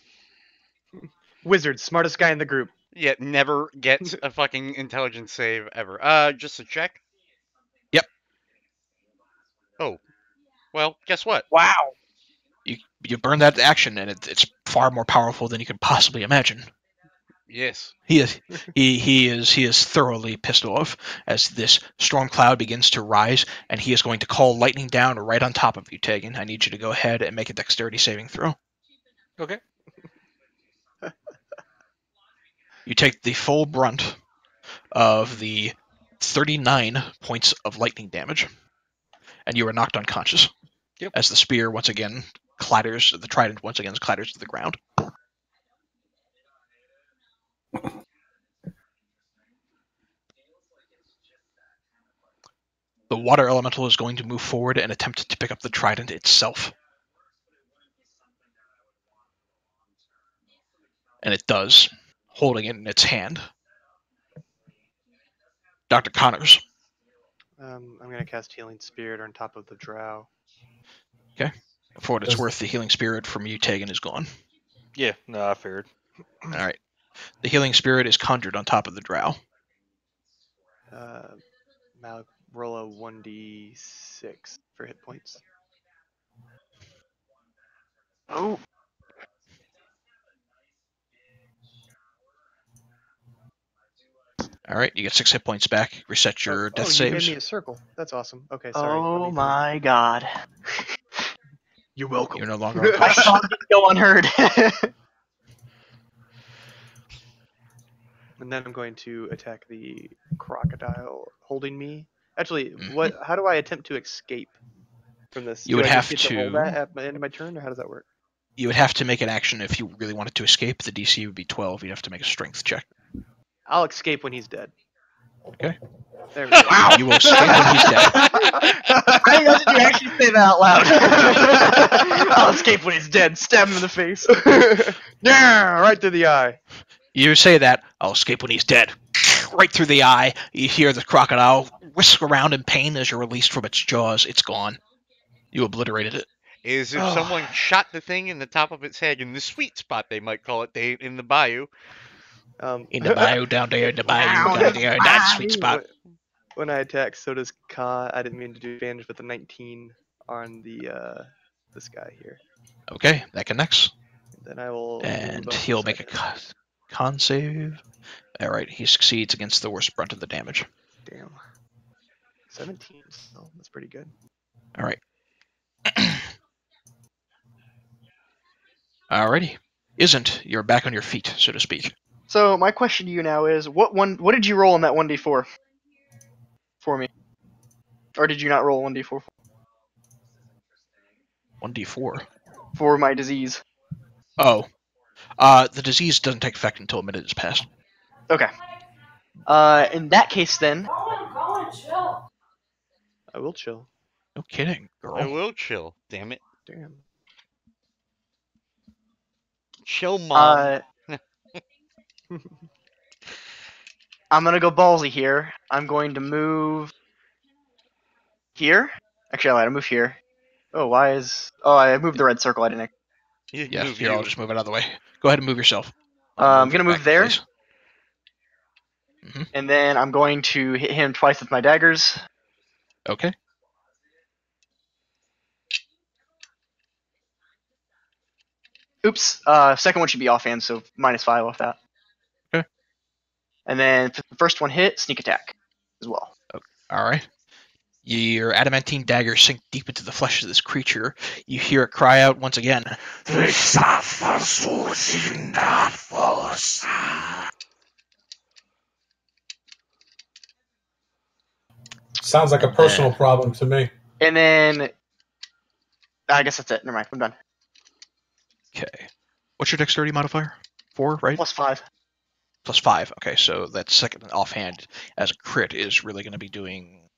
Wizard, smartest guy in the group. Yeah, never gets a fucking intelligence save ever. Just a check. Yep. Oh, well, guess what? Wow. You burn that action, and it's far more powerful than you could possibly imagine. Yes. He is thoroughly pissed off as this storm cloud begins to rise, and he is going to call lightning down right on top of you, Tegan. I need you to go ahead and make a dexterity saving throw. Okay. You take the full brunt of the 39 points of lightning damage, and you are knocked unconscious. Yep. As the spear once again clatters, the trident once again clatters to the ground. The water elemental is going to move forward and attempt to pick up the trident itself. And it does, holding it in its hand. Dr. Connors. I'm gonna cast Healing Spirit on top of the drow. For what it's Does- worth, the healing spirit from you, Tegan, is gone. Yeah, no, I figured. All right. The healing spirit is conjured on top of the drow. Now roll a 1d6 for hit points. Oh. All right, you get 6 hit points back. Reset your death you saves. made me a circle. That's awesome. Okay, sorry. Oh my god. You're welcome. You're no longer I unconscious. saw it go unheard. And then I'm going to attack the crocodile holding me. Actually, Mhm. what? How do I attempt to escape from this? You would I just have get to hold to- that at the end of my turn, or how does that work? You would have to make an action if you really wanted to escape. The DC would be 12. You'd have to make a strength check. I'll escape when he's dead. Okay. There we go. Wow. You will escape when he's dead. I imagine you actually say that out loud. I'll escape when he's dead. Stab him in the face. Yeah, right through the eye. You say that, I'll escape when he's dead. Right through the eye, you hear the crocodile whisk around in pain as you're released from its jaws. It's gone. You obliterated it. Is if Oh. someone shot the thing in the top of its head in the sweet spot, they might call it, in the bayou. In the bayou, down there in the bayou, down there in that sweet spot. When I attack, so does Ka. I didn't mean to do advantage with the 19 on the this guy here. Okay, that connects. Then I will. And move up he'll make a second. con save. Alright, he succeeds against the worst brunt of the damage. Damn. 17. So that's pretty good. Alright. Alrighty. You're back on your feet, so to speak. So my question to you now is, what did you roll on that 1d4 for me? Or did you not roll 1d4 1d4. for my disease? Oh. The disease doesn't take effect until a minute has passed. Okay. In that case then, I will chill. No kidding, girl. I will chill. Damn it. Damn. Chill, mom. I'm gonna go ballsy here. I'm going to move here. Actually, I lied. I move here. Oh, I moved the red circle. I didn't. Yeah, Move here, you. I'll just move it out of the way. Go ahead and move yourself. I'm gonna it move back, there. please. And then I'm going to hit him twice with my daggers. Okay. Oops. Second one should be offhand, so -5 off that. Okay. And then the first one hit, sneak attack as well. Alright. Your adamantine daggers sink deep into the flesh of this creature. You hear it cry out once again. Sounds like a personal problem to me. And then I guess that's it. Never mind. I'm done. Okay. What's your dexterity modifier? 4, right? +5. +5. Okay, so that second offhand as a crit is really going to be doing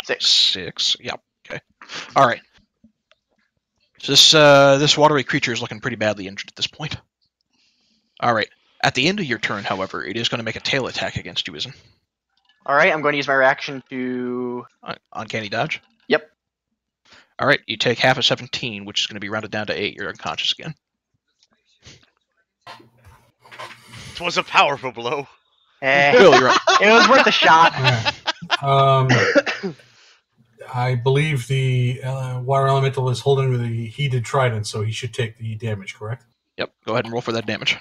6. Yep. Okay. All right. So this watery creature is looking pretty badly injured at this point. All right. At the end of your turn, however, it is going to make a tail attack against you, Izen. All right. I'm going to use my reaction to. Uncanny dodge. Yep. All right, you take half of 17, which is going to be rounded down to 8. You're unconscious again. It was a powerful blow. Will, you're up. It was worth a shot. I believe the water elemental is holding the heated trident, so he should take the damage, correct? Yep, go ahead and roll for that damage.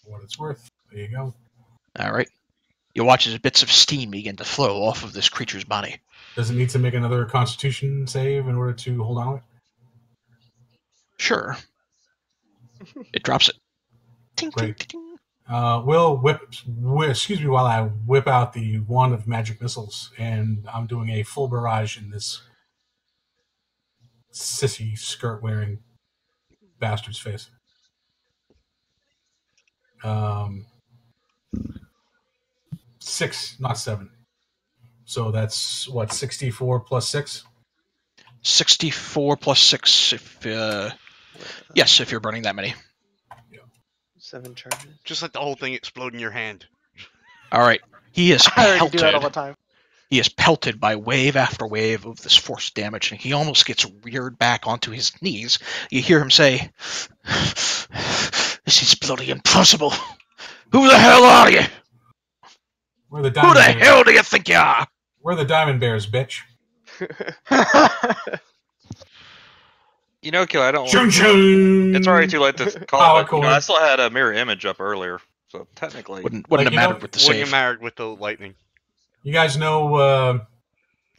For what it's worth. There you go. All right. You watch as bits of steam begin to flow off of this creature's body. Does it need to make another Constitution save in order to hold on to it? Sure. It drops it. Ting, ting, Great. ting, ting. Will excuse me while I whip out the wand of magic missiles, and I'm doing a full barrage in this sissy skirt wearing bastard's face. 6, not 7. So that's what, 64 plus 6? 64 plus 6 if... yes, if you're burning that many. 7 charges. Just let the whole thing explode in your hand. All right. He is I already do that all the pelted. time. He is pelted by wave after wave of this force damage, and he almost gets reared back onto his knees. You hear him say, "This is bloody impossible. Who the hell are you? We're the Who diamond the bears. hell do you think you are?" We're the diamond bears, bitch. You know, Kill, I don't. Chung chung. It's already too late to call Power it. But, you know, cord. I still had a mirror image up earlier, so technically. Wouldn't Like, have you know, mattered with the Wouldn't save. have mattered with the lightning. You guys know,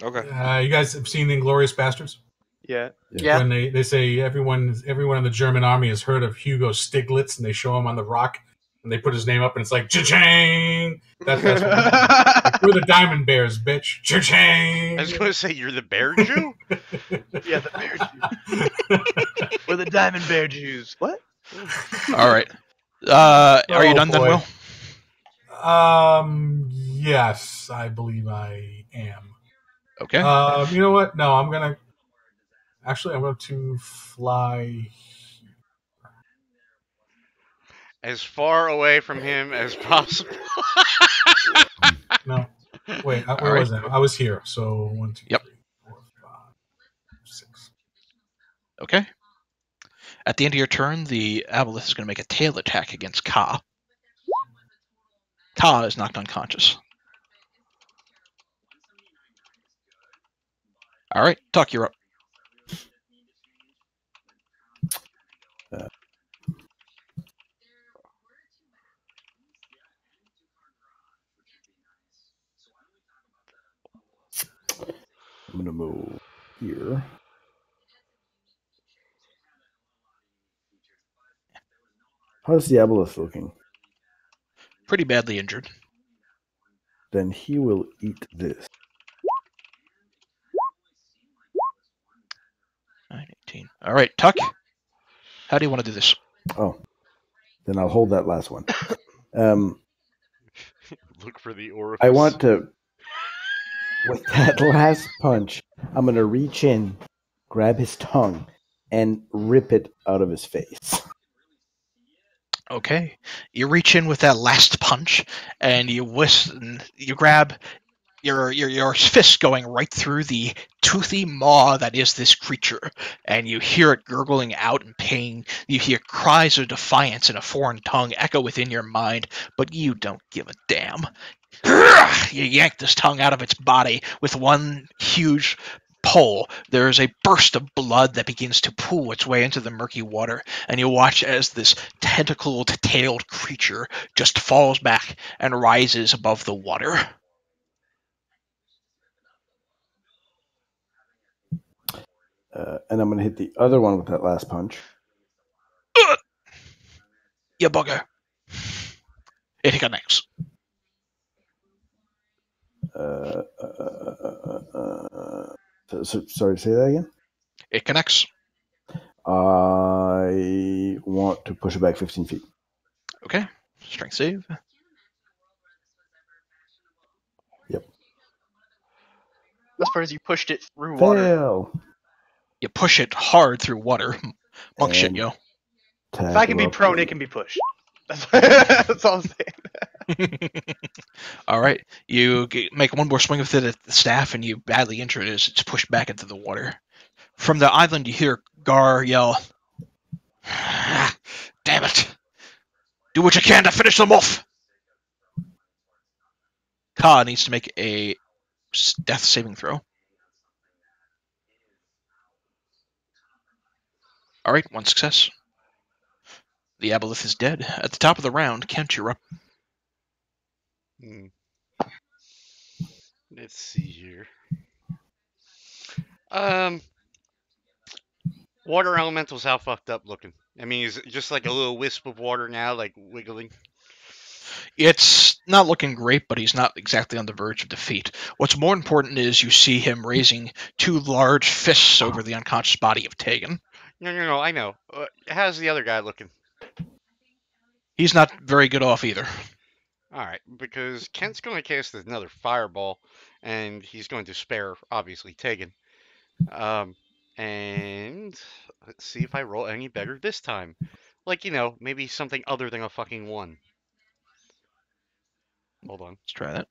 Okay. you guys have seen the Inglourious Bastards? Yeah. Yeah. When they say everyone in the German army has heard of Hugo Stiglitz, and they show him on the rock, and they put his name up, and it's like, cha-ching! That's what we're the Diamond Bears, bitch. Cha-ching! I was going to say, you're the bear Jew? Yeah, the bear Jews. We're the diamond bear Jews. What? All right. Are you Oh, done then, boy. Will? Yes, I believe I am. Okay. You know what? No, I'm going to fly. As far away from him as possible. No. Wait, where All right. was I? I was here. So 1, 2, Yep. 3, 4, 5, 6. Okay. At the end of your turn, the abeloth is going to make a tail attack against Ka. Ka is knocked unconscious. All right, Tuck, you're up. I'm going to move here. How's the abeloth looking? Pretty badly injured. Then he will eat this. 9, 18. All right, Tuck, how do you want to do this? Oh, then I'll hold that last one. Look for the orifice. I want to, with that last punch, I'm going to reach in, grab his tongue, and rip it out of his face. Okay. You reach in with that last punch, and you grab your fist going right through the toothy maw that is this creature, and you hear it gurgling out in pain. You hear cries of defiance in a foreign tongue echo within your mind, but you don't give a damn. You yank this tongue out of its body with one huge pull. There is a burst of blood that begins to pool its way into the murky water, and you watch as this tentacled-tailed creature just falls back and rises above the water. And I'm going to hit the other one with that last punch. You bugger. It connects. Sorry, say that again? It connects. I want to push it back 15 feet. Okay. Strength save. Yep. Best part is you pushed it through water. Fail. You push it hard through water. Monk shit, And yo. If I can be tackle prone, up it can be pushed. That's all I'm saying. All right, you make one more swing with it at the staff, and you badly injure it as it's pushed back into the water. From the island, you hear Gar yell, "Ah, damn it! Do what you can to finish them off!" Ka needs to make a death saving throw. All right, one success. The abeloth is dead. At the top of the round, Kent, you're up. Hmm. Let's see here. Um, Water elementals, how fucked up looking? I mean, is it just like a little wisp of water now, like wiggling? It's not looking great, but he's not exactly on the verge of defeat. What's more important is you see him raising two large fists over the unconscious body of Tegan. No, I know. How's the other guy looking? He's not very good off either. All right, because Kent's going to cast another fireball, and he's going to spare, obviously, Tegan. And let's see if I roll any better this time. Like, maybe something other than a fucking 1. Hold on. Let's try that.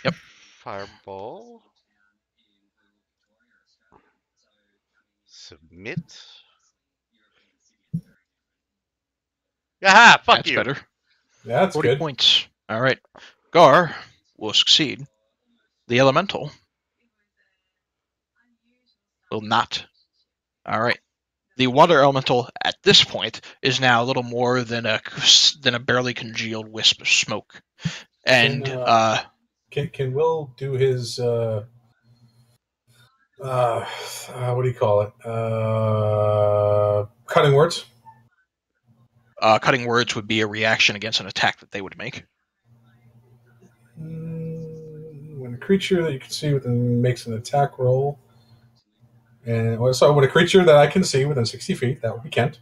Yep. Fireball. Submit. Aha! Fuck That's you. better. That's 40 good. points. All right. Gar will succeed. The elemental will not. All right. The water elemental at this point is now a little more than a barely congealed wisp of smoke. And Can Will do his what do you call it? Cutting words. cutting words would be a reaction against an attack that they would make. When a creature that you can see within makes an attack roll, and so when a creature that I can see within 60 feet, that would be Kent,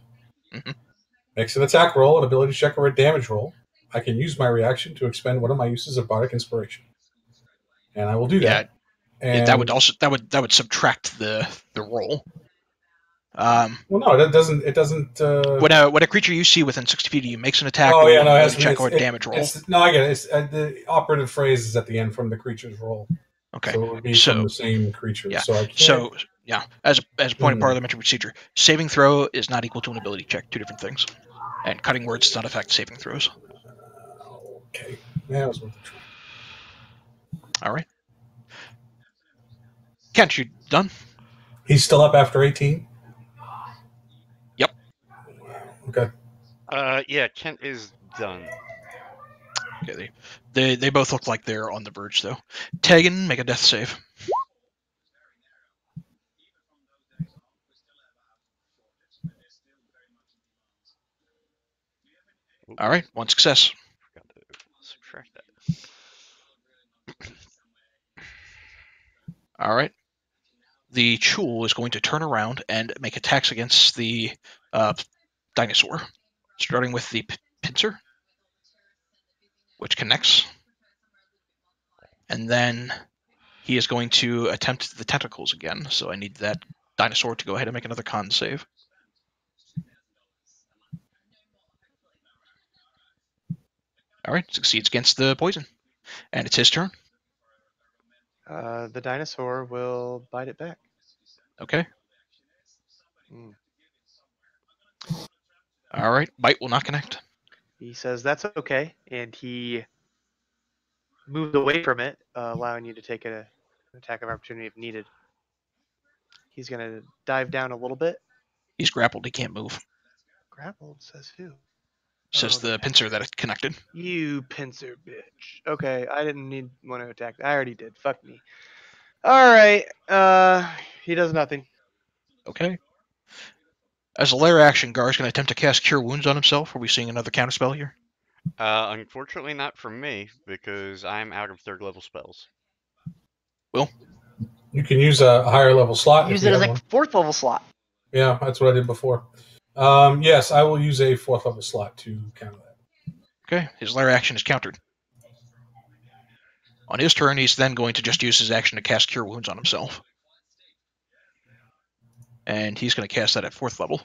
makes an attack roll, an ability check, or a damage roll, I can use my reaction to expend one of my uses of bardic inspiration, and I will do that. And that would subtract the roll. Well, no, it doesn't. It doesn't. When a creature you see within 60 feet of you makes an attack Oh roll, yeah, no, a it has to be, check, or a damage roll. No, I get it. It's, the operative phrase is at the end from the creature's roll. Okay. So it would be from the same creature. Yeah. So I can't. So yeah, as a point of parliamentary procedure, saving throw is not equal to an ability check. Two different things. And cutting words does not affect saving throws. Okay. Yeah, that was worth a try. All right. Kent, you done? He's still up after 18? Yep. Okay. Yeah, Kent is done. Okay, they both look like they're on the verge, though. Tegan, make a death save. All right, one success. Forgot to subtract that. All right. The Chul is going to turn around and make attacks against the dinosaur, starting with the pincer, which connects. And then he is going to attempt the tentacles again, so I need that dinosaur to go ahead and make another con save. All right, succeeds against the poison. And it's his turn. The dinosaur will bite it back. Okay. Mm. All right, bite will not connect. He says that's okay, and he moves away from it, allowing you to take an attack of opportunity if needed. He's going to dive down a little bit. He's grappled, he can't move. Grappled, says who? Says the pincer that it connected. You pincer bitch. Okay, I didn't need one to attack. I already did. Fuck me. Alright, he does nothing. Okay. As a lair action, Gar's going to attempt to cast Cure Wounds on himself. Are we seeing another counterspell here? Unfortunately not for me, because I'm out of 3rd level spells. Will? You can use a higher level slot. Use it as a 4th level slot. Yeah, that's what I did before. Yes, I will use a 4th level slot to counter that. Okay, his lair action is countered. On his turn, he's then going to just use his action to cast Cure Wounds on himself. And he's going to cast that at 4th level.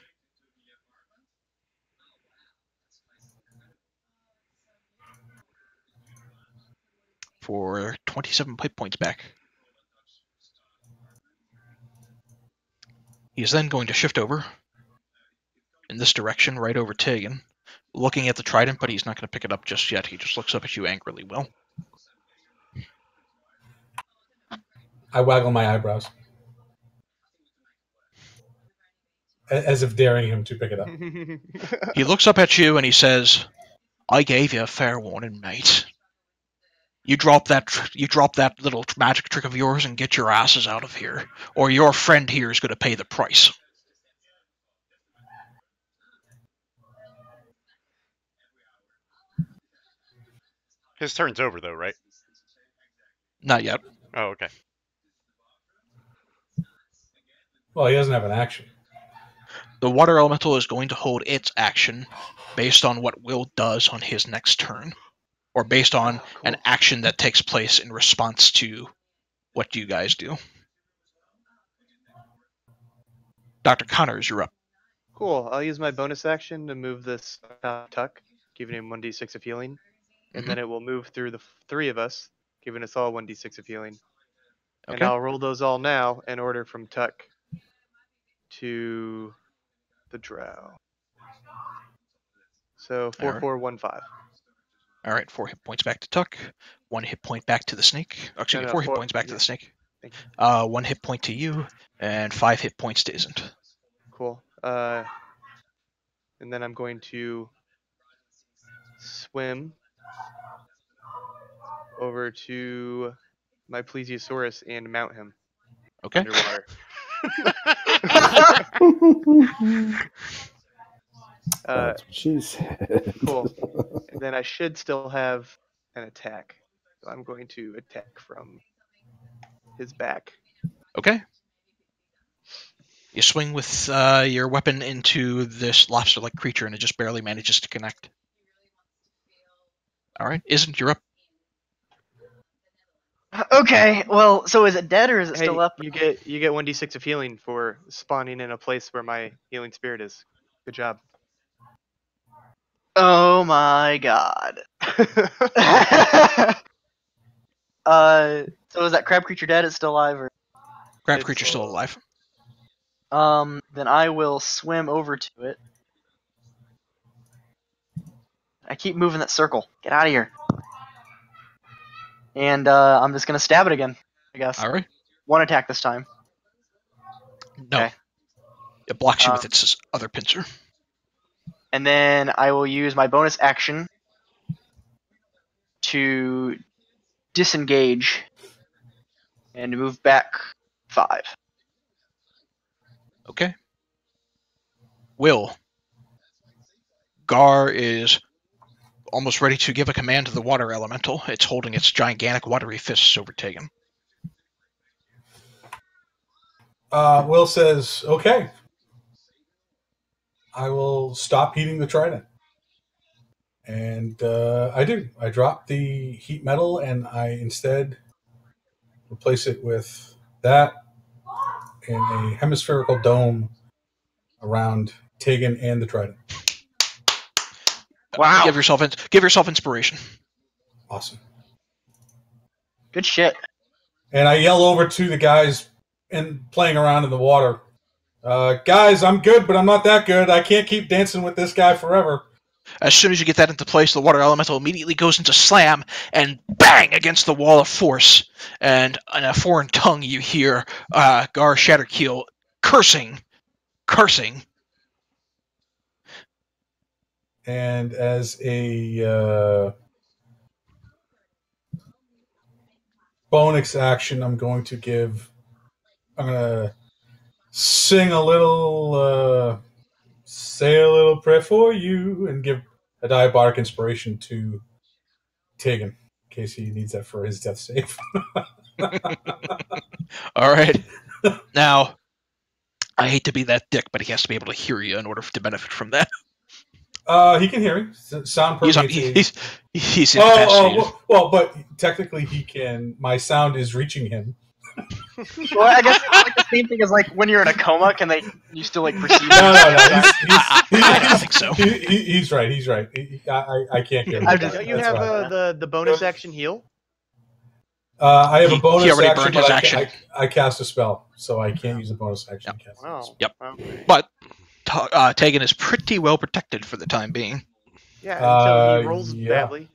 for 27 hit points back. He is then going to shift over in this direction, right over Tegan, looking at the trident, but he's not going to pick it up just yet. He just looks up at you angrily. Will. I waggle my eyebrows. As if daring him to pick it up. He looks up at you and he says, I gave you a fair warning, mate. You drop that little magic trick of yours and get your asses out of here, or your friend here is going to pay the price. His turn's over, though, right? Not yet. Oh, okay. Well, he doesn't have an action. The water elemental is going to hold its action based on what Will does on his next turn, or based on an action that takes place in response to what you guys do. Dr. Connors, you're up. Cool. I'll use my bonus action to move this Tuck, giving him 1d6 of healing. And then it will move through the three of us, giving us all 1d6 of healing. And Okay. I'll roll those all now in order from Tuck to the drow. So 4, Alright. 4, 1, 5. All right, 4 hit points back to Tuck, 1 hit point back to the snake. Excuse me, 4 hit points back to the snake. Thank 1 hit point to you, and 5 hit points to Isn't. Cool. And then I'm going to swim over to my Plesiosaurus and mount him Okay. underwater. That's what she said. Cool. And then I should still have an attack. So I'm going to attack from his back. Okay. You swing with your weapon into this lobster-like creature, and it just barely manages to connect. All right, Isn't you're up? Okay, well, so is it dead or is it still up? You get 1d6 of healing for spawning in a place where my healing spirit is. Good job. Oh my god. So is that crab creature dead? It's still alive, or? Crab It's creature's still alive. Then I will swim over to it. I keep moving that circle. Get out of here. And I'm just gonna stab it again, I guess. All right. One attack this time. No. Okay. It blocks you with its other pincer. And then I will use my bonus action to disengage and move back 5. Okay. Will. Gar is almost ready to give a command to the water elemental. It's holding its gigantic watery fists over Tegan. Will says, okay. I will stop heating the trident. And I do. I drop the heat metal and I instead replace it with that in a hemispherical dome around Tegan and the trident. Wow. Give yourself inspiration. Awesome. Good shit. And I yell over to the guys playing around in the water. Guys, I'm good, but I'm not that good. I can't keep dancing with this guy forever. As soon as you get that into place, the water elemental immediately goes into slam and bang against the wall of force. And in a foreign tongue, you hear Gar Shatterkeel cursing. And as a bonus action, I'm going to sing a little, say a little prayer for you, and give a diabolic inspiration to Tegan, in case he needs that for his death save. All right. Now, I hate to be that dick, but he has to be able to hear you in order to benefit from that. He can hear me. Sound permeates. He's incapacitated. Well, but technically he can. My sound is reaching him. Well, I guess it's like the same thing as like when you're in a coma. You still like perceive? No. I don't think so. He's right. I can't hear him. Don't you have the bonus action heal? I have a He bonus already action, burned but his I, action. I cast a spell, so I can't use a bonus action to cast a Wow. spell. Yep. Okay. But Tegan is pretty well protected for the time being. Yeah, until he rolls Yeah. badly.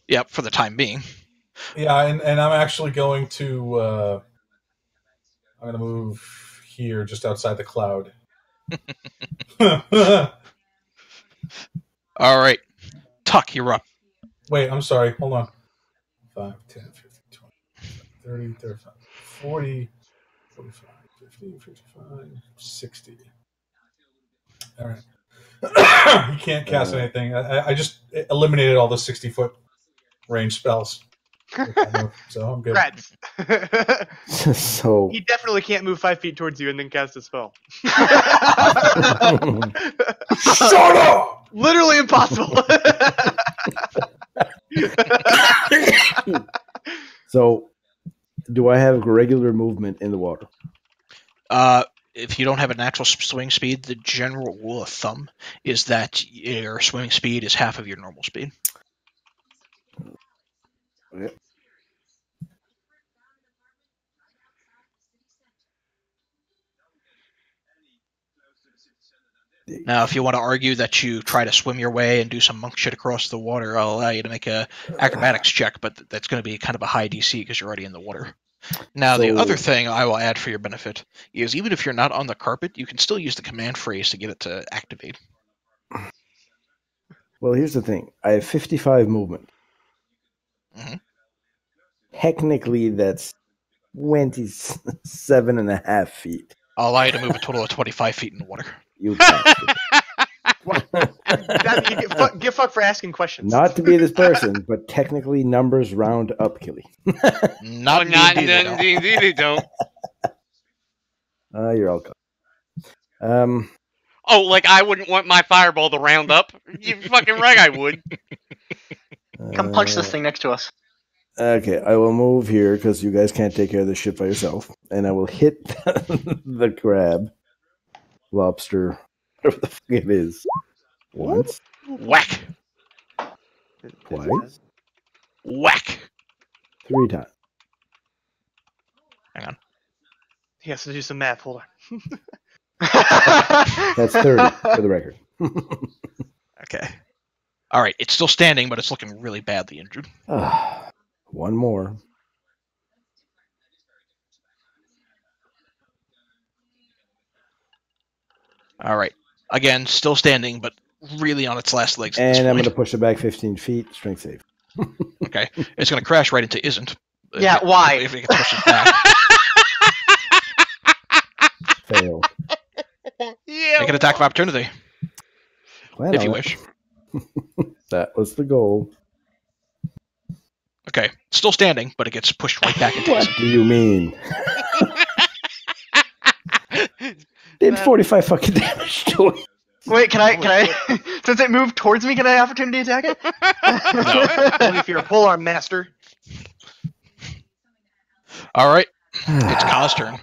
Yep, for the time being. Yeah, and I'm actually going to I'm going to move here, just outside the cloud. All right. Tuck, you're up. Wait, I'm sorry. Hold on. 5, 10, 15, 20, 30, 35, 40, 45, 50, 55, 60. All right. You can't cast anything. I just eliminated all the 60-foot range spells. So I'm good. Rats. So He definitely can't move 5 feet towards you and then cast a spell. Shut up! Literally impossible. so do I have regular movement in the water? If you don't have a natural swimming speed, the general rule of thumb is that your swimming speed is half of your normal speed. Okay. Now, if you want to argue that you try to swim your way and do some monk shit across the water, I'll allow you to make a acrobatics check, but that's going to be kind of a high DC because you're already in the water. Now, the So- other thing I will add for your benefit is even if you're not on the carpet, you can still use the command phrase to get it to activate. Well, here's the thing. I have 55 movement. Mhm. Technically, that's 27 and a half feet. I'll allow you to move a total of 25 feet in the water. You bastard. You get fucked for asking questions. Not to be this person, but technically numbers round up, Killy. Not not indeed, they don't. indeed they don't. You're all gone. Oh, like I wouldn't want my fireball to round up. You fucking right, I would. Come punch this thing next to us. Okay, I will move here because you guys can't take care of this shit by yourself. And I will hit the crab, lobster, whatever the fuck it is. Once, Whack! twice, Whack! 3 times. Hang on. He has to do some math. Hold on. That's 30 for the record. Okay. All right, it's still standing, but it's looking really badly injured. One more. All right. Again, still standing, but really on its last legs at And this I'm going point. to push it back 15 feet. Strength save. Okay. It's going to crash right into isn't. Yeah, why? If it gets pushed back. Fail. Yeah. Make an attack of opportunity, Well, if you wish. That was the goal. Okay. Still standing, but it gets pushed right back into What isn't. do you mean? Did 45 fucking damage to it. Wait, can I? Since it moved towards me, can I opportunity attack it? Only if you're a polearm master. All right. It's Ka's turn.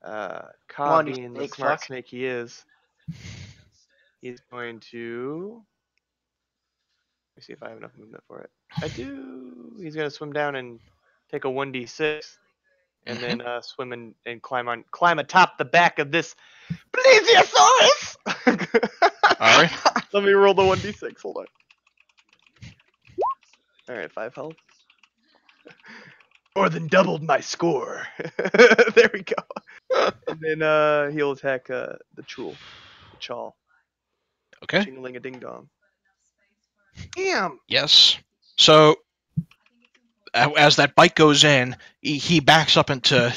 Cobb on, you being the snake smart fuck. snake he is, he's going to. Let me see if I have enough movement for it. I do. He's going to swim down and take a 1d6, and then swim and climb atop the back of this plesiosaurus. All right. Let me roll the 1d6. Hold on. All right, 5 health. More than doubled my score. There we go. And then he'll attack the Chal. Okay. Ching-a-ling a ding dong. Damn. Yes. So, as that bite goes in, he backs up into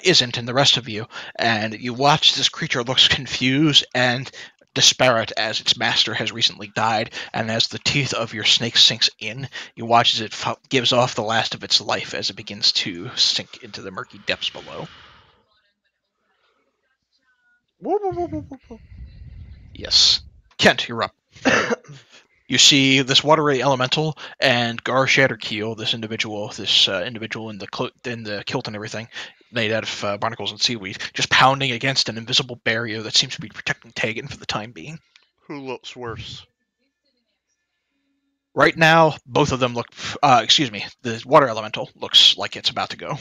isn't and the rest of you, and you watch this creature looks confused and disparate as its master has recently died, and as the teeth of your snake sinks in, you watch as it gives off the last of its life as it begins to sink into the murky depths below. Whoa, whoa, whoa, whoa, whoa, whoa. Yes. Kent, you're up. You see this watery elemental and Gar Shatterkeel, this individual in the kilt and everything, made out of barnacles and seaweed, just pounding against an invisible barrier that seems to be protecting Tegan for the time being. Who looks worse? Right now, both of them look. Excuse me. The water elemental looks like it's about to go.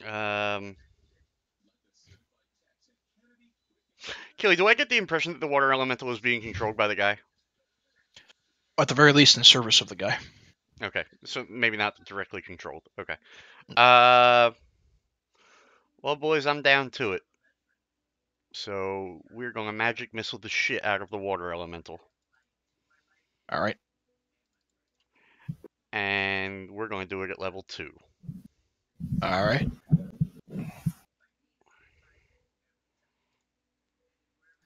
um, Kelly, do I get the impression that the water elemental is being controlled by the guy? At the very least, in service of the guy. Okay, so maybe not directly controlled. Okay. Well, boys, I'm down to it. So we're gonna magic missile the shit out of the water elemental, All right. and we're gonna do it at level 2. All right.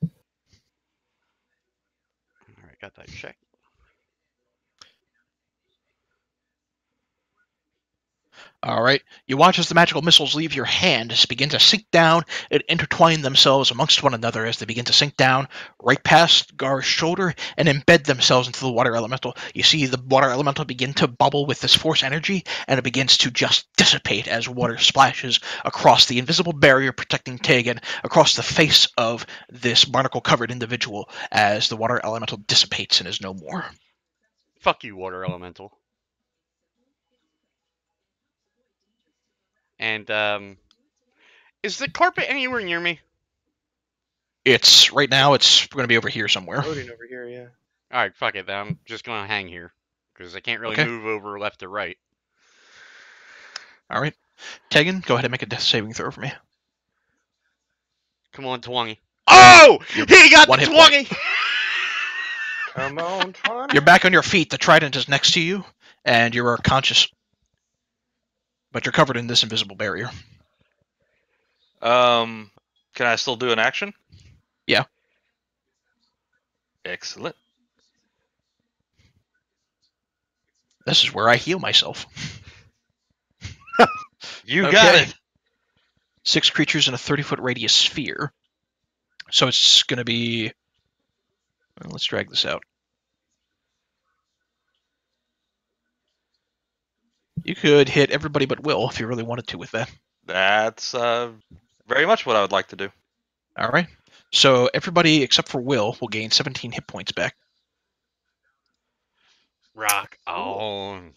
All right, got that check. All right. You watch as the magical missiles leave your hand, as begin to sink down and intertwine themselves amongst one another as they begin to sink down right past Gar's shoulder and embed themselves into the water elemental. You see the water elemental begin to bubble with this force energy, and it begins to just dissipate as water splashes across the invisible barrier protecting Tegan, across the face of this barnacle-covered individual as the water elemental dissipates and is no more. Fuck you, water elemental. And is the carpet anywhere near me? Right now it's going to be over here somewhere. Floating over here, yeah. All right, fuck it. Then I'm just gonna hang here because I can't really Okay. move over left or right. All right. Tegan, go ahead and make a death saving throw for me. Come on, Twangy. Oh! You're He got one the hit point. Twangy! Come on, Tron. You're back on your feet. The trident is next to you, and you are conscious. But you're covered in this invisible barrier. Can I still do an action? Yeah. Excellent. This is where I heal myself. You Okay. got it. 6 creatures in a 30-foot radius sphere. So it's going to be... Well, let's drag this out. You could hit everybody but Will if you really wanted to with that. That's very much what I would like to do. All right. So everybody except for Will will gain 17 hit points back. Rock on.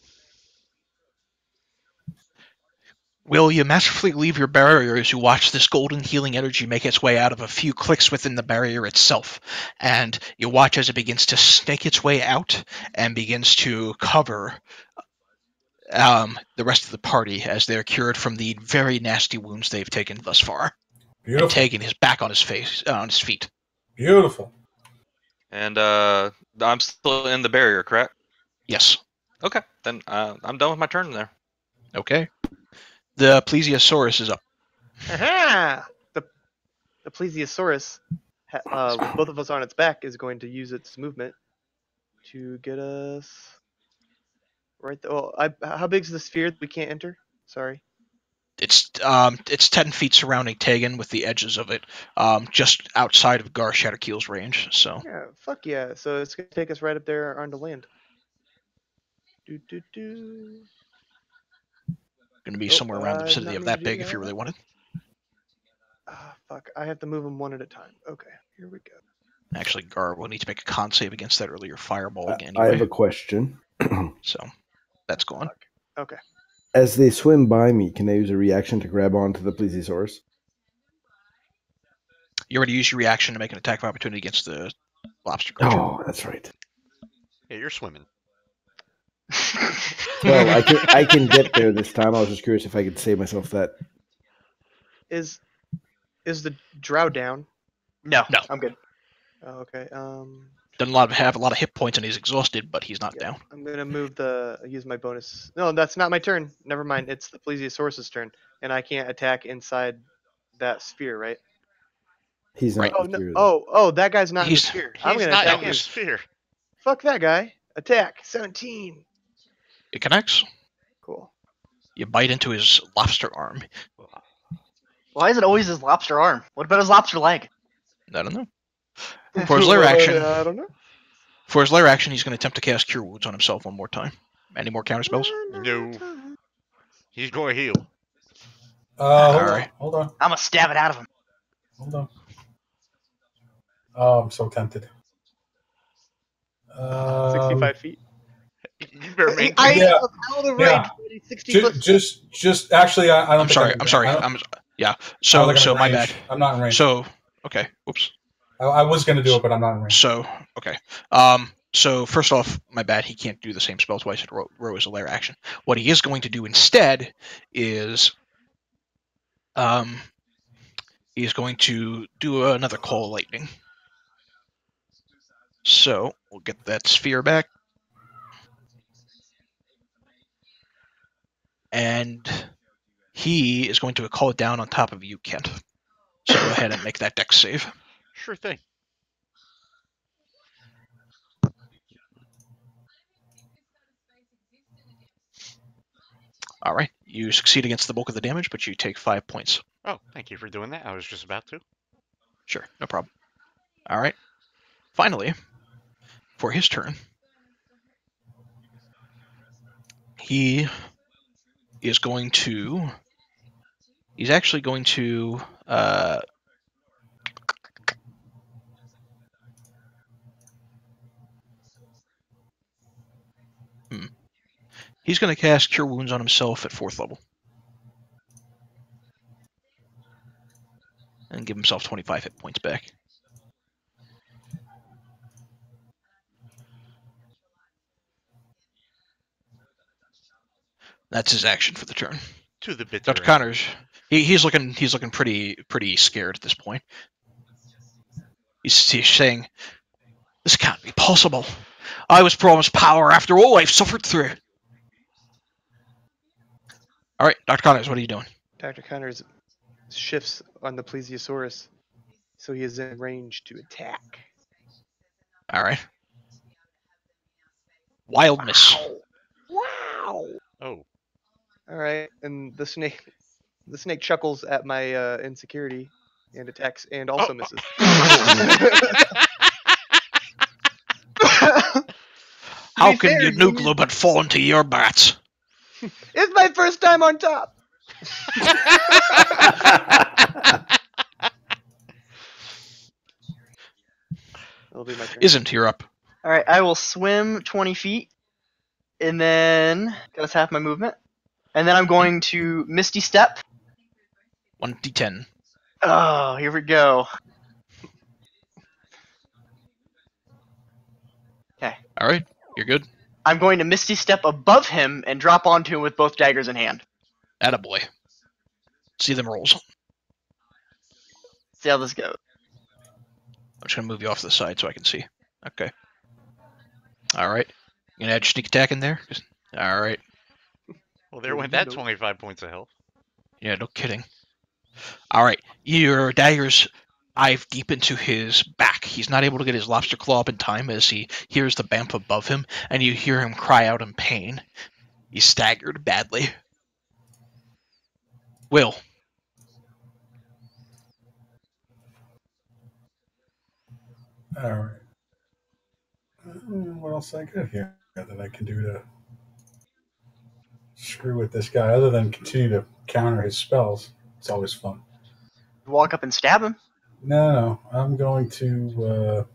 Will, you masterfully leave your barrier as you watch this golden healing energy make its way out of a few clicks within the barrier itself. And you watch as it begins to snake its way out and begins to cover the rest of the party as they're cured from the very nasty wounds they've taken thus far. Beautiful. And Tegan is back on his feet. Beautiful. And I'm still in the barrier, correct? Yes. Okay, then I'm done with my turn there. Okay. The Plesiosaurus is up. Aha! The Plesiosaurus, with both of us on its back, is going to use its movement to get us right there. Well, how big is the sphere that we can't enter? Sorry. It's 10 feet surrounding Tegan with the edges of it just outside of Gar Shatterkeel's range. So Yeah, fuck yeah. So it's going to take us right up there onto land. Do. going to be Nope, somewhere around the not vicinity of mean that to do big if you that. really wanted. Ah, fuck. I have to move them one at a time. Okay, here we go. Actually, Gar will need to make a con save against that earlier fireball again. I have Anyway. a question. So that's gone. Okay. As they swim by me, can I use a reaction to grab onto the plesiosaurus? You already used your reaction to make an attack of opportunity against the lobster creature. Oh, that's right. Yeah, you're swimming. Well, I can get there this time. I was just curious if I could save myself that. Is the drow down? No, No. I'm good. Oh, okay. Doesn't have a lot of hit points and he's exhausted, but he's not Yeah. down. I'm gonna use my bonus. No, that's not my turn. Never mind. It's the Plesiosaurus's turn, and I can't attack inside that sphere, right? He's not. Right. Oh in no! the sphere, though. Oh, that guy's not in the He's- sphere. He's I'm gonna not attack in him. the sphere. Fuck that guy. Attack. 17. It connects. Cool. You bite into his lobster arm. Why is it always his lobster arm? What about his lobster leg? I don't know. For his lair action, I don't know. he's going to attempt to cast Cure Wounds on himself one more time. Any more counter spells? No. He's going to heal. Alright. Hold on. I'm gonna stab it out of him. Hold on. Oh, I'm so tempted. 65 feet. You better make. I Yeah. am out of range. Yeah. 60 foot. Just. Actually, I don't. I'm think sorry. I'm I'm sorry. I don't, Yeah. I don't think I'm So in my range. bad. I'm not in range. So okay. Whoops. I was going to do it, but I'm not in range. So okay. So first off, my bad. He can't do the same spell twice in a row as a lair action. What he is going to do instead is he's going to do another call lightning. So we'll get that sphere back, and he is going to call it down on top of you, Kent. So go ahead and make that dex save. Sure thing. All right. You succeed against the bulk of the damage, but you take 5 points. Oh, thank you for doing that. I was just about to. Sure, no problem. All right. Finally, for his turn, he is going to. He's actually going to. He's going to cast Cure Wounds on himself at 4th level. And give himself 25 hit points back. That's his action for the turn. To the bitter Dr. end. Connors, he's looking pretty scared at this point. He's saying, "This can't be possible. I was promised power after all I've suffered through." All right, Dr. Connors, what are you doing? Dr. Connors shifts on the plesiosaurus, so he is in range to attack. All right. Wild miss. Wow. Oh. All right, and the snake chuckles at my insecurity and attacks and also misses. How can you noodle but fall into your bats? It's my first time on top. That'll be my turn. Isn't, you're up. All right, I will swim 20 feet, and then that's half my movement, and then I'm going to Misty Step. 1d10. Oh, here we go. Okay. All right, you're good. I'm going to Misty Step above him and drop onto him with both daggers in hand. Attaboy. See them rolls. See how this goes. I'm just going to move you off to the side so I can see. Okay. All right. You going to add your sneak attack in there? All right. Well, there went that 25 points of health. Yeah, no kidding. All right. Your daggers dive deep into his back. He's not able to get his lobster claw up in time as he hears the bamf above him, and you hear him cry out in pain. He's staggered badly. Will. All right. What else I got here that I can do to screw with this guy other than continue to counter his spells? It's always fun. Walk up and stab him. No. I'm going to.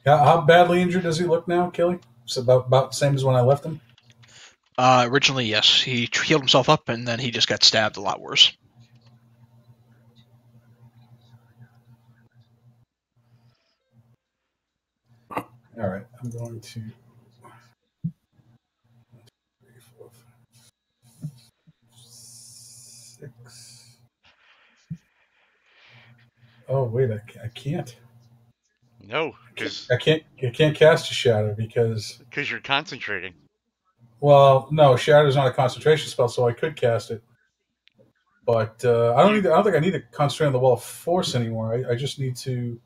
How badly injured does he look now, Kelly? It's about the same as when I left him. Originally, yes. He healed himself up, and then he just got stabbed a lot worse. All right, I'm going to. 1, 2, 3, 4, 5, 6. Oh wait, I can't. No, because I can't cast a shadow because. you're concentrating. Well, no, shadow's not a concentration spell, so I could cast it. But I don't think I need to concentrate on the wall of force anymore. I just need to.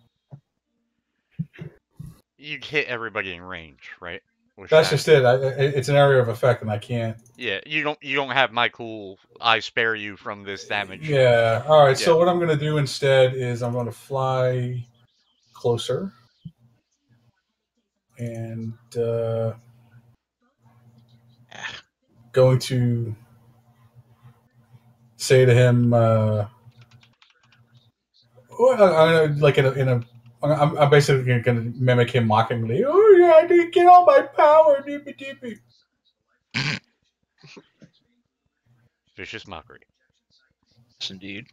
You hit everybody in range, right? With That's shadow. just it. It's an area of effect, and I can't. Yeah, you don't have my cool. I spare you from this damage. Yeah. All right. Yeah. So what I'm going to do instead is I'm going to fly closer. and going to say to him, I'm basically going to mimic him mockingly. Oh yeah, I didn't get all my power, deepy deepy. Vicious mockery. Yes, indeed.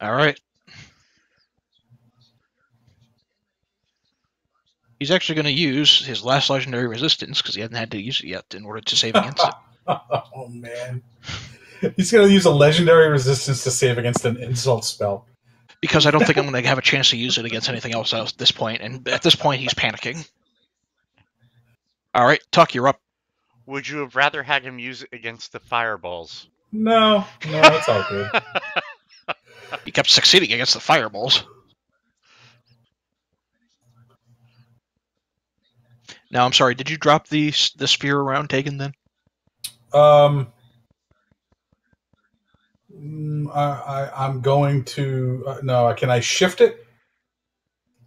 All right. He's actually going to use his last legendary resistance because he hasn't had to use it yet in order to save against it. Oh man, he's going to use a legendary resistance to save against an insult spell. Because I don't think I'm going to have a chance to use it against anything else at this point, and at this point he's panicking. All right, Tuck, you're up. Would you have rather had him use it against the fireballs? No, it's all good. He kept succeeding against the fireballs. Now, I'm sorry, did you drop the sphere around Tegan then? I'm going to no. Can I shift it?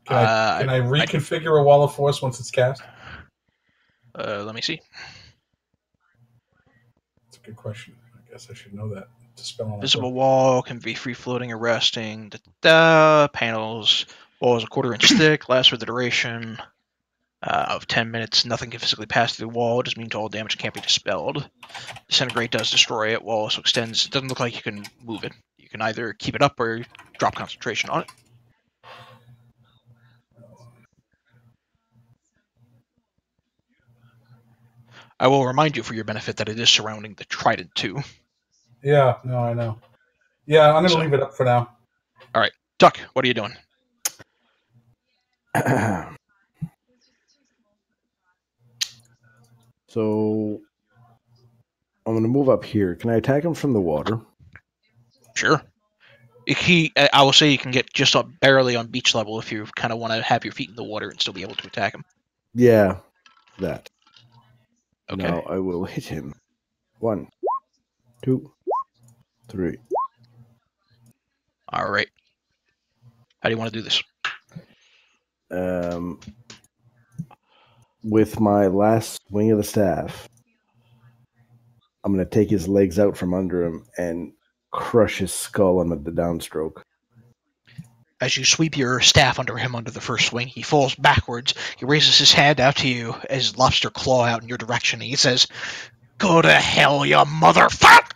Can I reconfigure a wall of force once it's cast? Let me see. That's a good question. I guess I should know that. To spell on Visible wall can be free floating or resting. Panels. Wall is a 1/4 inch thick. Lasts for the duration of 10 minutes. Nothing can physically pass through the wall. It doesn't mean all damage can't be dispelled. Disintegrate does destroy it. Wall also extends. It doesn't look like you can move it. You can either keep it up or drop concentration on it. I will remind you for your benefit that it is surrounding the trident too. Yeah, no, I know. Yeah, I'm going to leave it up for now. All right. Tuck, what are you doing? So I'm going to move up here. Can I attack him from the water? Sure. I will say you can get just up barely on beach level if you kind of want to have your feet in the water and still be able to attack him. Yeah, that. Okay. Now I will hit him. 1, 2, 3. All right. How do you want to do this? With my last swing of the staff, I'm going to take his legs out from under him and crush his skull under the downstroke. As you sweep your staff under him under the first swing, he falls backwards. He raises his hand out to you as his lobster claw out in your direction. And he says, "Go to hell, you motherfucker!"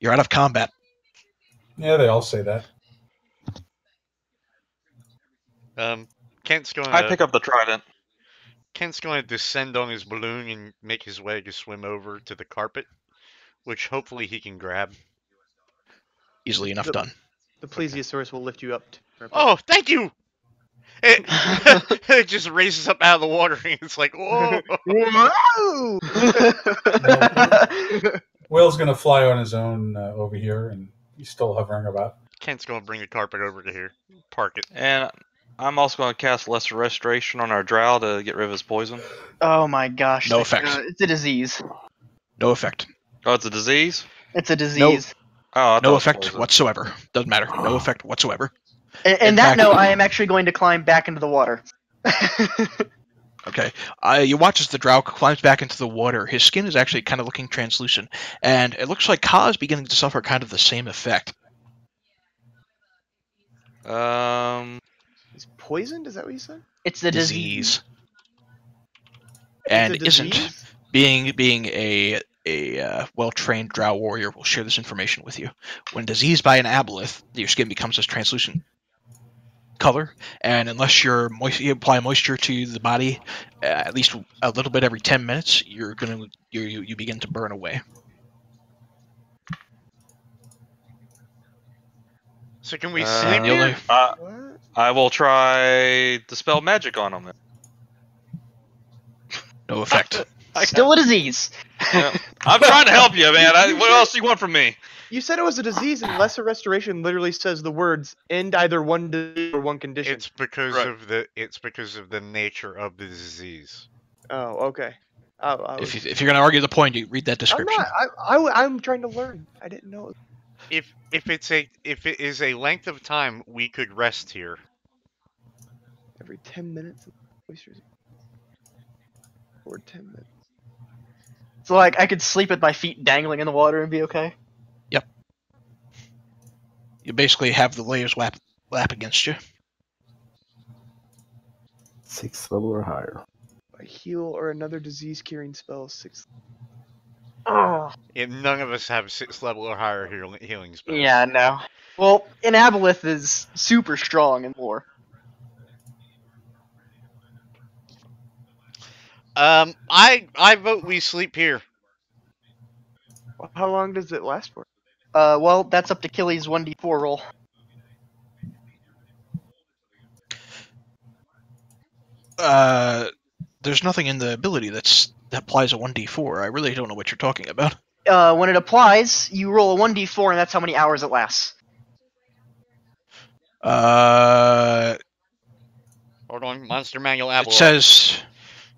You're out of combat. Yeah, they all say that. Kent's going I pick up the trident. Kent's going to descend on his balloon and make his way to swim over to the carpet, which hopefully he can grab. Easily enough done. The plesiosaurus will lift you up. Oh, thank you! It just raises up out of the water and it's like, whoa! Whoa! Will's going to fly on his own over here, and he's still hovering about. Kent's going to bring the carpet over to here. Park it. And I'm also going to cast Lesser Restoration on our drow to get rid of his poison. Oh my gosh. No effect. It's a disease. No effect. Oh, it's a disease? It's a disease. Oh, No effect whatsoever. Doesn't matter. No effect whatsoever. And that note, I am actually going to climb back into the water. Okay. You watch as the drow climbs back into the water. His skin is actually kind of looking translucent, and it looks like Ka is beginning to suffer kind of the same effect. He's poisoned? Is that what you said? It's the Disease. And isn't being a well-trained drow warrior will share this information with you. When diseased by an abeloth, your skin becomes this translucent color, and unless you apply moisture to the body at least a little bit every 10 minutes, you begin to burn away. So can we sleep the only- here? I will try Dispel Magic on him. No effect. Still a disease. Yeah. I'm trying to help you, man. What else do you want from me? You said it was a disease, and Lesser Restoration literally says the words "end either one disease or one condition." It's because Right. of the nature of the disease. Oh, okay. If you're going to argue the point, you read that I'm description. not. I'm trying to learn. I didn't know. If it is a length of time, we could rest here. Every 10 minutes, oysters. Or 10 minutes. So like I could sleep with my feet dangling in the water and be okay. You basically have the layers lap against you. 6th level or higher. A heal or another disease curing spell. 6. Oh. And none of us have 6th level or higher healing spells. Yeah, no. Well, an abeloth is super strong and more. I vote we sleep here. How long does it last for? Well, that's up to Killy's 1d4 roll. There's nothing in the ability that applies a 1d4. I really don't know what you're talking about. When it applies, you roll a 1d4, and that's how many hours it lasts. Hold on, Monster Manual It Abeloth. says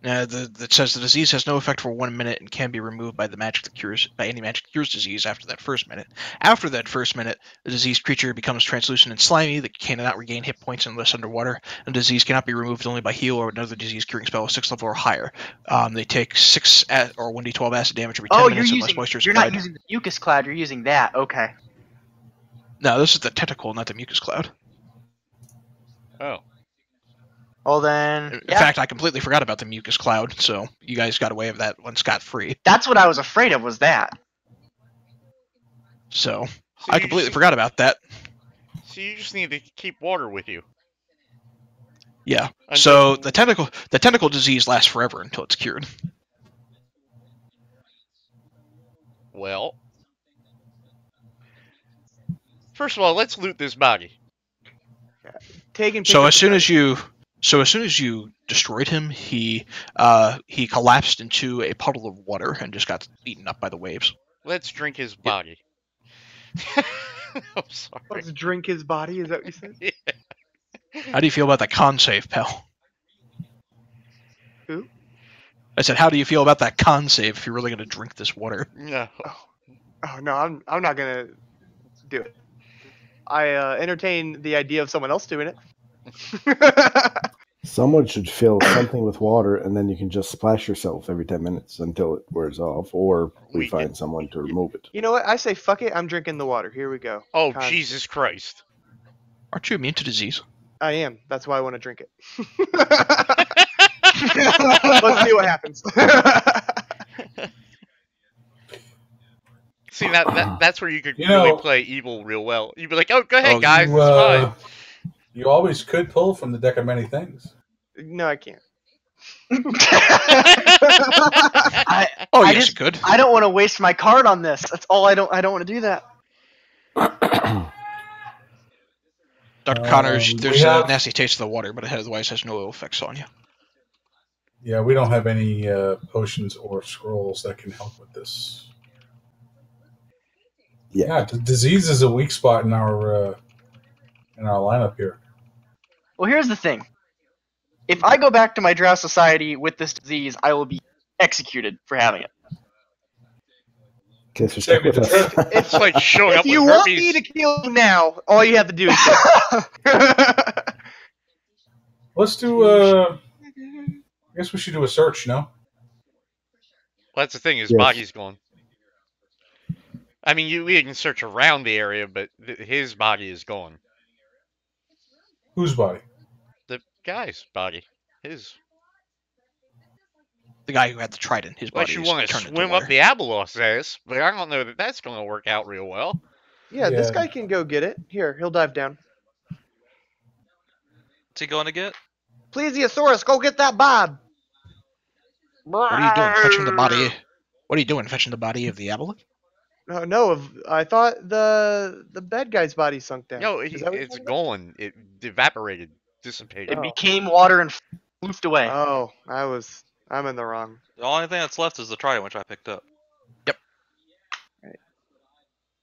that says the disease has no effect for 1 minute and can be removed by any magic that cures disease after that first minute. After that first minute, the diseased creature becomes translucent and slimy. They cannot regain hit points unless underwater. And the disease cannot be removed only by heal or another disease curing spell of 6th level or higher. They take 6 or 1d12 acid damage every 10 minutes unless moisture is you're applied. not using the mucus cloud. You're using that. Okay. No, this is the tentacle, not the mucus cloud. Oh. Well then, In fact, I completely forgot about the mucus cloud, so you guys got away with that one scot-free. That's what I was afraid of, was that. So I completely forgot about that. So you just need to keep water with you. Yeah. So the tentacle disease lasts forever until it's cured. Well, first of all, let's loot this body. So as soon as you destroyed him, he collapsed into a puddle of water and just got eaten up by the waves. Let's drink his body. I'm sorry. Let's drink his body. Is that what you said? Yeah. How do you feel about that con save, pal? Who? I said, how do you feel about that con save if you're really going to drink this water? No. Oh no, I'm not gonna do it. I entertain the idea of someone else doing it. Someone should fill something with water, and then you can just splash yourself every 10 minutes until it wears off, or we find someone to remove it. You know what? I say fuck it. I'm drinking the water. Here we go. Oh, Jesus Christ. Aren't you immune to disease? I am. That's why I want to drink it. Let's see what happens. See, that's where you could really play evil real well. You'd be like, oh, go ahead, guys. It's fine. You always could pull from the deck of many things. No, I can't. Yes, you could. I don't want to waste my card on this. That's all. I don't want to do that. Dr. Connors, there's a nasty taste of the water, but it otherwise has no ill effects on you. Yeah, we don't have any potions or scrolls that can help with this. Yeah, disease is a weak spot in our lineup here. Well, here's the thing. If I go back to my Drow Society with this disease, I will be executed for having it. Okay, so stick with us. It's like showing up If you with want herpes. me to kill you now, all you have to do is. Let's do. I guess we should do a search. No. Well, that's the thing. His Yes. body's gone. I mean, we can search around the area, but his body is gone. Whose body? The guy's body. His. The guy who had the trident, his body Unless you is want to turned into swim water. up the abeloths ass, but I don't know that that's going to work out real well. Yeah, this guy can go get it. Here, he'll dive down. What's he going to get? Plesiosaurus, go get that Bob. What are you doing, fetching the body? What are you doing, fetching the body of the abeloth? No, I thought the bad guy's body sunk down. No, Is that what it's you're gone. It evaporated, dissipated. It became water and floofed away. Oh, I'm in the wrong. The only thing that's left is the trident, which I picked up.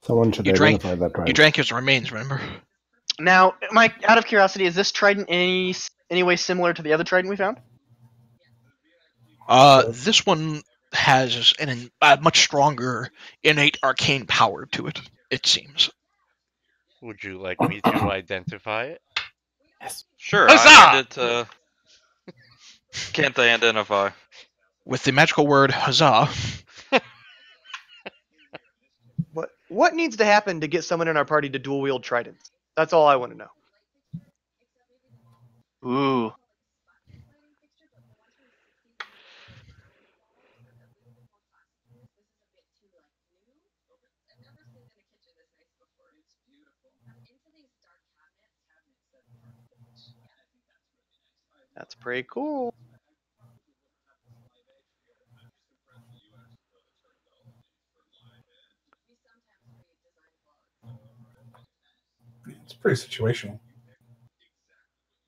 Someone should identify that trident. You drank his remains, remember? Now, Mike, out of curiosity, is this trident any way similar to the other trident we found? This one has a much stronger innate arcane power to it. It seems. Would you like me to identify it? Sure, Huzzah! I hand it to Can't they identify? With the magical word huzzah, What needs to happen to get someone in our party to dual wield tridents? That's all I want to know. Ooh. That's pretty cool. It's pretty situational.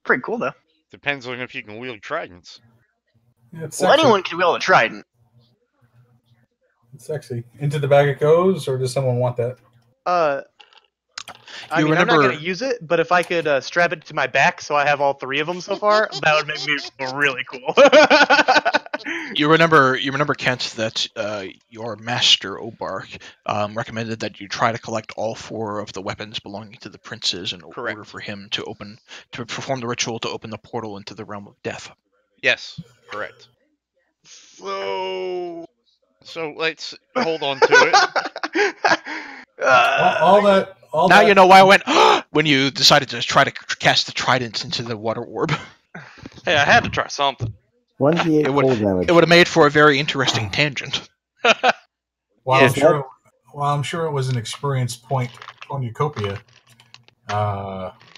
Pretty cool, though. Depends on if you can wield tridents. Yeah, it's Well, sexy. anyone can wield a trident. It's sexy. Into the bag it goes, or does someone want that? I You mean, I'm remember- not going to use it, but if I could strap it to my back so I have all three of them so far, that would make me feel really cool. you remember, Kent, that your master Obark recommended that you try to collect all 4 of the weapons belonging to the princes in Correct. order for him to perform the ritual to open the portal into the realm of death. Yes, correct. So So let's hold on to it. All that. Now you know why I went when you decided to try to cast the trident into the water orb. Hey, I had to try something. 1d8 It would- cold damage. It would have made for a very interesting tangent. While Yeah. I'm sure it was an experience point cornucopia.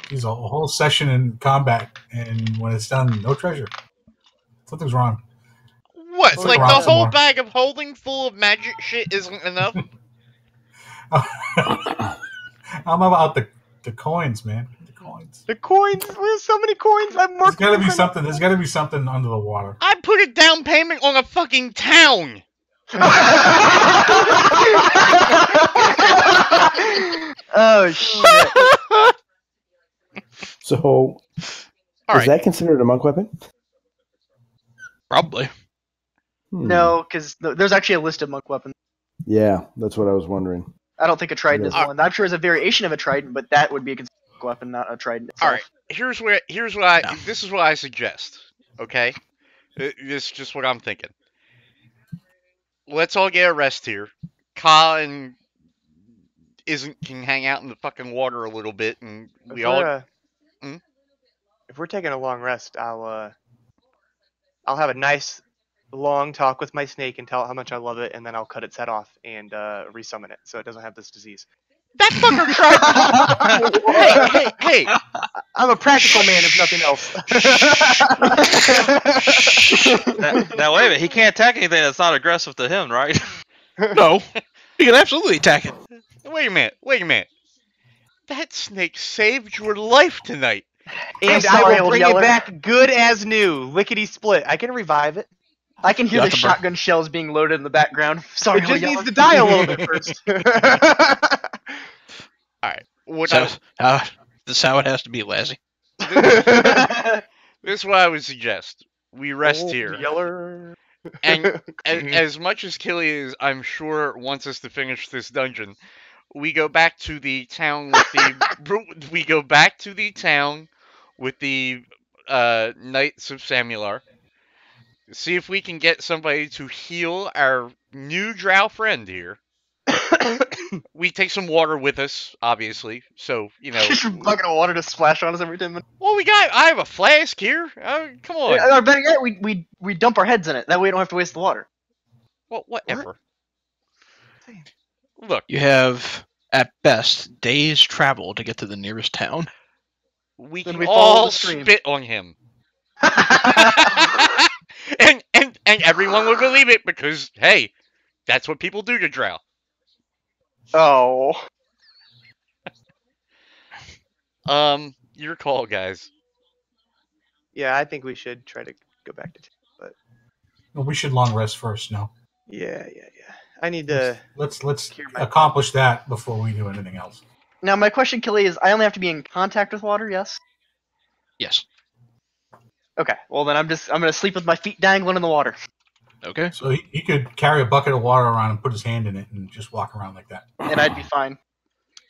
He's a whole session in combat, and when it's done, no treasure. Something's wrong. What? Let's Like look the around some whole more. bag of holding full of magic shit isn't enough? I'm about the coins, man. The coins. the coins, there's so many coins. I'm more. There's got to be something. There's got to be something under the water. I put a down payment on a fucking town. Oh shit! So, All is right, that considered a monk weapon? probably. No, because there's actually a list of monk weapons. Yeah, that's what I was wondering. I don't think a trident is Yeah. one. I'm sure it's a variation of a trident, but that would be a considered monk weapon, not a trident itself. All right. Here's what I No. this is what I suggest. Okay, this is just what I'm thinking. Let's all get a rest here. Ka and can hang out in the fucking water a little bit, and we all. If we're taking a long rest, I'll have a nice long talk with my snake and tell it how much I love it, and then I'll cut its head off and resummon it so it doesn't have this disease. That fucker tried. hey! I'm a practical man, if nothing else. Now wait a minute, he can't attack anything that's not aggressive to him, right? No, you can absolutely attack it. Wait a minute. That snake saved your life tonight. And sorry, I will old bring yeller. it back good as new, lickety split. I can revive it. I can hear You the have to burn- shotgun shells being loaded in the background. Sorry, It just old needs yeller. to die a little bit first. All right. What So, I, this is how it has to be, Lassie. this is what I would suggest. We rest Old here. Yeller. And as much as Killy is, I'm sure, wants us to finish this dungeon, we go back to the town with the we go back to the town with the Knights of Samular. See if we can get somebody to heal our new drow friend here. We take some water with us, obviously. So Just a bucket of water to splash on us every 10 minutes. well, I have a flask here. Come on. Or better yet, we dump our heads in it. That way we don't have to waste the water. Well, whatever. Look, You have, at best, days' travel to get to the nearest town. we Then can we follow all the stream. spit on him. and everyone will believe it because, hey, that's what people do to drow. Oh. Your call, guys. Yeah, I think we should try to go back to. Well, we should long rest first. No, Yeah. I need to. let's Clear my- accomplish that before we do anything else. Now my question, Killy, is I only have to be in contact with water, yes? Yes. Okay. Well then I'm gonna sleep with my feet dangling in the water. Okay. So he could carry a bucket of water around and put his hand in it and just walk around like that. And I'd be fine.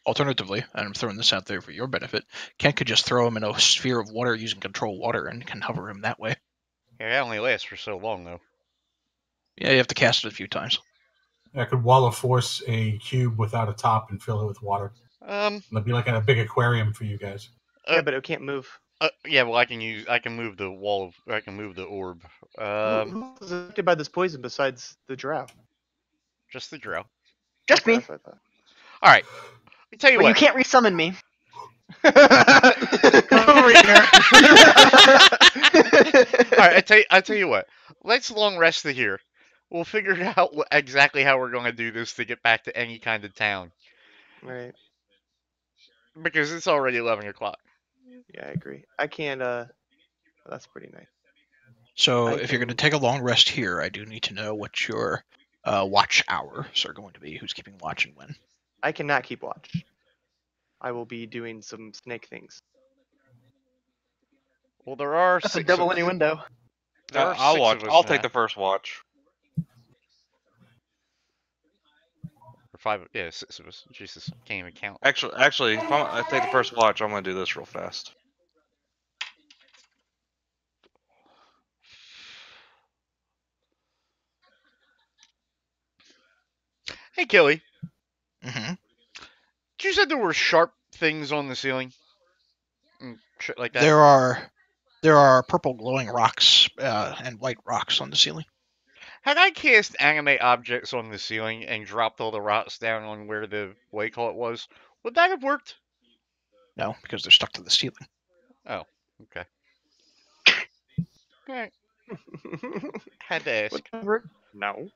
Alternatively, and I'm throwing this out there for your benefit, Kent could just throw him in a sphere of water using control water and can hover him that way. Yeah, that only lasts for so long, though. Yeah, you have to cast it a few times. I could wall of force a cube without a top and fill it with water. It'd be like a big aquarium for you guys. Yeah, but it can't move. Yeah, well, I can move the wall of, I can move the orb. Who's affected by this poison besides the drow? Just the drow. Just Okay, me. that's what I thought. All right. I tell you But you what. can't resummon me. Come over here. All right, I tell you what. Let's long rest it here. We'll figure out exactly how we're going to do this to get back to any kind of town Right. because it's already 11 o'clock. Yeah, I agree. I can't. That's pretty nice. So I if you're going to can- take a long rest here, I do need to know what your watch hours are going to be. Who's keeping watch and when? I cannot keep watch. I will be doing some snake things. Well, there are That's a six. double innuendo. There are I'll six watch. of us I'll now. take the first watch. Or five. Yeah, six of us. Jesus, can't even count. Actually, if I take the first watch, I'm gonna do this real fast. Hey, Kelly. Mm-hmm. You said there were sharp things on the ceiling. And shit like that. There are purple glowing rocks and white rocks on the ceiling. Had I cast animate objects on the ceiling and dropped all the rocks down on where the what you call it was, would that have worked? No, because they're stuck to the ceiling. Oh, okay. Alright. Had to ask. Whatever. No.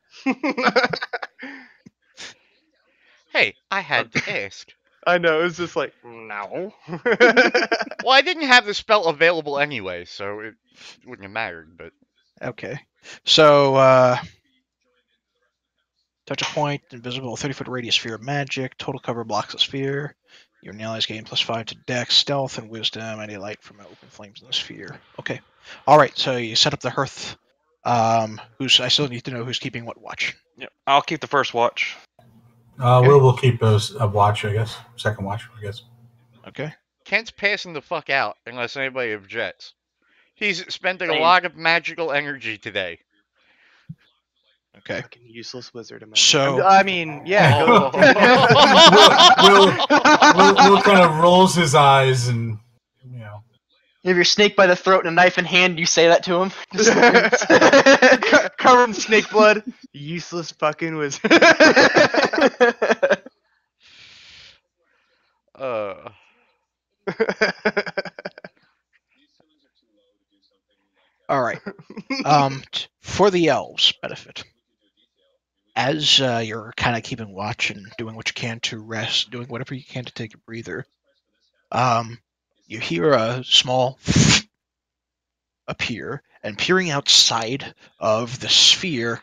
Hey, I had to ask. I know. It was just like no. Well, I didn't have the spell available anyway, so it wouldn't have mattered, but Okay. So, touch a point, invisible 30-foot radius sphere of magic, total cover blocks the sphere. Your allies gain +5 to dex, stealth, and wisdom, any light from open flames in the sphere. Okay. Alright, so you set up the hearth. I still need to know who's keeping what watch. Yep. I'll keep the first watch. We'll keep a watch, I guess. Second watch, I guess. Okay. Kent's passing the fuck out unless anybody objects. He's spending a Same. lot of magical energy today. Okay. Fucking useless wizard. Am I? So- I mean, yeah. Go. Will kind of rolls his eyes and, you know. You have your snake by the throat and a knife in hand. You say that to him. Covered in snake blood. Useless fucking wizard. Alright. For the elves' benefit, as you're kind of keeping watch and doing what you can to rest, doing whatever you can to take a breather, you hear a small appear, and peering outside of the sphere,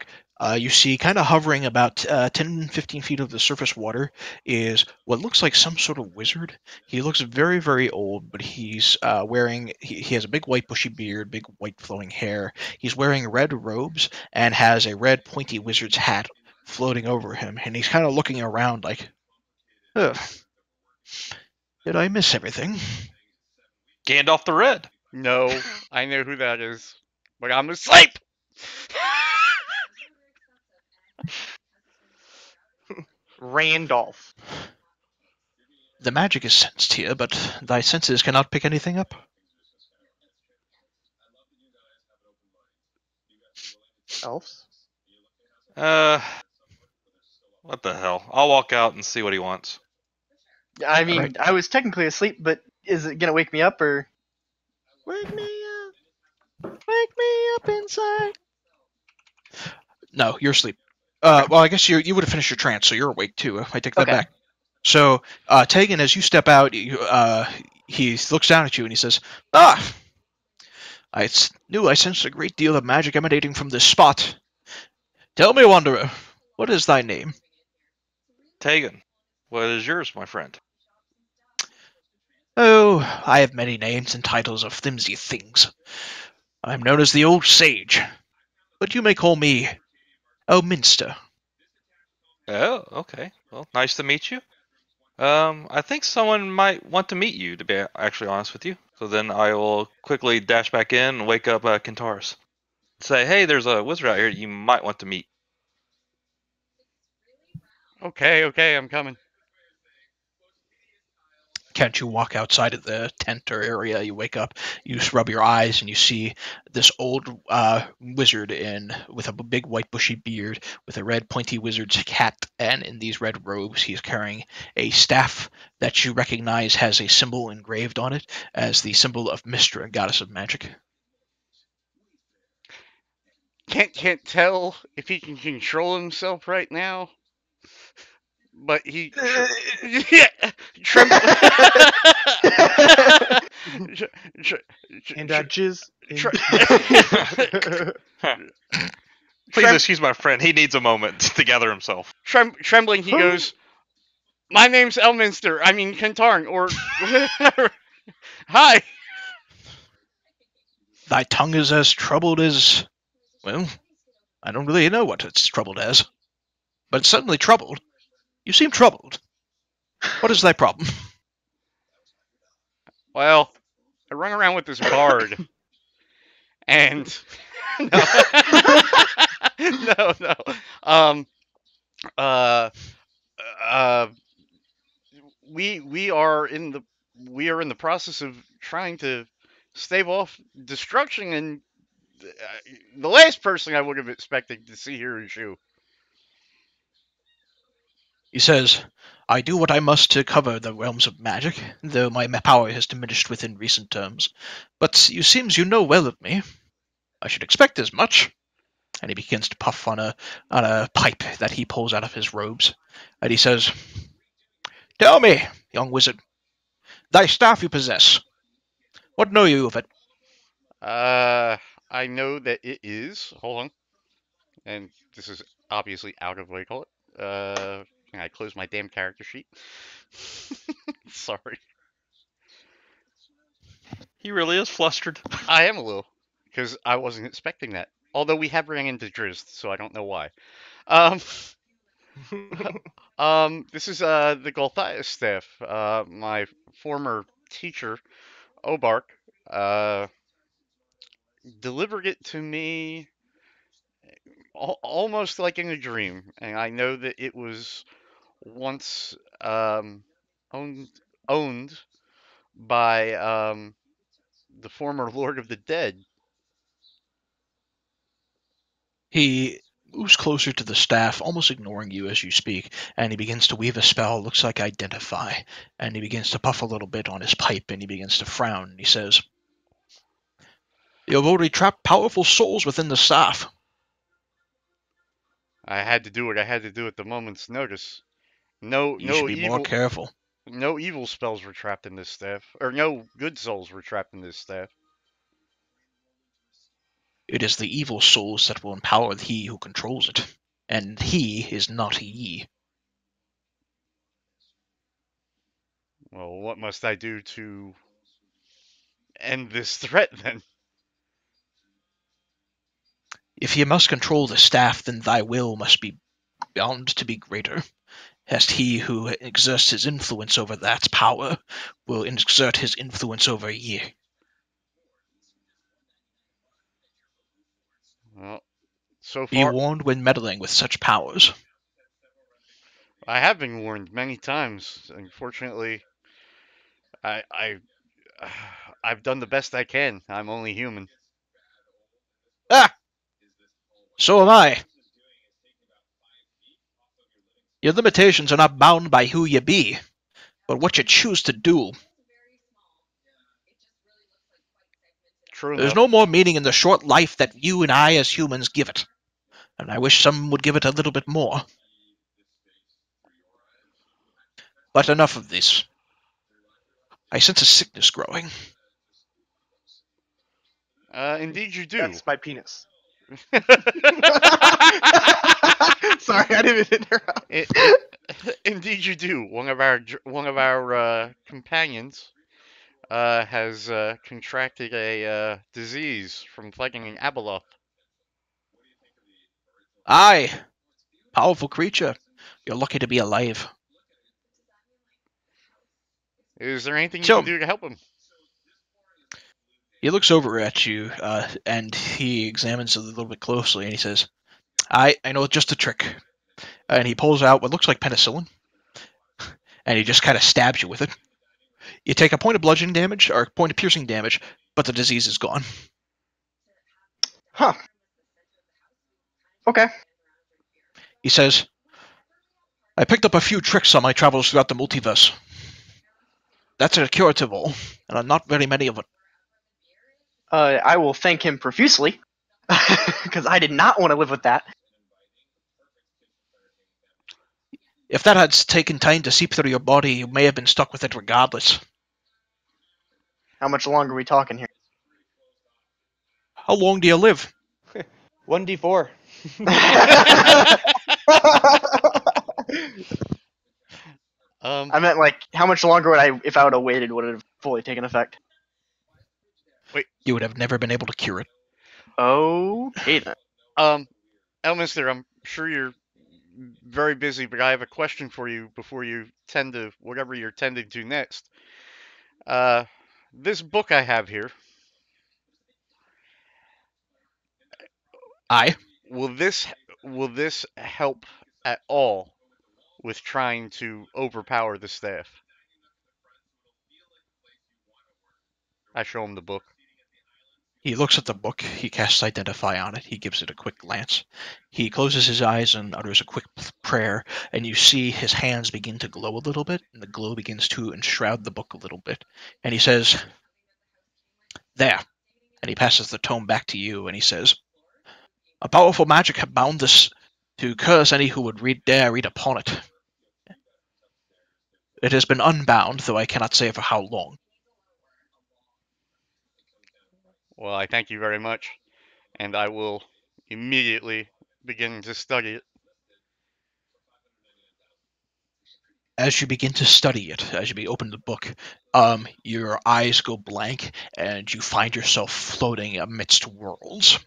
you see kind of hovering about 10-15 feet of the surface water is what looks like some sort of wizard. He looks very, very old, but he's wearing, he has a big white bushy beard, big white flowing hair. He's wearing red robes and has a red pointy wizard's hat floating over him, and he's kind of looking around like, "Ugh, did I miss everything?" Gandalf the Red. No, I know who that is, but I'm asleep. Randolph. The magic is sensed here, but thy senses cannot pick anything up. Elves. What the hell? I'll walk out and see what he wants. I mean, Alright. I was technically asleep, but is it gonna wake me up or? Wake me up inside. No, you're asleep. Well, I guess you would have finished your trance, so you're awake too. I take that Okay. back. So, Tegan, as you step out, he looks down at you and he says, "Ah, knew I sensed a great deal of magic emanating from this spot. Tell me, Wanderer, what is thy name?" Tegan, what is yours, my friend? "Oh, I have many names and titles of flimsy things. I'm known as the Old Sage." but you may call me Elminster. Oh, okay. Well, nice to meet you. I think someone might want to meet you, to be actually honest with you. So then I will quickly dash back in and wake up Kentaurus. Say, hey, there's a wizard out here you might want to meet. Okay, I'm coming. Can't you walk outside of the tent or area? You wake up, you rub your eyes, and you see this old wizard with a big white bushy beard, with a red pointy wizard's hat, and in these red robes, he's carrying a staff that you recognize has a symbol engraved on it as the symbol of Mystra, goddess of magic. Can't tell if he can control himself right now, but he yeah, tremble. And jizz. Please excuse my friend. He needs a moment to gather himself. Trembling, he goes, "My name's Elminster. I mean Kentarn, or hi." Thy tongue is as troubled as, well, I don't really know what it's troubled as, but it's certainly troubled. You seem troubled. What is thy problem? Well, I run around with this bard, and no, no. Uh, uh, we are in the process of trying to stave off destruction, and the last person I would have expected to see here is you. He says, I do what I must to cover the realms of magic, though my power has diminished within recent terms. But you seems you know well of me. I should expect as much. And he begins to puff on a pipe that he pulls out of his robes. And he says, Tell me, young wizard, thy staff you possess. What know you of it? I know that it is. Hold on, and this is obviously out of what do you call it. Can I close my damn character sheet? Sorry, He really is flustered. I am a little because I wasn't expecting that. Although we have ran into Drizzt, so I don't know why. Um, this is the Golthias staff. My former teacher, Obark, uh, delivered it to me almost like in a dream, and I know that it was once owned owned by the former Lord of the Dead. He moves closer to the staff, almost ignoring you as you speak, and he begins to weave a spell, looks like Identify, and he begins to puff a little bit on his pipe, and he begins to frown, and he says, You have already trapped powerful souls within the staff. I had to do what I had to do at the moment's notice. No, You should no be more evil, careful. no evil spells were trapped in this staff, or no good souls were trapped in this staff. It is the evil souls that will empower he who controls it, and he is not ye. Well, what must I do to end this threat then? If ye must control the staff, then thy will must be bound to be greater, as he who exerts his influence over that power will exert his influence over ye. Well, so Be far, warned when meddling with such powers. I have been warned many times. Unfortunately, I I've done the best I can. I'm only human. Ah! So am I. Your limitations are not bound by who ye be, but what you choose to do. True There's enough. no more meaning in the short life that you and I as humans give it, and I wish some would give it a little bit more. But enough of this. I sense a sickness growing. Indeed you do. That's my penis. Sorry, I didn't mean to interrupt. Indeed you do. One of our companions has contracted a disease from fighting an abeloth. Aye, powerful creature. You're lucky to be alive. Is there anything you So, can do to help him? he looks over at you, and he examines it a little bit closely, and he says, I know it's just a trick. And he pulls out what looks like penicillin, and he just kind of stabs you with it. You take a point of bludgeoning damage, or a point of piercing damage, but the disease is gone. Huh. Okay. He says, I picked up a few tricks on my travels throughout the multiverse. That's a curative all, and not very many of it. I will thank him profusely, because I did not want to live with that. If that had taken time to seep through your body, you may have been stuck with it regardless. How much longer are we talking here? How long do you live? 1d4. I meant, like, how much longer would if I would have waited, would it have fully taken effect? You would have never been able to cure it. Okay, then. Elminster, I'm sure you're very busy, but I have a question for you before you tend to whatever you're tending to next. This book I have here, Aye. will this help at all with trying to overpower the staff? I show him the book. He looks at the book, he casts Identify on it, he gives it a quick glance. He closes his eyes and utters a quick prayer, and you see his hands begin to glow a little bit, and the glow begins to enshroud the book a little bit. And he says, There. And he passes the tome back to you, and he says, A powerful magic had bound this to curse any who would dare read upon it. It has been unbound, though I cannot say for how long. Well, I thank you very much, and I will immediately begin to study it. As you begin to study it, as you open the book, your eyes go blank, and you find yourself floating amidst worlds.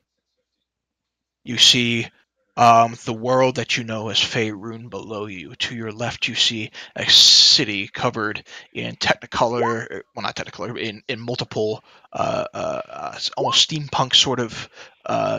You see the world that you know as Faerun below you. To your left, you see a city covered in Technicolor, well, not Technicolor, in multiple, almost steampunk sort of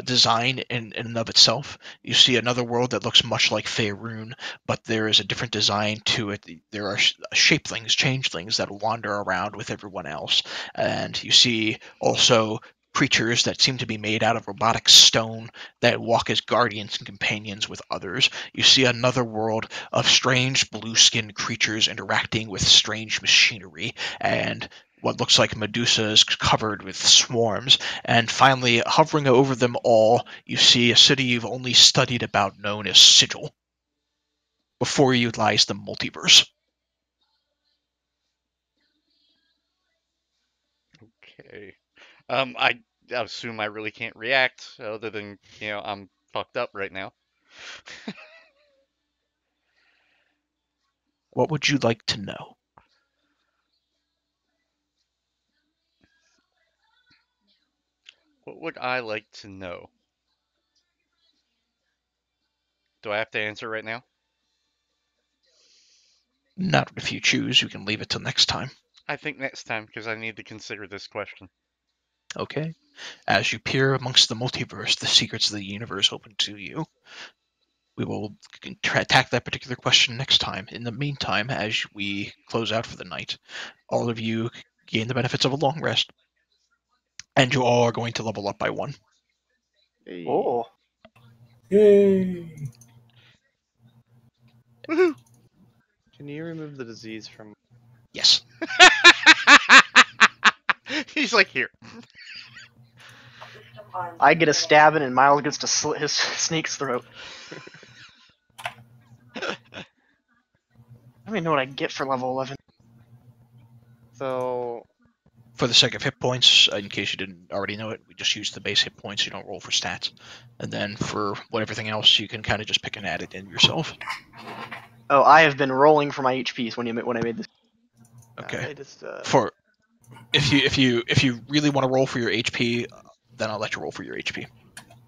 design in and of itself. You see another world that looks much like Faerun, but there is a different design to it. There are shapelings, changelings that wander around with everyone else. And you see also creatures that seem to be made out of robotic stone that walk as guardians and companions with others. You see another world of strange blue-skinned creatures interacting with strange machinery, and what looks like Medusas covered with swarms. And finally, hovering over them all, you see a city you've only studied about known as Sigil. Before you lies the multiverse. Okay. I assume I really can't react, other than, I'm fucked up right now. What would you like to know? What would I like to know? Do I have to answer right now? Not if you choose. You can leave it till next time. I think next time, because I need to consider this question. Okay. As you peer amongst the multiverse, the secrets of the universe open to you. We will attack that particular question next time. In the meantime, as we close out for the night, all of you gain the benefits of a long rest, and you all are going to level up by 1. Hey. Oh. Yay! Woohoo! Can you remove the disease from? Yes. He's like, here. I get a stabbing, and Miles gets to slit his snake's throat. I don't even know what I get for level 11. So For the sake of hit points, in case you didn't already know it, we just use the base hit points. You don't roll for stats. And then for everything else, you can kind of just pick and add it in yourself. Oh, I have been rolling for my HPs when I made this. Okay. I just For if you really want to roll for your HP, then I'll let you roll for your HP.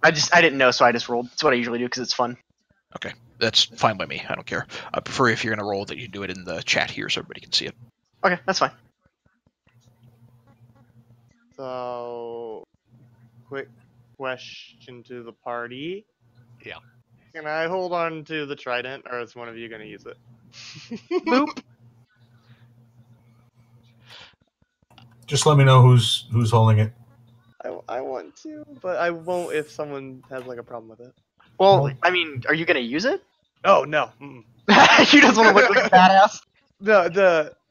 I didn't know, so I just rolled. That's what I usually do because it's fun. Okay, that's fine by me. I don't care. I prefer if you're going to roll that you do it in the chat here so everybody can see it. Okay, that's fine. So, quick question to the party. Yeah. Can I hold on to the trident, or is one of you going to use it? Boop. Just let me know who's holding it. I want to, but I won't if someone has like a problem with it. Well, I mean, are you gonna use it? Oh no. Mm-mm. You just want to look like a badass.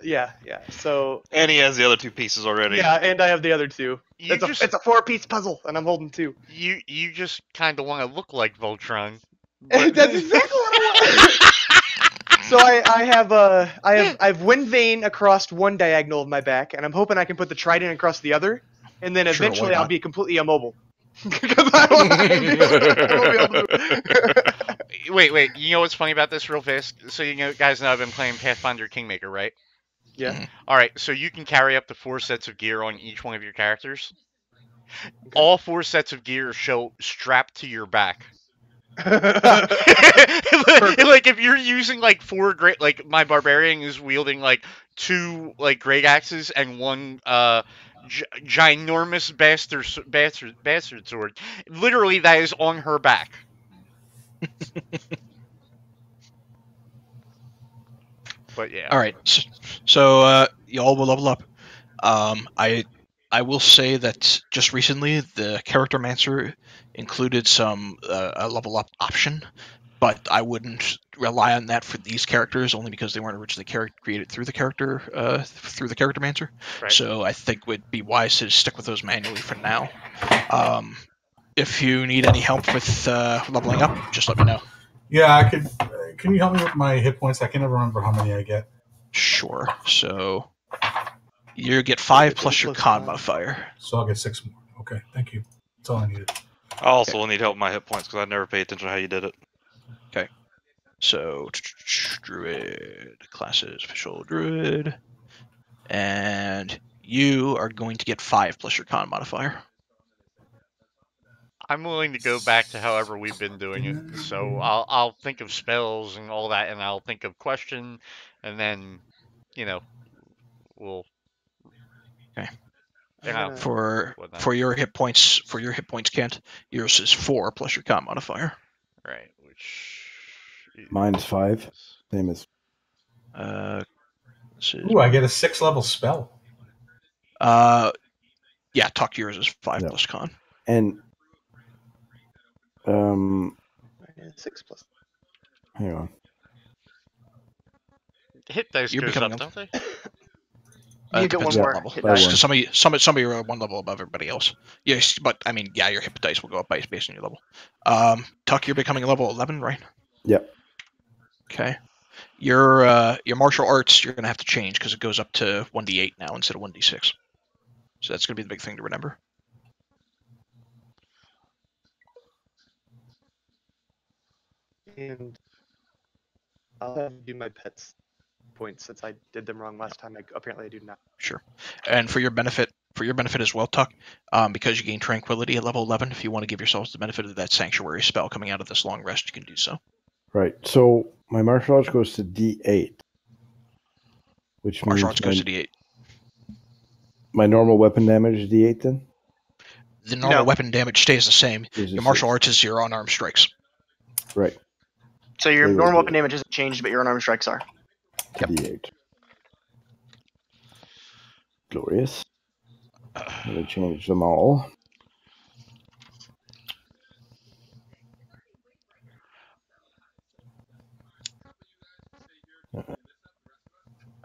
Yeah. So And he has the other 2 pieces already. yeah, and I have the other 2. You It's just a 4-piece puzzle, and I'm holding 2. you just kind of want to look like Voltron. That's exactly what I want. So I have wind vein across one diagonal of my back, and I'm hoping I can put the trident across the other, and then Sure, eventually why I'll not? be completely immobile. Because I won't be able to. Wait. You know what's funny about this, real fast? So guys know I've been playing Pathfinder Kingmaker, right? Yeah. Mhm. All right. So you can carry up to 4 sets of gear on each one of your characters. Okay. All 4 sets of gear show strapped to your back. Like if you're using like 4 great, like my barbarian is wielding like 2 like great axes and 1 ginormous bastard sword. Literally, that is on her back. But yeah. All right, so you all will level up. I will say that just recently the Character Mancer included some a level up option, but I wouldn't rely on that for these characters only because they weren't originally created through the Character Mancer. Right. So I think it would be wise to stick with those manually for now. If you need any help with leveling up, just let me know. Yeah, I could. Can you help me with my hit points? I can never remember how many I get. Sure. So you get 5 plus your con modifier. So I'll get 6 more. Okay, thank you. That's all I needed. I also will need help with my hit points because I never paid attention to how you did it. So Druid classes, official Druid, and you are going to get 5 plus your con modifier. I'm willing to go back to however we've been doing it. So I'll think of spells and all that, and I'll think of question, and then we'll. Okay. Yeah. For Whatnot. your hit points, Kent, yours is 4 plus your con modifier. Right. Which. Mine's 5. Same as. This is, Ooh, I get a 6-level spell. yeah, Tuck, yours is 5 Yeah. plus con. And 6 plus. hang on. Hit dice You're goes becoming up, don't they? You get depends one on more. level. hit By die. one. Some of you are 1 level above everybody else. Yes, but I mean, yeah, your hit dice will go up based on your level. Tuck, you're becoming level 11, right? Yep. Okay. Your martial arts you're gonna have to change because it goes up to 1d8 now instead of 1d6. So that's gonna be the big thing to remember. And I'll have to do my pets points since I did them wrong last time. Apparently I do not. Sure. And for your benefit as well, Tuck, because you gain tranquility at level 11, if you want to give yourselves the benefit of that sanctuary spell coming out of this long rest, you can do so. Right. So my martial arts goes to D8. Which Martial means arts goes to d8. my normal weapon damage is D8 then? The normal No. weapon damage stays the same. Is it Your martial 6? arts is your unarmed strikes. Right. So your They will normal be. weapon damage hasn't changed, but your unarmed strikes are. Yep. D8. Glorious. Let me change them all.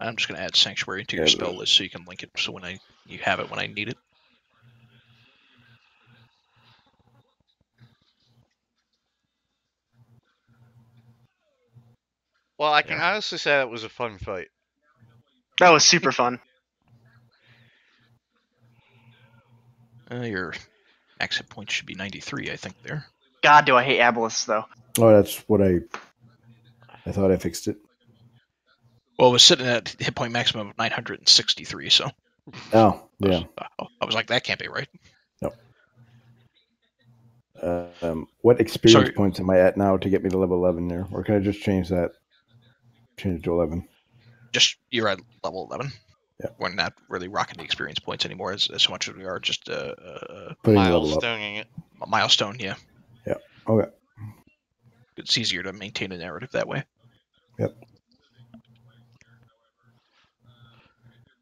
I'm just going to add sanctuary to your Yeah, spell list so you can link it so you have it when I need it. Well, I can honestly say that was a fun fight. That was super fun. Your max hit points should be 93, I think, there. God, do I hate abeloths though. Oh, that's what I thought I fixed it. Well, it was sitting at hit point maximum of 963, so Oh, yeah. I was like, that can't be right. No. What experience Sorry. points am I at now to get me to level 11 there? Or can I just change that? Change it to 11. Just you're at level 11. Yeah. We're not really rocking the experience points anymore as much as we are just Putting the level up. Milestoning it. a milestone. Yeah. Okay. It's easier to maintain a narrative that way. Yep.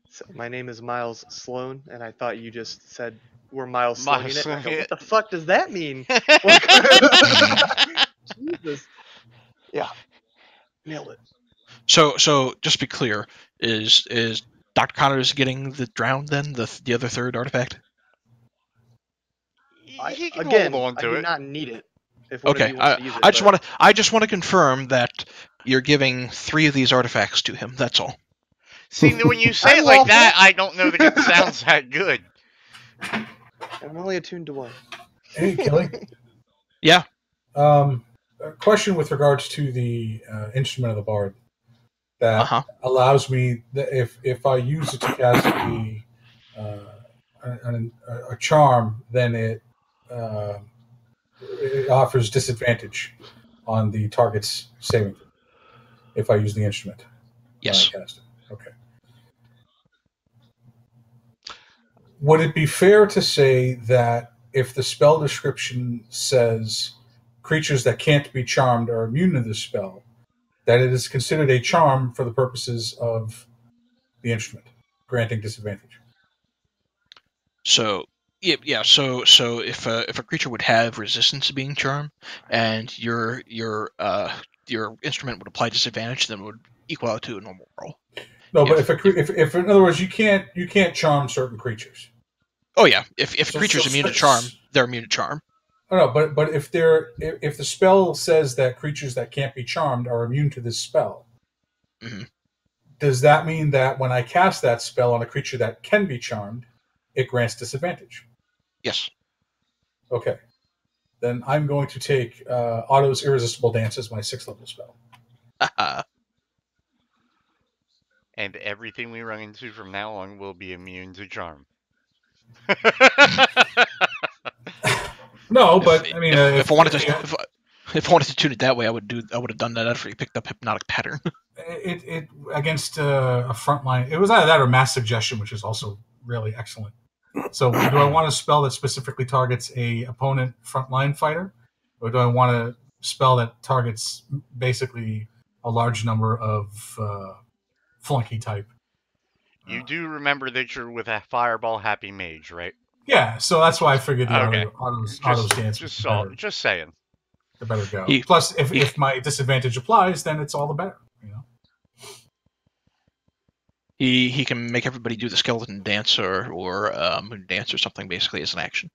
So my name is Miles Sloan, and I thought you just said we're Miles Miles Sloan in it. And I go, Sloan, what the fuck does that mean? Jesus. Yeah. Nailed it. So just to be clear, is Dr. Connors getting the drowned then, the other third artifact? He can Again, hold on I to do it. not need it. If one of Okay, you wants to use it. I just want to confirm that you're giving 3 of these artifacts to him. That's all. See, when you say I'm it like lawful. that, I don't know that it sounds that good. I'm only attuned to one. Hey, Kelly. Yeah. A question with regards to the instrument of the bard that allows me that if I use it to cast a charm, then it offers disadvantage on the target's saving throw if I use the instrument. Yes. When I cast it. Okay. Would it be fair to say that if the spell description says creatures that can't be charmed are immune to this spell, that it is considered a charm for the purposes of the instrument, granting disadvantage? So yeah. So if a creature would have resistance to being charmed, and your instrument would apply disadvantage, then it would equal out to a normal roll. No, but if in other words, you can't charm certain creatures. Oh yeah, if creatures immune to charm, they're immune to charm. Oh, no, but if the spell says that creatures that can't be charmed are immune to this spell, does that mean that when I cast that spell on a creature that can be charmed, it grants disadvantage? Yes. Okay. Then I'm going to take Otto's Irresistible Dance as my 6th level spell. And everything we run into from now on will be immune to charm. No, but I mean, if I wanted to tune it that way, I would have done that after you picked up Hypnotic Pattern. it against a frontline. It was either that or Mass Suggestion, which is also really excellent. So, do I want a spell that specifically targets a opponent frontline fighter, or do I want a spell that targets basically a large number of flunky type? You do remember that you're with a Fireball Happy Mage, right? Yeah, so that's why I figured the Okay. Otto's dance was Just saying. The better go. Plus, if my disadvantage applies, then it's all the better. You know. He can make everybody do the skeleton dance or moon dance or something basically as an action.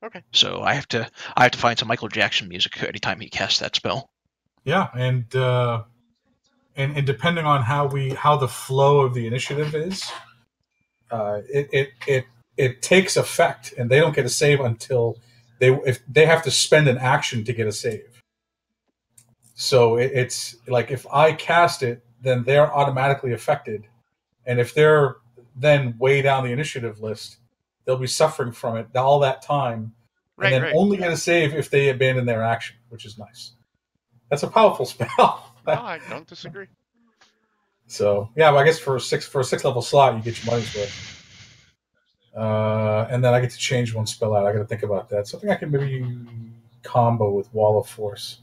Okay. So I have to find some Michael Jackson music anytime he casts that spell. Yeah, and depending on how the flow of the initiative is, it takes effect, and they don't get a save until if they have to spend an action to get a save. So it's like if I cast it, then they're automatically affected. And if they're then way down the initiative list, they'll be suffering from it all that time, and then only get a save if they abandon their action, which is nice. That's a powerful spell. No, I don't disagree. So yeah, well, I guess for a 6th level slot, you get your money's worth. And then I get to change one spell out. I got to think about that. Something I can maybe combo with Wall of Force.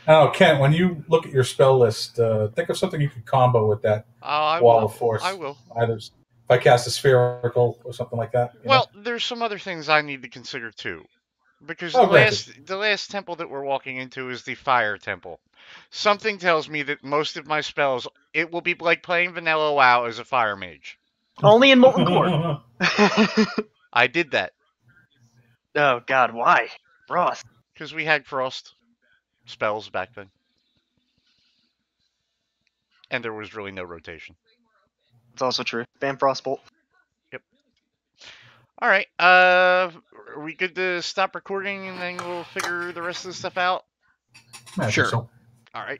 I don't know, Kent, when you look at your spell list, think of something you could combo with that Wall of Force. I will. Either if I cast a spherical or something like that. Well, there's some other things I need to consider too. Because the last temple that we're walking into is the Fire Temple. Something tells me that most of my spells, it will be like playing Vanilla WoW as a Fire Mage. Only in Molten Core. I did that. Oh God, why? Frost. Because we had Frost spells back then. And there was really no rotation. It's also true. Ban Frostbolt. Yep. Alright, are we good to stop recording and then we'll figure the rest of the stuff out? Sure. Alright.